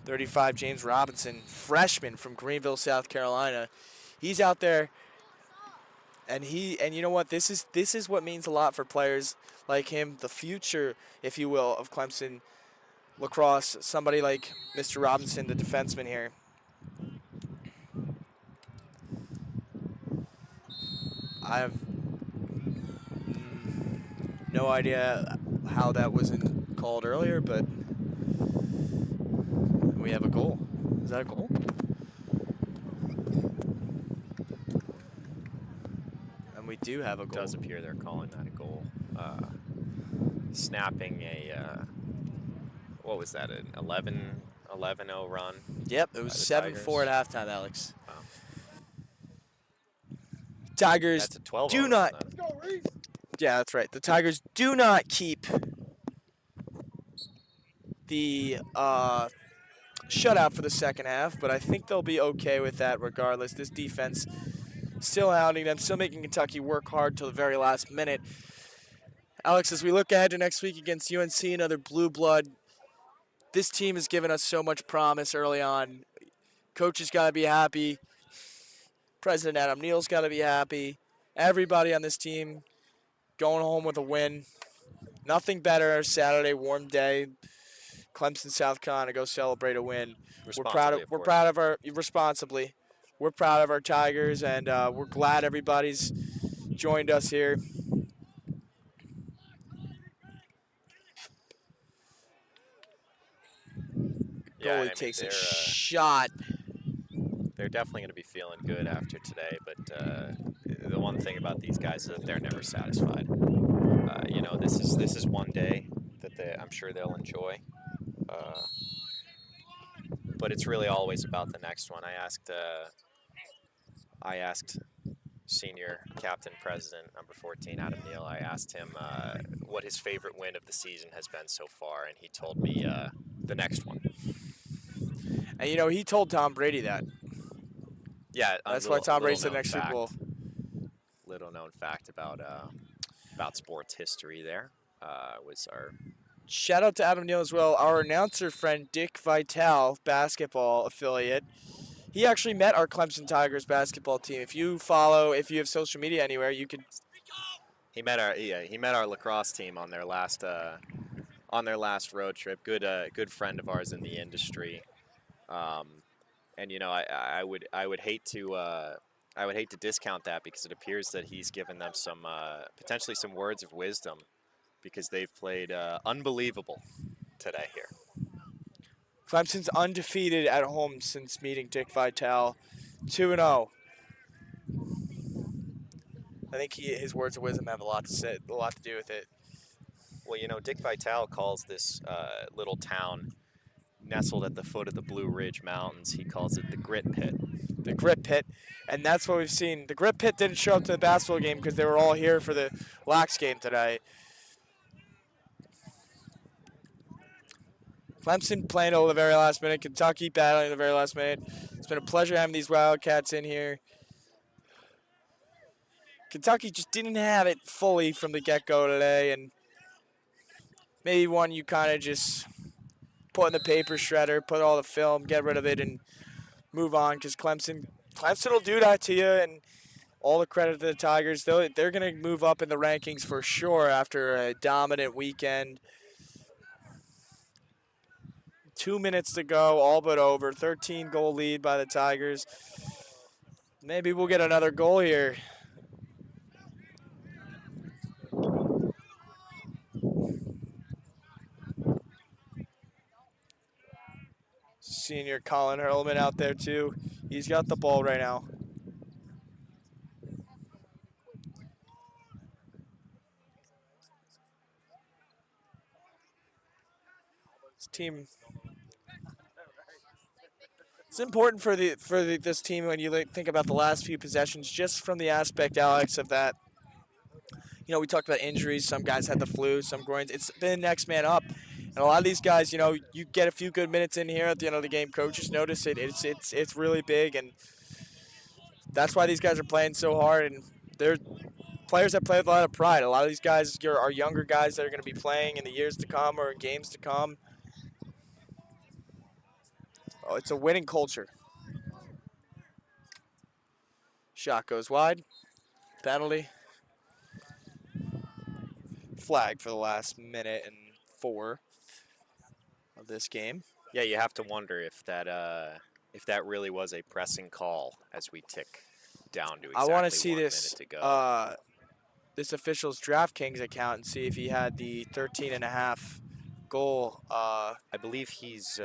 [SPEAKER 1] 35, James Robinson, freshman from Greenville, South Carolina. He's out there, and you know what? This is what means a lot for players like him, the future, if you will, of Clemson lacrosse. Somebody like Mr. Robinson, the defenseman here. I have no idea how that wasn't called earlier, but we have a goal. Is that a goal? And we do have a goal.
[SPEAKER 2] It does appear they're calling that a goal. Snapping what was that, an 11-0 run?
[SPEAKER 1] Yep, it was 7-4 at halftime, Alex.
[SPEAKER 2] Wow.
[SPEAKER 1] Tigers
[SPEAKER 2] That's a 12
[SPEAKER 1] do not. Yeah, that's right. The Tigers do not keep the shutout for the second half, but I think they'll be okay with that regardless. This defense still hounding them, still making Kentucky work hard till the very last minute. Alex, as we look ahead to next week against UNC, another blue blood, this team has given us so much promise early on. Coach has got to be happy. President Adam Neal's got to be happy. Everybody on this team going home with a win. Nothing better. Saturday, warm day. Clemson, South Carolina, go celebrate a win. We're proud of our responsibly. We're proud of our Tigers, and we're glad everybody's joined us here.
[SPEAKER 2] Yeah,
[SPEAKER 1] Goalie takes a shot.
[SPEAKER 2] They're definitely going to be feeling good after today, but the one thing about these guys is that they're never satisfied. This is one day that I'm sure they'll enjoy, but it's really always about the next one. I asked senior captain president number 14 Adam Neal. I asked him what his favorite win of the season has been so far, and he told me the next one.
[SPEAKER 1] And he told Tom Brady that.
[SPEAKER 2] Yeah,
[SPEAKER 1] that's why Tom Brady said next Super Bowl.
[SPEAKER 2] Little known fact about sports history there was our.
[SPEAKER 1] Shout out to Adam Neal as well. Our announcer friend Dick Vitale, basketball affiliate. He actually met our Clemson Tigers basketball team. If you have social media anywhere, you could.
[SPEAKER 2] He met our lacrosse team on their last road trip. Good friend of ours in the industry. And I would hate to discount that because it appears that he's given them some potentially some words of wisdom because they've played unbelievable today here.
[SPEAKER 1] Clemson's undefeated at home since meeting Dick Vitale, 2-0. I think his words of wisdom have a lot to do with it.
[SPEAKER 2] Well, Dick Vitale calls this little town nestled at the foot of the Blue Ridge Mountains, he calls it the Grit Pit.
[SPEAKER 1] The Grit Pit, and that's what we've seen. The Grit Pit didn't show up to the basketball game because they were all here for the Lax game today. Clemson playing over the very last minute. Kentucky battling at the very last minute. It's been a pleasure having these Wildcats in here. Kentucky just didn't have it fully from the get-go today, and maybe one you kind of just put in the paper shredder, put all the film, get rid of it, and move on because Clemson will do that to you, and all the credit to the Tigers. They're going to move up in the rankings for sure after a dominant weekend. 2 minutes to go, all but over. 13-goal lead by the Tigers. Maybe we'll get another goal here. Senior Colin Hurlman out there too. He's got the ball right now. This team. It's important for this team when you think about the last few possessions, just from the aspect, Alex, of that. You know, we talked about injuries. Some guys had the flu, some groins. It's been next man up. And a lot of these guys, you know, you get a few good minutes in here at the end of the game. Coaches notice it. It's really big, and that's why these guys are playing so hard. And they're players that play with a lot of pride. A lot of these guys are younger guys that are going to be playing in the years to come or in games to come. Oh, it's a winning culture. Shot goes wide. Penalty. Flag for the last minute and 4 of this game.
[SPEAKER 2] Yeah, you have to wonder if that really was a pressing call as we tick down to exactly
[SPEAKER 1] I want to see
[SPEAKER 2] 1 minute
[SPEAKER 1] this
[SPEAKER 2] to go.
[SPEAKER 1] This official's DraftKings account and see if he had the 13.5 goal.
[SPEAKER 2] I believe he's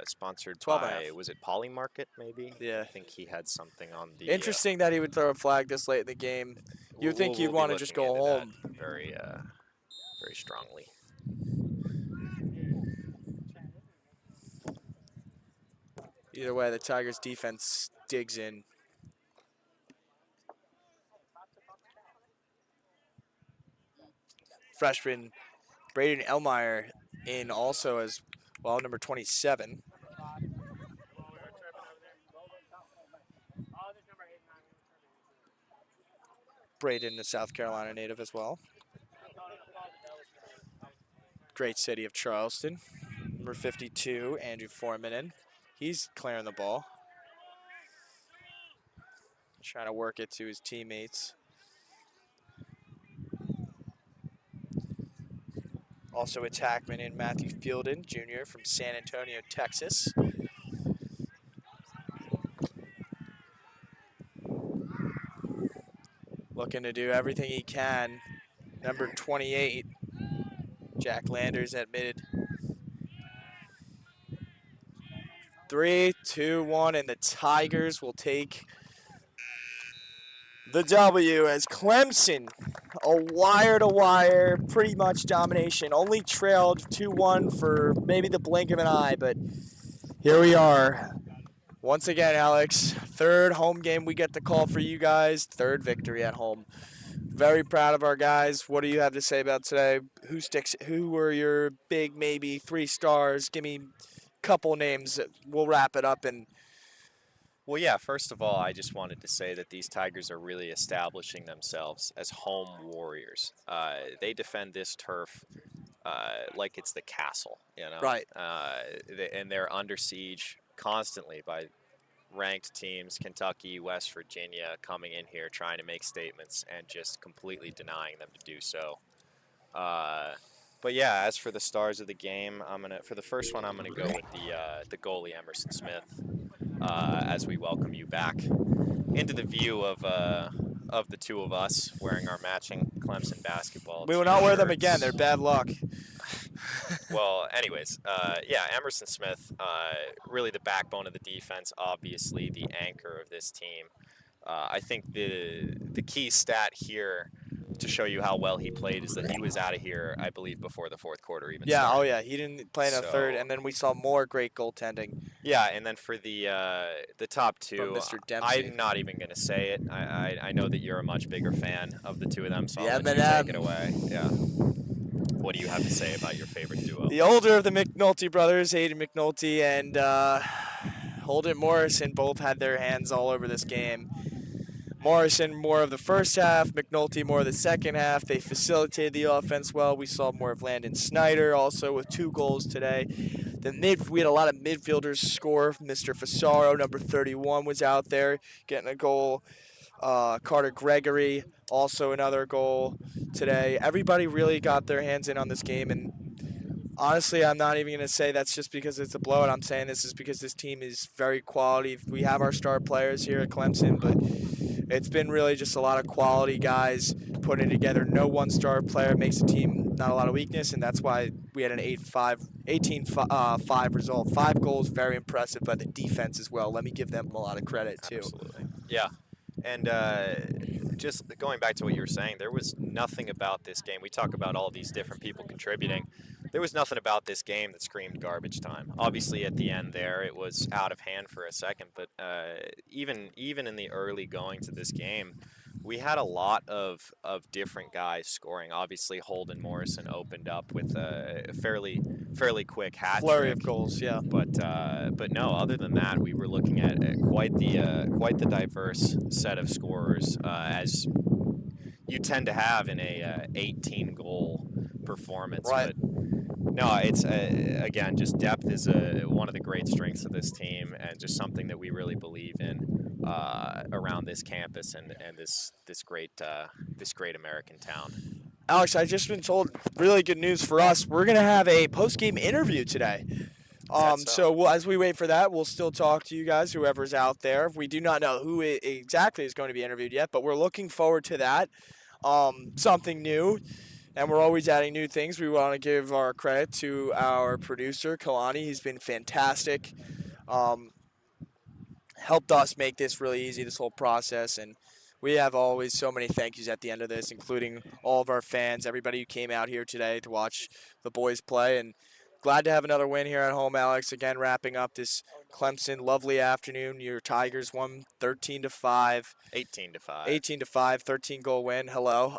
[SPEAKER 2] sponsored
[SPEAKER 1] 12
[SPEAKER 2] by,
[SPEAKER 1] and a half.
[SPEAKER 2] was it Polymarket maybe?
[SPEAKER 1] Yeah.
[SPEAKER 2] I think he had something on the...
[SPEAKER 1] Interesting that he would throw a flag this late in the game. You'd think he'd want to just go home.
[SPEAKER 2] Very strongly.
[SPEAKER 1] Either way, the Tigers defense digs in. Freshman Braden Elmeyer in also as well, number 27. Braden, a South Carolina native as well. Great city of Charleston. Number 52, Andrew Foreman in. He's clearing the ball. Trying to work it to his teammates. Also attackman in Matthew Fielden, Jr. from San Antonio, Texas. Looking to do everything he can. Number 28, Jack Landers at mid. 3, 2, 1, and the Tigers will take the W as Clemson, a wire-to-wire, pretty much domination. Only trailed 2-1 for maybe the blink of an eye, but here we are. Once again, Alex, third home game we get to call for you guys, third victory at home. Very proud of our guys. What do you have to say about today? Who were your big maybe 3 stars? Give me a couple names. We'll wrap it up. And
[SPEAKER 2] Well, yeah, first of all, I just wanted to say that these Tigers are really establishing themselves as home warriors. They defend this turf like it's the castle, you know?
[SPEAKER 1] Right.
[SPEAKER 2] And they're under siege constantly by ranked teams, Kentucky, West Virginia, coming in here trying to make statements and just completely denying them to do so. But yeah, as for the stars of the game, for the first one, I'm gonna go with the goalie Emerson Smith. As we welcome you back into the view of the two of us wearing our matching Clemson basketball
[SPEAKER 1] we will not wear them
[SPEAKER 2] t-shirts.
[SPEAKER 1] again. They're bad luck.
[SPEAKER 2] Well, anyways, yeah, Emerson Smith, really the backbone of the defense, obviously the anchor of this team. I think the key stat here to show you how well he played is that he was out of here, I believe, before the fourth quarter even started.
[SPEAKER 1] Oh yeah, he didn't play in a third, and then we saw more great goaltending.
[SPEAKER 2] Yeah, and then for the top two,
[SPEAKER 1] From Mr. Dempsey.
[SPEAKER 2] I'm not even going to say it. I know that you're a much bigger fan of the two of them, so I'll
[SPEAKER 1] Yeah,
[SPEAKER 2] let you take it away. Yeah. What do you have to say about your favorite duo?
[SPEAKER 1] The older of the McNulty brothers, Hayden McNulty and Holden Morrison, both had their hands all over this game. Morrison more of the first half, McNulty more of the second half. They facilitated the offense well. We saw more of Landon Snyder also with 2 goals today. We had a lot of midfielders score. Mr. Fasaro, number 31, was out there getting a goal. Carter Gregory, also another goal today. Everybody really got their hands in on this game, and honestly, I'm not even going to say that's just because it's a blowout. I'm saying this is because this team is very quality. We have our star players here at Clemson, but it's been really just a lot of quality guys putting it together. No one star player makes a team not a lot of weakness, and that's why we had an 18-5 result. 5 goals, very impressive by the defense as well. Let me give them a lot of credit, too.
[SPEAKER 2] Absolutely. Yeah. And just going back to what you were saying, there was nothing about this game. We talk about all these different people contributing. There was nothing about this game that screamed garbage time. Obviously, at the end there, it was out of hand for a second. But even in the early going to this game, we had a lot of different guys scoring. Obviously, Holden Morrison opened up with a fairly quick hat
[SPEAKER 1] Flurry
[SPEAKER 2] trick.
[SPEAKER 1] of goals, yeah.
[SPEAKER 2] But no, other than that, we were looking at quite the diverse set of scorers, as you tend to have in a 18 goal performance.
[SPEAKER 1] Right.
[SPEAKER 2] But no, it's again, just depth is one of the great strengths of this team, and just something that we really believe in around this campus and this great American town.
[SPEAKER 1] Alex, I just been told really good news for us. We're going to have a post-game interview today. So as we wait for that, we'll still talk to you guys, whoever's out there. We do not know who exactly is going to be interviewed yet, but we're looking forward to that. Something new, and we're always adding new things. We want to give our credit to our producer, Kalani. He's been fantastic. Helped us make this really easy, this whole process, and we have always so many thank yous at the end of this, including all of our fans, everybody who came out here today to watch the boys play, and glad to have another win here at home, Alex. Again, wrapping up this Clemson lovely afternoon. Your Tigers won 13-5.
[SPEAKER 2] 18-5.
[SPEAKER 1] 18-5, 13-goal win. Hello.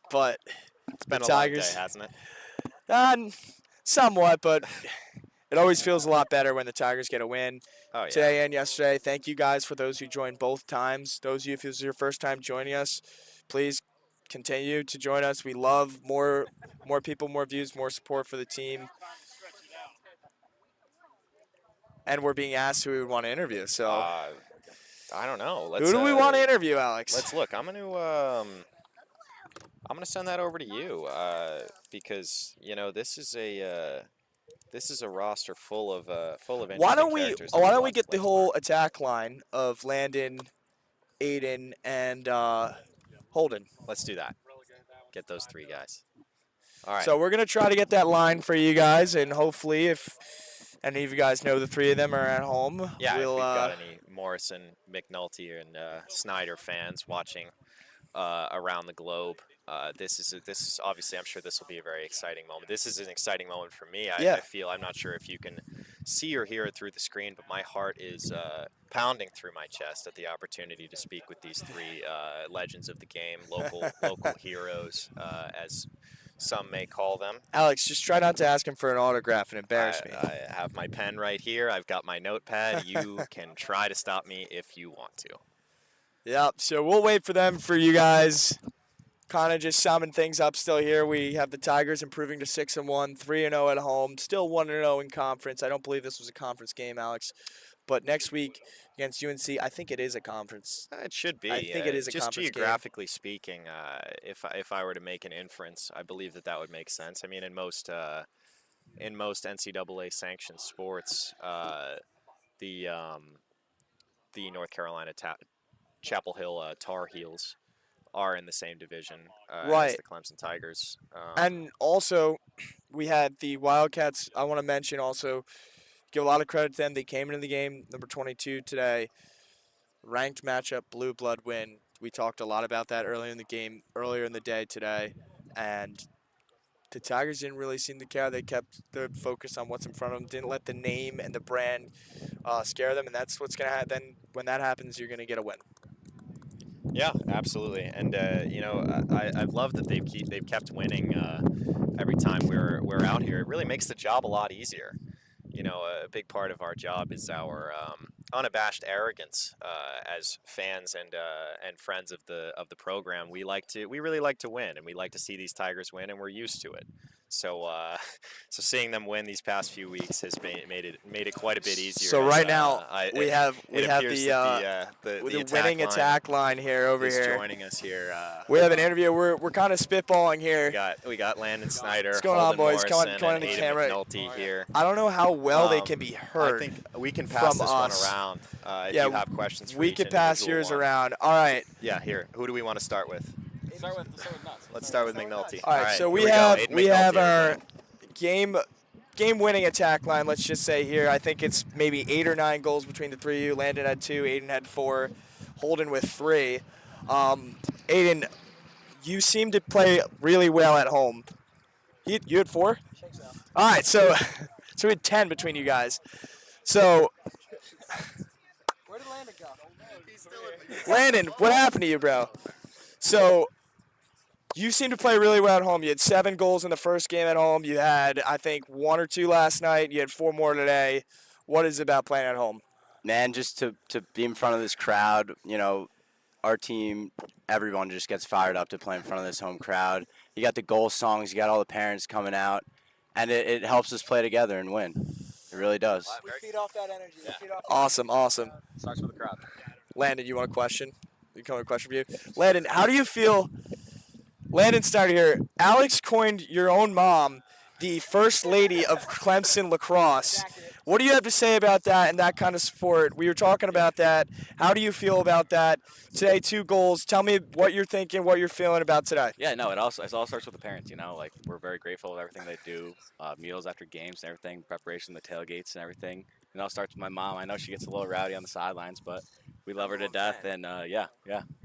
[SPEAKER 1] But
[SPEAKER 2] It's been
[SPEAKER 1] the
[SPEAKER 2] a long
[SPEAKER 1] Tigers,
[SPEAKER 2] day, hasn't it?
[SPEAKER 1] Somewhat, but it always feels a lot better when the Tigers get a win.
[SPEAKER 2] Oh, yeah.
[SPEAKER 1] Today and yesterday. Thank you guys for those who joined both times. Those of you, if this is your first time joining us, please continue to join us. We love more people, more views, more support for the team. And we're being asked who we would want to interview. So
[SPEAKER 2] I don't know.
[SPEAKER 1] who do we want to interview, Alex?
[SPEAKER 2] Let's look. I'm gonna send that over to you because this is a roster full of interesting characters.
[SPEAKER 1] Why don't we get the whole attack line of Landon, Aiden, and Holden?
[SPEAKER 2] Let's do that. Get those 3 guys. All right.
[SPEAKER 1] So we're gonna try to get that line for you guys, and hopefully, if any of you guys know the 3 of them are at home,
[SPEAKER 2] yeah,
[SPEAKER 1] we'll,
[SPEAKER 2] if we've got any Morrison, McNulty, and Snyder fans watching around the globe. This is obviously, I'm sure this will be a very exciting moment. This is an exciting moment for me. I feel, I'm not sure if you can see or hear it through the screen, but my heart is pounding through my chest at the opportunity to speak with these 3 legends of the game, local heroes, as some may call them.
[SPEAKER 1] Alex, just try not to ask him for an autograph and embarrass me.
[SPEAKER 2] I have my pen right here. I've got my notepad. You can try to stop me if you want to.
[SPEAKER 1] Yep, so we'll wait for them for you guys. Kind of just summing things up still here. We have the Tigers improving to 6-1, 3-0 at home, still 1-0 in conference. I don't believe this was a conference game, Alex. But next week against UNC, I think it is a conference.
[SPEAKER 2] It should be.
[SPEAKER 1] I think it is a
[SPEAKER 2] just
[SPEAKER 1] conference
[SPEAKER 2] geographically speaking. If I were to make an inference, I believe that would make sense. I mean, in most NCAA sanctioned sports, the North Carolina Chapel Hill Tar Heels are in the same division as the Clemson Tigers.
[SPEAKER 1] And also, we had the Wildcats. I want to mention also, give a lot of credit to them. They came into the game, number 22 today, ranked matchup, blue blood win. We talked a lot about that earlier in the day today, and the Tigers didn't really seem to care. They kept their focus on what's in front of them, didn't let the name and the brand scare them, and that's what's going to happen. Then when that happens, you're going to get a win.
[SPEAKER 2] Yeah, absolutely, and I've loved that they've kept winning every time we're out here. It really makes the job a lot easier. A big part of our job is our unabashed arrogance as fans and friends of the program. We really like to win, and we like to see these Tigers win, and we're used to it. So so seeing them win these past few weeks has made it quite a bit easier.
[SPEAKER 1] So right now we have
[SPEAKER 2] the
[SPEAKER 1] winning attack line here over
[SPEAKER 2] is
[SPEAKER 1] here.
[SPEAKER 2] joining us here.
[SPEAKER 1] We have an interview. We're kind of spitballing here.
[SPEAKER 2] We got Landon Snyder.
[SPEAKER 1] What's going on, boys? Come on the
[SPEAKER 2] Aiden
[SPEAKER 1] camera.
[SPEAKER 2] McNulty here.
[SPEAKER 1] I don't know how well they can be heard.
[SPEAKER 2] I think we can pass this one
[SPEAKER 1] us.
[SPEAKER 2] around if you have questions for
[SPEAKER 1] we
[SPEAKER 2] each
[SPEAKER 1] can pass yours
[SPEAKER 2] one.
[SPEAKER 1] around. All right.
[SPEAKER 2] Yeah, here. Who do we want to start with? Let's start with McNulty.
[SPEAKER 1] All right, so we have our game-winning attack line, let's just say here. I think it's maybe 8 or 9 goals between the three of you. Landon had 2, Aiden had 4, Holden with 3. Aiden, you seem to play really well at home. You had 4? All right, so we had 10 between you guys. So,
[SPEAKER 3] where did Landon go?
[SPEAKER 1] Landon, what happened to you, bro? So, you seem to play really well at home. You had 7 goals in the first game at home. You had, I think, 1 or 2 last night. You had 4 more today. What is it about playing at home?
[SPEAKER 4] Man, just to be in front of this crowd, you know, our team, everyone just gets fired up to play in front of this home crowd. You got the goal songs. You got all the parents coming out. And it helps us play together and win. It really does.
[SPEAKER 3] We feed off that energy.
[SPEAKER 1] Yeah. Awesome.
[SPEAKER 2] Starts with the crowd.
[SPEAKER 1] Landon, you want a question? You a question for you? Landon, how do you feel? Landon started here. Alex coined your own mom the first lady of Clemson Lacrosse. What do you have to say about that and that kind of sport? We were talking about that. How do you feel about that? Today, 2 goals. Tell me what you're thinking, what you're feeling about today.
[SPEAKER 5] Yeah, no, it all starts with the parents, you know. Like, we're very grateful of everything they do, meals after games and everything, preparation, the tailgates and everything. It all starts with my mom. I know she gets a little rowdy on the sidelines, but we love her to death, and yeah,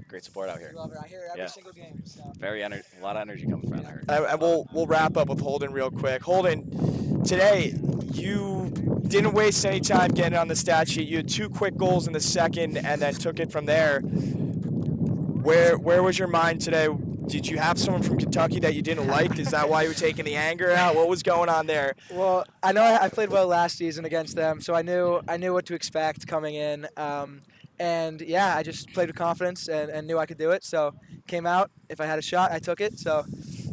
[SPEAKER 5] great support out here.
[SPEAKER 3] We love her. I hear her every single game. So.
[SPEAKER 5] A lot of energy coming from her.
[SPEAKER 1] And we'll wrap up with Holden real quick. Holden, today you didn't waste any time getting on the stat sheet. You had 2 quick goals in the second, and then took it from there. Where was your mind today? Did you have someone from Kentucky that you didn't like? Is that why you were taking the anger out? What was going on there?
[SPEAKER 3] Well, I know I played well last season against them, so I knew what to expect coming in. And yeah, I just played with confidence and knew I could do it. So came out. If I had a shot, I took it. So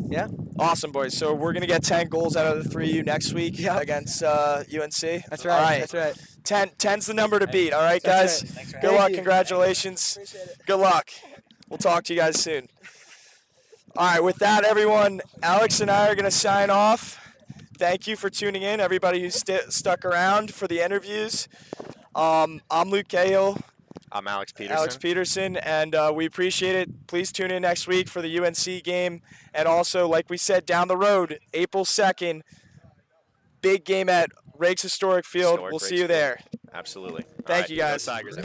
[SPEAKER 3] yeah.
[SPEAKER 1] Awesome, boys. So we're gonna get 10 goals out of the 3 of you next week against UNC.
[SPEAKER 3] That's right.
[SPEAKER 1] All right.
[SPEAKER 3] That's right.
[SPEAKER 1] 10's the number to beat. All right, guys.
[SPEAKER 3] Right.
[SPEAKER 1] Good luck. Congratulations.
[SPEAKER 3] Appreciate it.
[SPEAKER 1] Good luck. We'll talk to you guys soon. All right, with that, everyone, Alex and I are going to sign off. Thank you for tuning in, everybody who stuck around for the interviews. I'm Luke Cahill.
[SPEAKER 2] I'm Alex Peterson.
[SPEAKER 1] And we appreciate it. Please tune in next week for the UNC game. And also, like we said, down the road, April 2nd, big game at Rakes Historic Field. We'll see you there.
[SPEAKER 2] Absolutely.
[SPEAKER 1] Thank you, guys.
[SPEAKER 2] Go Tigers.